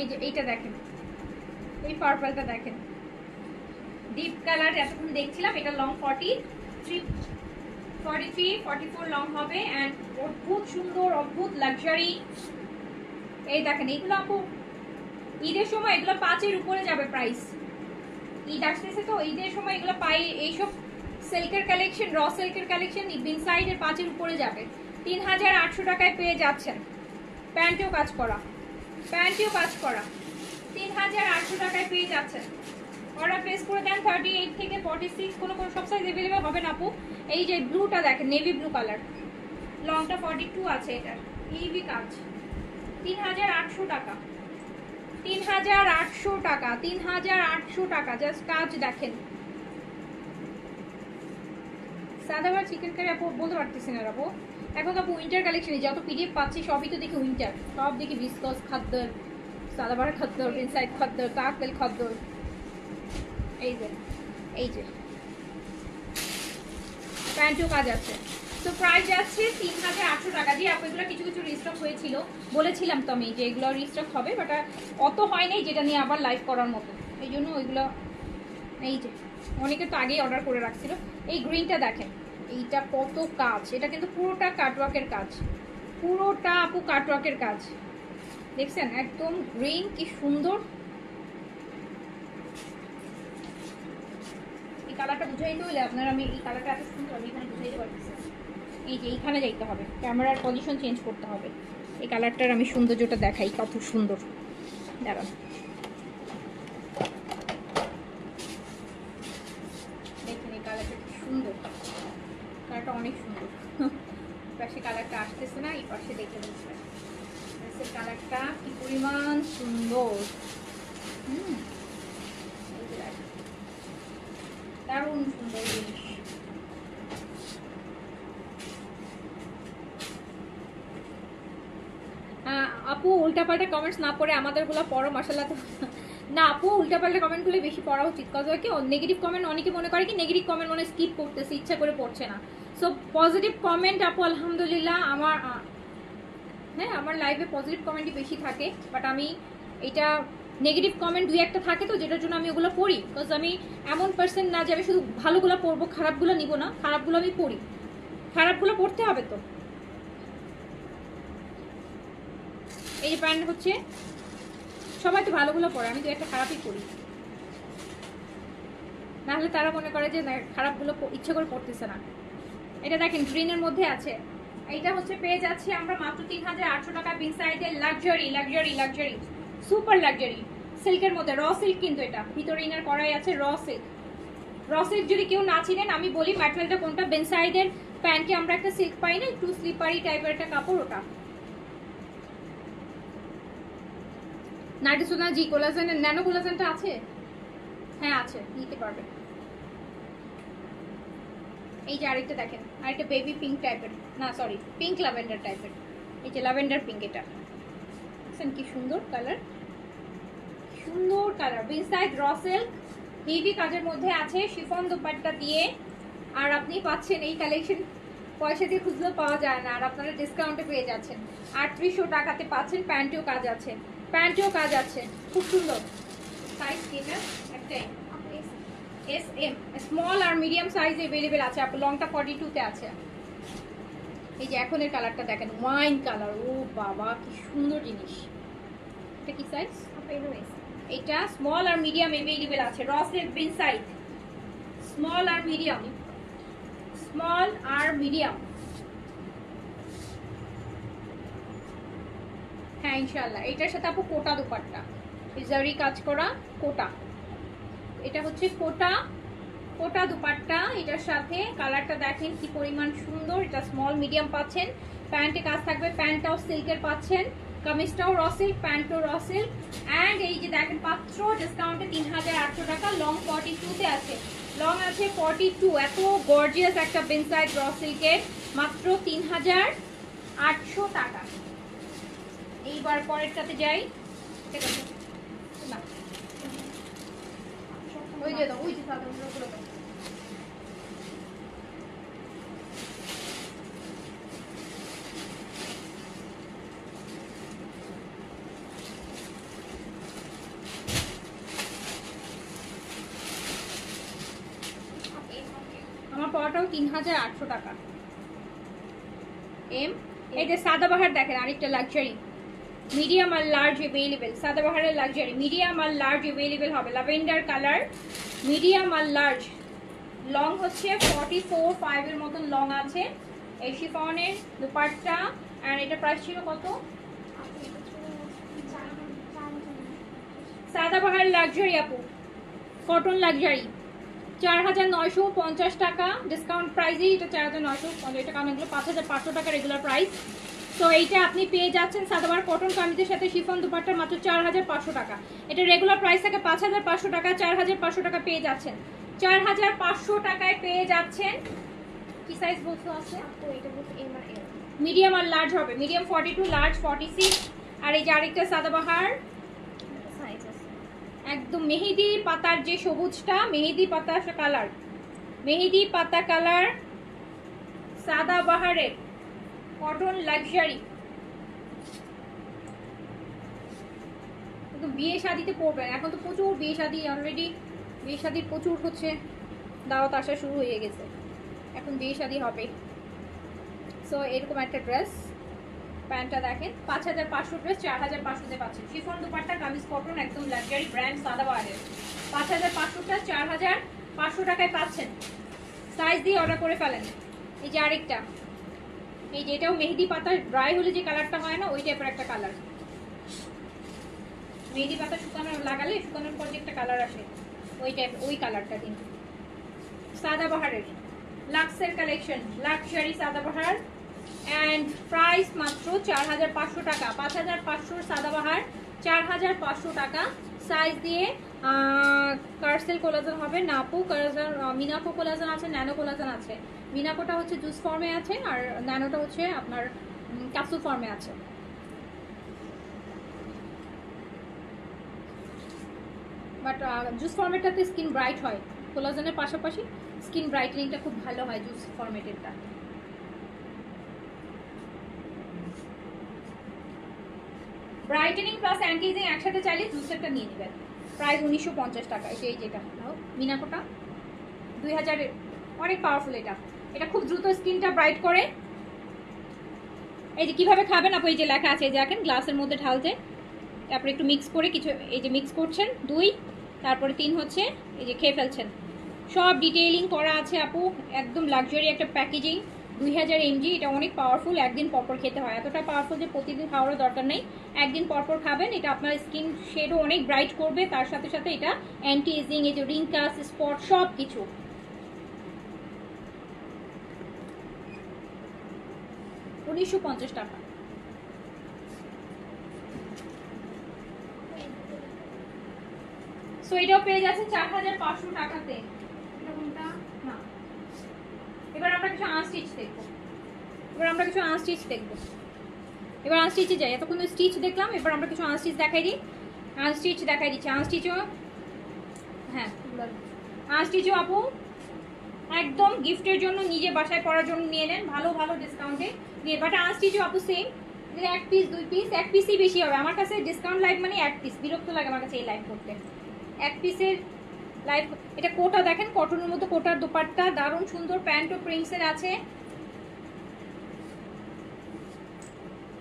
এই যে এইটা দেখেন, এই পার্পলটা দেখেন, ডিপ কালার এতক্ষণ দেখছিলাম। এটা লং 43-44 লং হবে, এন্ড অদ্ভুত সুন্দর, অদ্ভুত লাক্সারি। এই দেখেন এইগুলো আপু ঈদের সময় এগুলো 5-এর উপরে যাবে প্রাইস। ঈদ আসতেছে তো, ঈদের সময় এগুলো পাই। এইসব সিল্কের কালেকশন, র সিল্কের কালেকশন ইনসাইডের 5-এর উপরে যাবে। 3800 টাকায় পেয়ে যাচ্ছেন। প্যান্টেও কাজ করা, প্যান্টেও কাজ করা, 3800 টাকায় পেয়ে যাচ্ছেন। অর্ডার প্লেস করে দেন 38 থেকে 46, কোনো সব সাইজ अवेलेबल হবে না আপু। এই যে ব্লুটা দেখেন, নেভি ব্লু কালার, লংটা 42 আছে, এটা হেভি কাজ। 3800 টাকা, 3800 টাকা, 3800 টাকা, জাস্ট কাজ দেখেন। সাদাবার চিকেন কারি আপু বলতে পারতেছি না আপু, এখন তো আপু উইন্টার কালেকশন যত পিডিএফ পাচ্ছি সবই তো দেখি উইন্টার, সব দেখি বিস্কস খাদ্দর, সাদাবার খাদ্দর, ইনসাইড খাদ্দর, কাকতেল খাদ্দর। এই যে এই যে প্যান্টও কাজ আছে। তো প্রাইস যাচ্ছে 3800 টাকা। জি আপু এগুলো কিছু কিছু রিস্টক হয়েছিল, বলেছিলাম তো আমি যে এগুলো রিস্টক হবে, বাট অত হয় নাই যেটা নিয়ে আবার লাইভ করার মতো, এই জন্য ওইগুলো। এই যে অনেকে তো আগেই অর্ডার করে রাখছিল। এই গ্রিনটা দেখেন, এইটা কত কাজ, এটা কিন্তু পুরোটা কাটওয়ার্কের কাজ, পুরোটা আপু কাটওয়ার্কের কাজ, দেখছেন একদম গ্রিন, কি সুন্দর। এই কালারটা বুঝাইতে হলে আপনারা, আমি এই কালারটা এত সুন্দর আমি এখানে বুঝাইতে পারতেছি। এই যে এইখানে যাইতে হবে, ক্যামেরার পজিশন চেঞ্জ করতে হবে। এই কালারটার আমি সৌন্দর্যটা দেখাই, কত সুন্দর, দাঁড়ান। দেখেন এই কালারটা কি সুন্দর, কালারটা অনেক সুন্দর। পাশে কালারটা আসতেছে না, এই পাশে দেখে দিচ্ছে কালারটা কি পরিমাণ সুন্দর। দারুণ সুন্দর জিনিস। আপু উল্টাপাল্টা কমেন্টস না পড়ে আমাদেরগুলো পড়ো, মাশাআল্লাহ। তো না আপু উল্টাপাল্টা কমেন্টগুলো বেশি পড়া উচিত, কজ কি নেগেটিভ কমেন্ট অনেকে মনে করে কি নেগেটিভ কমেন্ট মানে স্কিপ করতেছে, ইচ্ছা করে পড়ছে না। সো পজিটিভ কমেন্ট আপু আলহামদুলিল্লাহ আমার, হ্যাঁ আমার লাইভে পজিটিভ কমেন্টই বেশি থাকে, বাট আমি এটা নেগেটিভ কমেন্ট 2-1টা থাকে তো, যেটার জন্য আমি ওগুলো পড়ি। বিকজ আমি এমন পার্সন না যে আমি শুধু ভালোগুলো পড়বো, খারাপগুলো নিব না, খারাপগুলো আমি পড়ি, খারাপগুলো পড়তে হবে তো। এই যে প্যান্ট হচ্ছে, সবাই তো ভালোগুলো পড়ে, আমি তো একটা খারাপই পড়ি, নাহলে তারা মনে করে যে খারাপগুলো ইচ্ছে করে পড়তেছে না। এটা দেখেন গ্রিনের মধ্যে আছে, এইটা হচ্ছে পেয়ে যাচ্ছি আমরা মাত্র 3800 টাকা। বিন সাইডের luxury luxury luxury, super luxury সিল্কের মধ্যে র সিল্ক, কিন্তু এটা ভিতরে ইনার করাই আছে র সিল্ক। র সিল্ক যদি কেউ না চিনেন আমি বলি ম্যাটেরিয়ালটা কোনটা। বেনসাইডের প্যান্টে আমরা একটা সিল্ক পাই না, একটু স্লিপারি টাইপের একটা কাপড়, ওটা। নাইটিসোনা জি কোলাজেন, ন্যানো কোলাজেনটা আছে, হ্যাঁ আছে, নিতে পারবে। এই যে আরেকটা দেখেন, আরেকটা বেবি পিঙ্ক টাইপের, না সরি পিঙ্ক ল্যাভেন্ডার টাইপের, এই যে ল্যাভেন্ডার পিঙ্ক, এটা দেখছেন কি সুন্দর কালার, সুন্দর কালার। বিনসাইড র সিল্ক, হেভি কাজের মধ্যে আছে, শিফন দোপাট্টা দিয়ে। আর আপনি পাচ্ছেন এই কালেকশন পয়সা দিয়ে খুঁজলেও পাওয়া যায় না, আর আপনারা ডিসকাউন্টে পেয়ে যাচ্ছেন। 3800 টাকাতে পাচ্ছেন। প্যান্টেও কাজ আছে, প্যান্টেও কাজ আছে, খুব সুন্দর। সাইজ এটা একটাই, এস এম, স্মল আর মিডিয়াম সাইজ अवेलेबल আছে। আপনি লংটা 42 তে আছে। এই যে এখনের কালারটা দেখেন, ওয়াইন কালার, ও বাবা কি সুন্দর জিনিস। এটা কি সাইজ? এটা স্মল আর মিডিয়াম अवेलेबल আছে। র সিল্ক বিনসাইড, স্মল আর মিডিয়াম, স্মল আর মিডিয়াম। হ্যাঁ ইনশাআল্লাহ। এটার সাথে আপু কোটা দুপাট্টা, জারি কাজ করা কোটা, এটা হচ্ছে কোটা, কোটা দুপাট্টা। এটার সাথে কালারটা দেখেন কি পরিমাণ সুন্দর। এটা স্মল মিডিয়াম পাচ্ছেন, প্যান্টে কাজ থাকবে, প্যান্টটাও সিল্কের পাচ্ছেন, কামিজটাও raw silk, প্যান্টও raw silk. And এই যে দেখেন পাত্র ডিসকাউন্টে 3800 টাকা, লং 42 তে আছে, লং আছে 42। এত গর্জিয়াস একটা বিনসাইড র সিল্কের, মাত্র 3800 টাকা। এইবার পরেরটাতে যাই, ঠিক আছে না ওই যে দাও, ওই যে সাদা ওগুলো দাও। আমার পড়াটাও 3800 টাকা। এম, এই যে সাদাবাহার দেখেন, আরেকটা লাক্সারি, মিডিয়াম আর লার্জ अवेलेबल। সাদাবাহারের লাক্সারি মিডিয়াম আর লার্জ अवेलेबल হবে, ল্যাভেন্ডার কালার, মিডিয়াম আর লার্জ। লং হচ্ছে 44.5 এর মতন লং আছে। এই শিফনের দুপাট্টা, আর এটা প্রাইস ছিল কত? সাদাবাহার লাক্সারি আপু, কটন লাক্সারি 4950 টাকা, ডিসকাউন্ট প্রাইসেই এটা 4950 টাকা, এগুলো 5500 টাকা রেগুলার প্রাইস। তো এইটা আপনি পেয়ে যাচ্ছেন সাদাবাহার কটন কামিজের সাথে শিফন দুপাট্টা মাত্র 4500 টাকা। এটা রেগুলার প্রাইস থাকে 5500 টাকা, 4500 টাকা পেয়ে যাচ্ছেন, 4500 টাকায় পেয়ে যাচ্ছেন। কি সাইজ বলছো আছে? মিডিয়াম আর লার্জ হবে, মিডিয়াম 42, লার্জ 46। আর এই যে আরেকটা সাদাবাহার, একদম মেহেদি পাতার যে সবুজটা, মেহেদি পাতা কালার, মেহেদি পাতা কালার, সাদাবাহারের কটন লাক্সারি, কিন্তু বিয়ে শাদিতে পরবেন। এখন তো প্রচুর বিয়ে শাদি, অলরেডি বিয়ে শাদির প্রচুর হচ্ছে দাওয়াত আসা শুরু হয়ে গেছে, এখন বিয়ে শাদি হবে। সো এরকম একটা ড্রেস, প্যান্টটা দেখেন 5500 ড্রেস 4500-তে পাচ্ছেন। শিফন দুপাট্টা, কামিজ কটন, একদম লাক্সারি ব্র্যান্ড সাদাবাহারের, 5500টা 4500 টাকায় পাচ্ছেন। সাইজ দিয়ে অর্ডার করে ফেলেন। এই যে আরেকটা, এই যে এটাও মেহেদি পাতা, ড্রাই হলে যে কালারটা হয় না ওই টাইপের একটা কালার, মেহেদি পাতা শুকানো লাগালে শুকানোর পর যে একটা কালার আসে ওই টাইপ, ওই কালারটা দিন। সাদাবাহারের লাক্সের collection, luxury Sadabahar, and price মাত্র 4500 টাকা। 5500 সাদাবাহার, 4500 টাকা। সাইজ দিয়ে কার্সেল কোলাজেন হবে, নাপো কোলাজেন, মিনাকো কোলাজেন আছে, ন্যানো কোলাজেন আছে। মিনাকোটা হচ্ছে জুস ফর্মে আছে, আর ন্যানোটা হচ্ছে আপনার ক্যাপসুল ফর্মে আছে। বাট জুস ফর্মেটটাতে স্কিন ব্রাইট হয়, কোলাজেনের পাশাপাশি স্কিন ব্রাইটেনিংটা খুব ভালো হয় জুস ফর্মেটেরটা। ব্রাইটেনিং প্লাস অ্যান্টি এজিং একসাথে চাইলে জুসেরটা নিয়ে নেবেন, প্রাইস 1950 টাকা। এই যেটা মিনাকোটা 2000 অনেক পাওয়ারফুল, এটা খুব দ্রুত স্কিনটা ব্রাইট করে। এই যে কিভাবে খাবেন আপু, এই যে লেখা আছে, এই যে দেখেন গ্লাসের মধ্যে ঢালতে, তারপরে একটু মিক্স করে কিছু, এই যে মিক্স করছেন 2, তারপরে 3 হচ্ছে এই যে খেয়ে ফেলছেন। সব ডিটেইলিং করা আছে আপু, একদম লাক্সারি একটা প্যাকেজিং, 2000 mg। এটা অনেক পাওয়ারফুল, একদিন পরপর খেতে হয়। এতটা পাওয়ারফুল যে প্রতিদিন খাওয়ার দরকার নেই, একদিন পরপর খাবেন। এটা আপনার স্কিন শেডও অনেক ব্রাইট করবে, তার সাথে সাথে এটা অ্যান্টি এজিং, এই যে রিঙ্কাস, স্পট, সব কিছু। $1950 টাকা। সো এটাও পেয়ে যাচ্ছে 4500 টাকাতে। এটা কোনটা না, এবার আমরা কিছু আনস্টিচ দেখবো। এবার আনস্টিচে যাই। এতক্ষণ স্টিচ দেখলাম, এবার আমরা কিছু আনস্টিচ দেখাই দিই। আনস্টিচ দেখাই দিচ্ছি। আনস্টিচও হ্যাঁ, আনস্টিচও আপু একদম গিফটের জন্য, নিজে বাসায় পরার জন্য নিয়ে নেন ভালো ভালো ডিসকাউন্টে দিয়ে। বাট আনস্টিচও আপু সেম, এক পিস 2 পিস, এক পিসই বেশি হবে আমার কাছে। ডিসকাউন্ট লাইভ মানে এক পিস, বিরক্ত লাগে আমার কাছে এই লাইভ করতে। এক পিসের লাইভ। এটা কোটা দেখেন, কটনের মতো কোটার দোপাট্টা, দারুণ সুন্দর। প্যান্ট ও প্রিন্টসের আছে,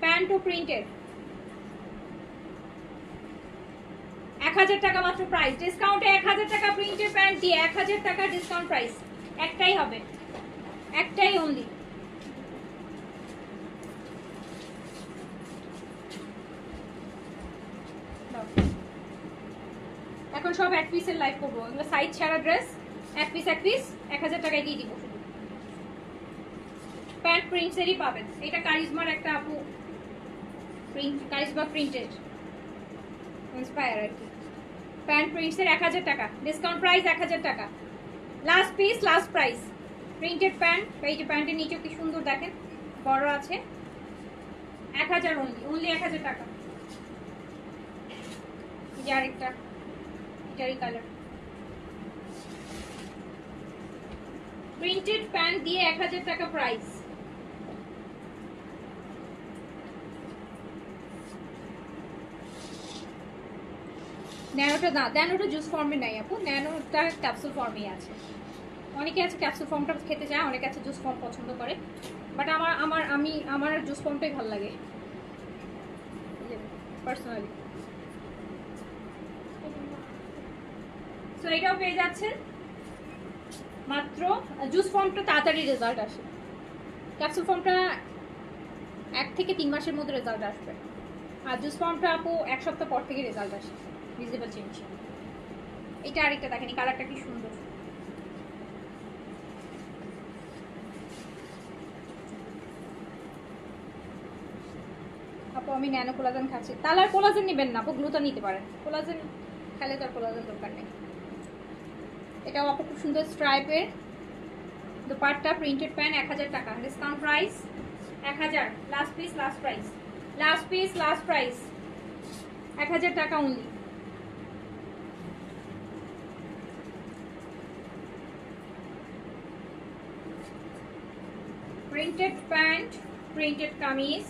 প্যান্ট ও প্রিন্টের। 1000 টাকা মাত্র প্রাইস, ডিসকাউন্টে 1000 টাকা প্রিন্টের প্যান্ট দিয়ে 1000 টাকা ডিসকাউন্ট প্রাইস। একটাই হবে, একটাই অনলি। এখন সব এক পিসের লাইভ করবো, এগুলো সাইজ ছাড়া ড্রেস। এক পিস 1000 টাকায় দিয়ে দিব। প্যান্ট প্রিন্টসেরই পাবেন। এটা কারিজমার একটা আপু প্রিন্ট, কারিজমা প্রিন্টেড ইন্সপায়ার আর কি। প্যান্ট প্রিন্টসের 1000 টাকা ডিসকাউন্ট প্রাইস, 1000 টাকা last piece, last price. Printed pant, এই যে প্যান্টের নিচেও কি সুন্দর দেখেন, বড় আছে। 1000 অনলি, অনলি 1000 টাকা। এই যে আরেকটা, এটারই কালার। প্রিন্টেড প্যান্ট দিয়ে 1000 টাকা প্রাইস। ন্যানোটা না, ন্যানোটা জুস ফর্মে নাই আপু, ন্যানোটা ক্যাপসুল ফর্মেই আছে। অনেকে আছে ক্যাপসুল ফর্মটা খেতে চায়, অনেকে আছে জুস ফর্ম পছন্দ করে। বাট আমার জুস ফর্মটাই ভালো লাগে পার্সোনালি। সো এটাও পেয়ে যাচ্ছেন মাত্র। জুস ফর্মটা তাড়াতাড়ি রেজাল্ট আসে, ক্যাপসুল ফর্মটা 1 থেকে 3 মাসের মধ্যে রেজাল্ট আসবে। আর জুস ফর্মটা আপু 1 সপ্তাহ পর থেকে রেজাল্ট আসে, ভিজিবল চেঞ্জ। এটা আরেকটা দেখেন, কালারটা কি সুন্দর। আপু আমি ন্যানো কোলাজেন খাচ্ছি, তাহলে আর কোলাজেন নেবেন না আপু, গ্লুটা নিতে পারেন। কোলাজেন খেলে তো আর কোলাজেন দরকার নেই। এটাও আপু খুব সুন্দর স্ট্রাইপের দুপাট্টা, প্রিন্টেড প্যান্ট, 1000 টাকা discount price. 1000 last piece, last price, last piece, last price. 1000 টাকা only. Printed pant, printed kameez,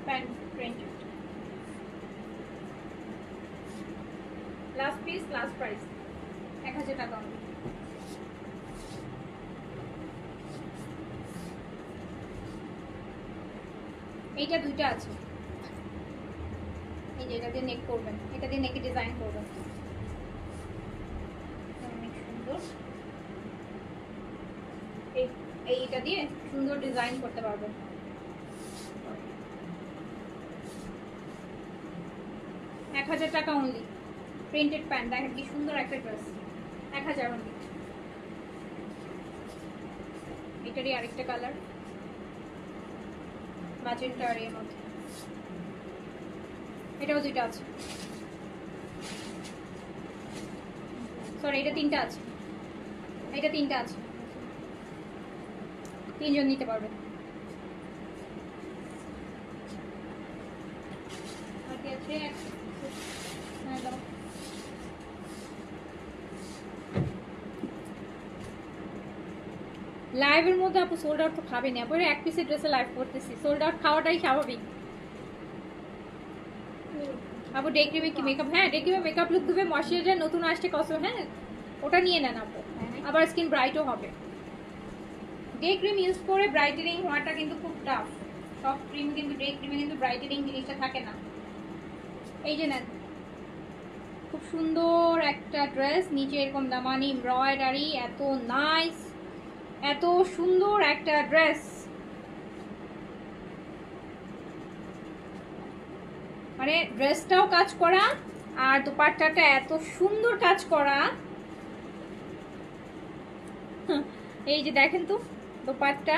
pant printed, last piece, last price. 1000 টাকা অনলি। এইটা দুইটা আছে, এই যে এটা দিয়ে নেক করবেন, এটা দিয়ে নেকে ডিজাইন করবেন, অনেক সুন্দর। এইটা দিয়ে সুন্দর ডিজাইন করতে পারবেন। 1000 টাকা অনলি। প্রিন্টেড প্যান্ট, দেখেন কি সুন্দর একটা ড্রেস। 1000 অনলি। এটারই আরেকটা কালার, ম্যাজেন্টা আর এর মধ্যে। এটাও দুইটা আছে, সরি এটা 3টা আছে, এটা 3টা আছে, 3 জন নিতে পারবে। আর কি আছে? লাইভের মধ্যে আপু সোল্ড আউট তো খাবে না আপু, এক পিসের ড্রেসে লাইভ করতেছি, সোল্ড আউট খাওয়াটাই স্বাভাবিক আপু। ডে ক্রিমে কি মেকআপ? হ্যাঁ ডে ক্রিমে মেকআপ লুক দেবে, ময়শ্চারাইজার নতুন আসছে কসম, হ্যাঁ ওটা নিয়ে নেন আপু, আবার স্কিন ব্রাইটও হবে। ডে ক্রিম ইউজ করে ব্রাইটেনিং হওয়াটা কিন্তু খুব টাফ, সফট ক্রিম কিন্তু ডে ক্রিমে কিন্তু ব্রাইটেনিং জিনিসটা থাকে না। এই যে নেন, খুব সুন্দর একটা ড্রেস, নিচে এরকম দামানি এমব্রয়ডারি, এত নাইস, এত সুন্দর একটা ড্রেস। মানে ড্রেসটাও কাজ করা আর দোপাট্টাটা এত সুন্দর কাজ করা। এই যে দেখেন তো দোপাট্টা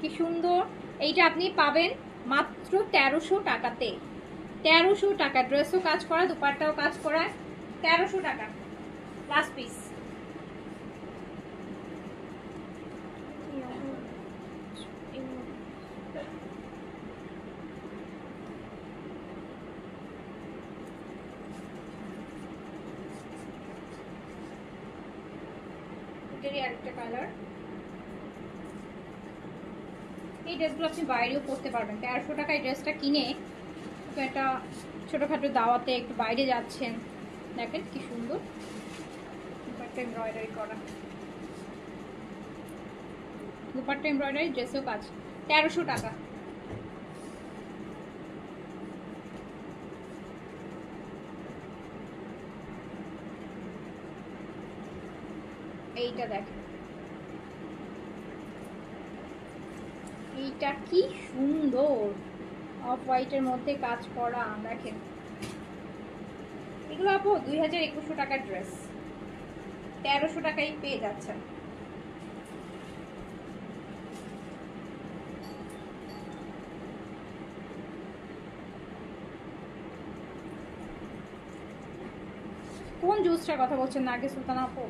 কি সুন্দর। এইটা আপনি পাবেন মাত্র 1300 টাকাতে। 1300 টাকা, ড্রেসও কাজ করা, দোপাট্টাও কাজ করা, 1300 টাকা লাস্ট পিস। আরেকটা কালার। এই ড্রেসগুলো আপনি বাইরেও পরতে পারবেন। 1300 টাকায় ড্রেসটা কিনে একটা ছোটখাটো দাওয়াতে একটু বাইরে যাচ্ছেন, দেখেন কি সুন্দর দুপাট্টা এমব্রয়ডারি করা, দুপাট্টা এমব্রয়ডারি, ড্রেসেও কাজ, 1300 টাকা। এইটা দেখেন, এইটা কি সুন্দর অফ হোয়াইটের মধ্যে কাজ করা, দেখেন এগুলো আপু 2100 টাকার ড্রেস 1300 টাকায় পেয়ে যাচ্ছেন। কোন জুসটার কথা বলছেন নাগে সুলতানা আপু?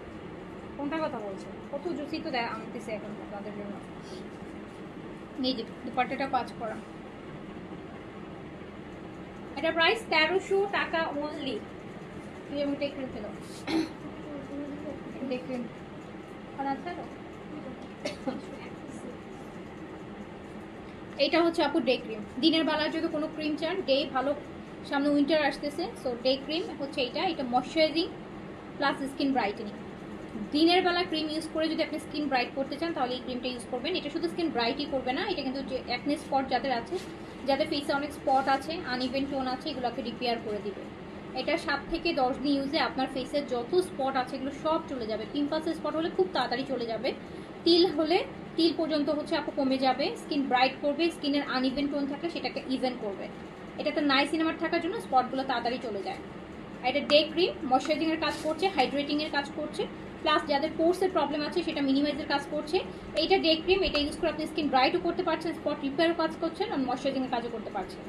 কোনটা কথা বলছেন? কত জুসই তো আনতেছে এখন তাদের জন্য। এই যে দুপাট্টাটা কাজ করা, এটা প্রাইস 1300 টাকা অনলি। তুই আমি টেক রেখে দাও, দেখুন আছে তো। এইটা হচ্ছে আপু ডে ক্রিম। দিনের বেলার যদি কোনো ক্রিম চান, ডে ভালো, সামনে উইন্টার আসতেছে, সো ডে ক্রিম হচ্ছে এইটা। এটা ময়শ্চারাইজিং প্লাস স্কিন ব্রাইটেনিং। দিনের বেলা ক্রিম ইউজ করে যদি আপনি স্কিন ব্রাইট করতে চান তাহলে এই ক্রিমটা ইউজ করবেন। এটা শুধু স্কিন ব্রাইটই করবে না, এটা কিন্তু যে অ্যাকনে স্পট যাদের আছে, যাদের ফেসে অনেক স্পট আছে, আনইভেন টোন আছে, এগুলোকে রিপেয়ার করে দিবে। এটা 7 থেকে 10 দিন ইউজে আপনার ফেসের যত স্পট আছে এগুলো সব চলে যাবে। পিম্পলসের স্পট হলে খুব তাড়াতাড়ি চলে যাবে, তিল হলে তিল পর্যন্ত হচ্ছে আপু কমে যাবে, স্কিন ব্রাইট করবে, স্কিনের আনইভেন টোন থাকলে সেটাকে ইভেন করবে। এটাতে নাইসিনামাইড থাকার জন্য স্পটগুলো তাড়াতাড়ি চলে যায়। এটা ডে ক্রিম ময়শ্চারাইজিং এর কাজ করছে, হাইড্রেটিং এর কাজ করছে, প্লাস যাদের পোর্সের প্রবলেম আছে সেটা মিনিমাইজের কাজ করছে। এইটা ডে ক্রিম, এটা ইউজ করে আপনি স্কিন ব্রাইটও করতে পারছেন, স্পট রিপেয়ারও কাজ করছেন, আর ময়শ্চারাইজিং এর কাজও করতে পারছেন।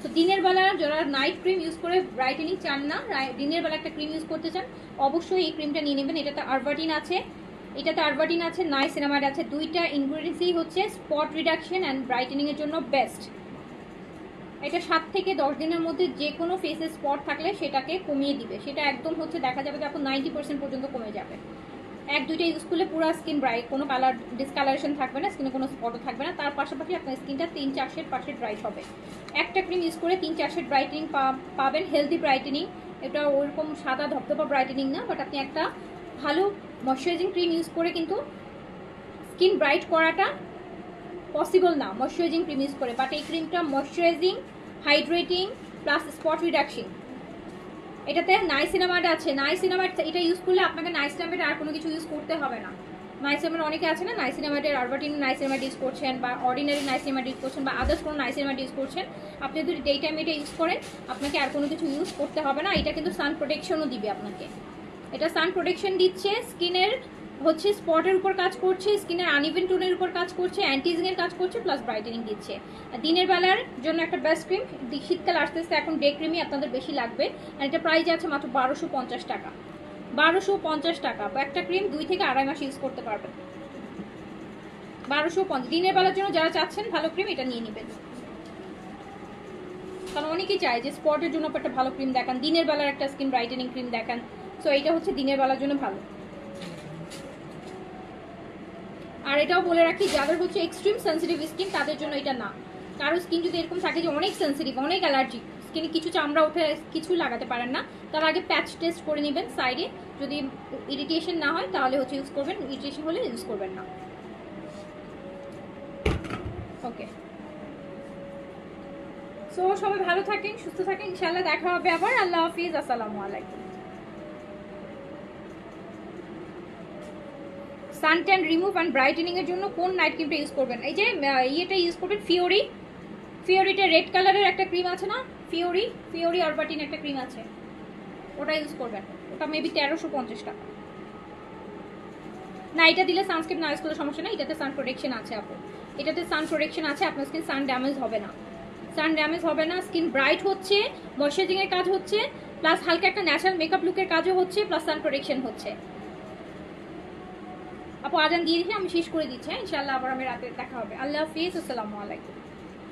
তো দিনের বেলা যারা নাইট ক্রিম ইউজ করে ব্রাইটেনিং চান না, দিনের বেলা একটা ক্রিম ইউজ করতে চান, অবশ্যই এই ক্রিমটা নিয়ে নেবেন। এটাতে আরবাটিন আছে, এটাতে আরবাটিন আছে, নাইসিনামাইড আছে, দুইটা ইনগ্রেডিয়েন্টসই হচ্ছে স্পট রিডাকশন অ্যান্ড ব্রাইটেনিং এর জন্য বেস্ট। এটা 7 থেকে 10 দিনের মধ্যে যে কোনো ফেসে স্পট থাকলে সেটাকে কমিয়ে দিবে। সেটা একদম হচ্ছে দেখা যাবে যে এখন 90% পর্যন্ত কমে যাবে। 1-2টা ইউজ করলে পুরো স্কিন ব্রাইট, কোনো কালার ডিসকালারেশন থাকবে না, স্কিনে কোনো স্পটও থাকবে না। তার পাশাপাশি আপনার স্কিনটা 3-4 শেড পাশে ব্রাইট হবে। একটা ক্রিম ইউজ করে 3-4 শেড ব্রাইটেনিং পাবেন, হেলদি ব্রাইটেনিং। এটা ওরকম সাদা ধপধপা ব্রাইটেনিং না, বাট আপনি একটা ভালো ময়শ্চারাইজিং ক্রিম ইউজ করে কিন্তু স্কিন ব্রাইট করাটা পসিবল না ময়শ্চারাইজিং ক্রিম ইউজ করে। বাট এই ক্রিমটা moisturising, hydrating plus spot reduction. এটাতে নাইসিনামাইড আছে, নাইসিনামাইড এটা ইউজ করলে আপনাকে নাইসিনামাইড আর কোনো কিছু ইউজ করতে হবে না। নাইসিনামাইড অনেকে আছে না, নাইসিনামাইডের আরবাটিন নাইসিনামাইড ইউজ করছেন, বা অর্ডিনারি নাইসিনামাইড ইউজ করছেন, বা আদার্স কোনো নাইসিনামাইড ইউজ করছেন। আপনি যদি ডে টাইমে এটা ইউজ করেন আপনাকে আর কোনো কিছু ইউজ করতে হবে না। এটা কিন্তু সান প্রোটেকশনও দিবে আপনাকে। এটা সান প্রোটেকশন দিচ্ছে, স্কিনের হচ্ছে স্পটের উপর কাজ করছে, স্কিনের আনইভেন টোনের উপর কাজ করছে, অ্যান্টিজিং এর কাজ করছে, প্লাস ব্রাইটেনিং দিচ্ছে। দিনের বেলার জন্য একটা বেস্ট ক্রিম। শীতকাল আসতেছে, এখন ডে ক্রিমই আপনাদের বেশি লাগবে। আর এটা প্রাইস আছে মাত্র 1250 টাকা। 1250 টাকা একটা ক্রিম 2 থেকে আড়াই মাস ইউজ করতে পারবেন। 1250 দিনের বেলার জন্য যারা চাচ্ছেন ভালো ক্রিম এটা নিয়ে নেবেন। কারণ অনেকেই চায় যে স্পটের জন্য একটা ভালো ক্রিম দেখান, দিনের বেলার একটা স্কিন ব্রাইটেনিং ক্রিম দেখান। সো এটা হচ্ছে দিনের বেলার জন্য ভালো। আর এটাও বলে রাখি, যাদের হচ্ছে এক্সট্রিম সেন্সিটিভ স্কিন তাদের জন্য এটা না। কারো স্কিন যদি এরকম থাকে যে অনেক সেন্সিটিভ, অনেক অ্যালার্জি, স্কিনে কিছু চামড়া উঠে কিছু লাগাতে পারেন না, তার আগে প্যাচ টেস্ট করে নেবেন সাইডে। যদি ইরিটেশন না হয় তাহলে হচ্ছে ইউজ করবেন, ইরিটেশন হলে ইউজ করবেন না। ওকে, সো সবাই ভালো থাকেন, সুস্থ থাকেন, ইনশাআল্লাহ দেখা হবে আবার। আল্লাহ হাফিজ, আসসালামু আলাইকুম। সানট্যান রিমুভ অ্যান্ড ব্রাইটেনিং এর জন্য কোন নাইট ক্রিমটা ইউজ করবেন? এই যে ইয়েটা ইউজ করবেন, ফিওরিটা রেড কালারের একটা ক্রিম আছে না, ফিওরি অরবাটিন একটা ক্রিম আছে, ওটা ইউজ করবেন। ওটা মেবি 1350 টাকা। না, এটা দিলে সানস্ক্রিন না ইউজ করলে সমস্যা নেই, এটাতে সান প্রোটেকশন আছে আপু, এটাতে সান প্রোটেকশন আছে, আপনার স্কিন সান ড্যামেজ হবে না, স্কিন ব্রাইট হচ্ছে, ময়শ্চারাইজিং এর কাজ হচ্ছে, প্লাস হালকা একটা ন্যাচারাল মেকআপ লুকের কাজও হচ্ছে, প্লাস সান প্রোটেকশন হচ্ছে। আপু আজান দিয়ে দিচ্ছি, আমি শেষ করে দিচ্ছি। ইনশাআল্লাহ আবার আমি রাতে দেখা হবে। আল্লাহ হাফিজ, আসসালামু আলাইকুম।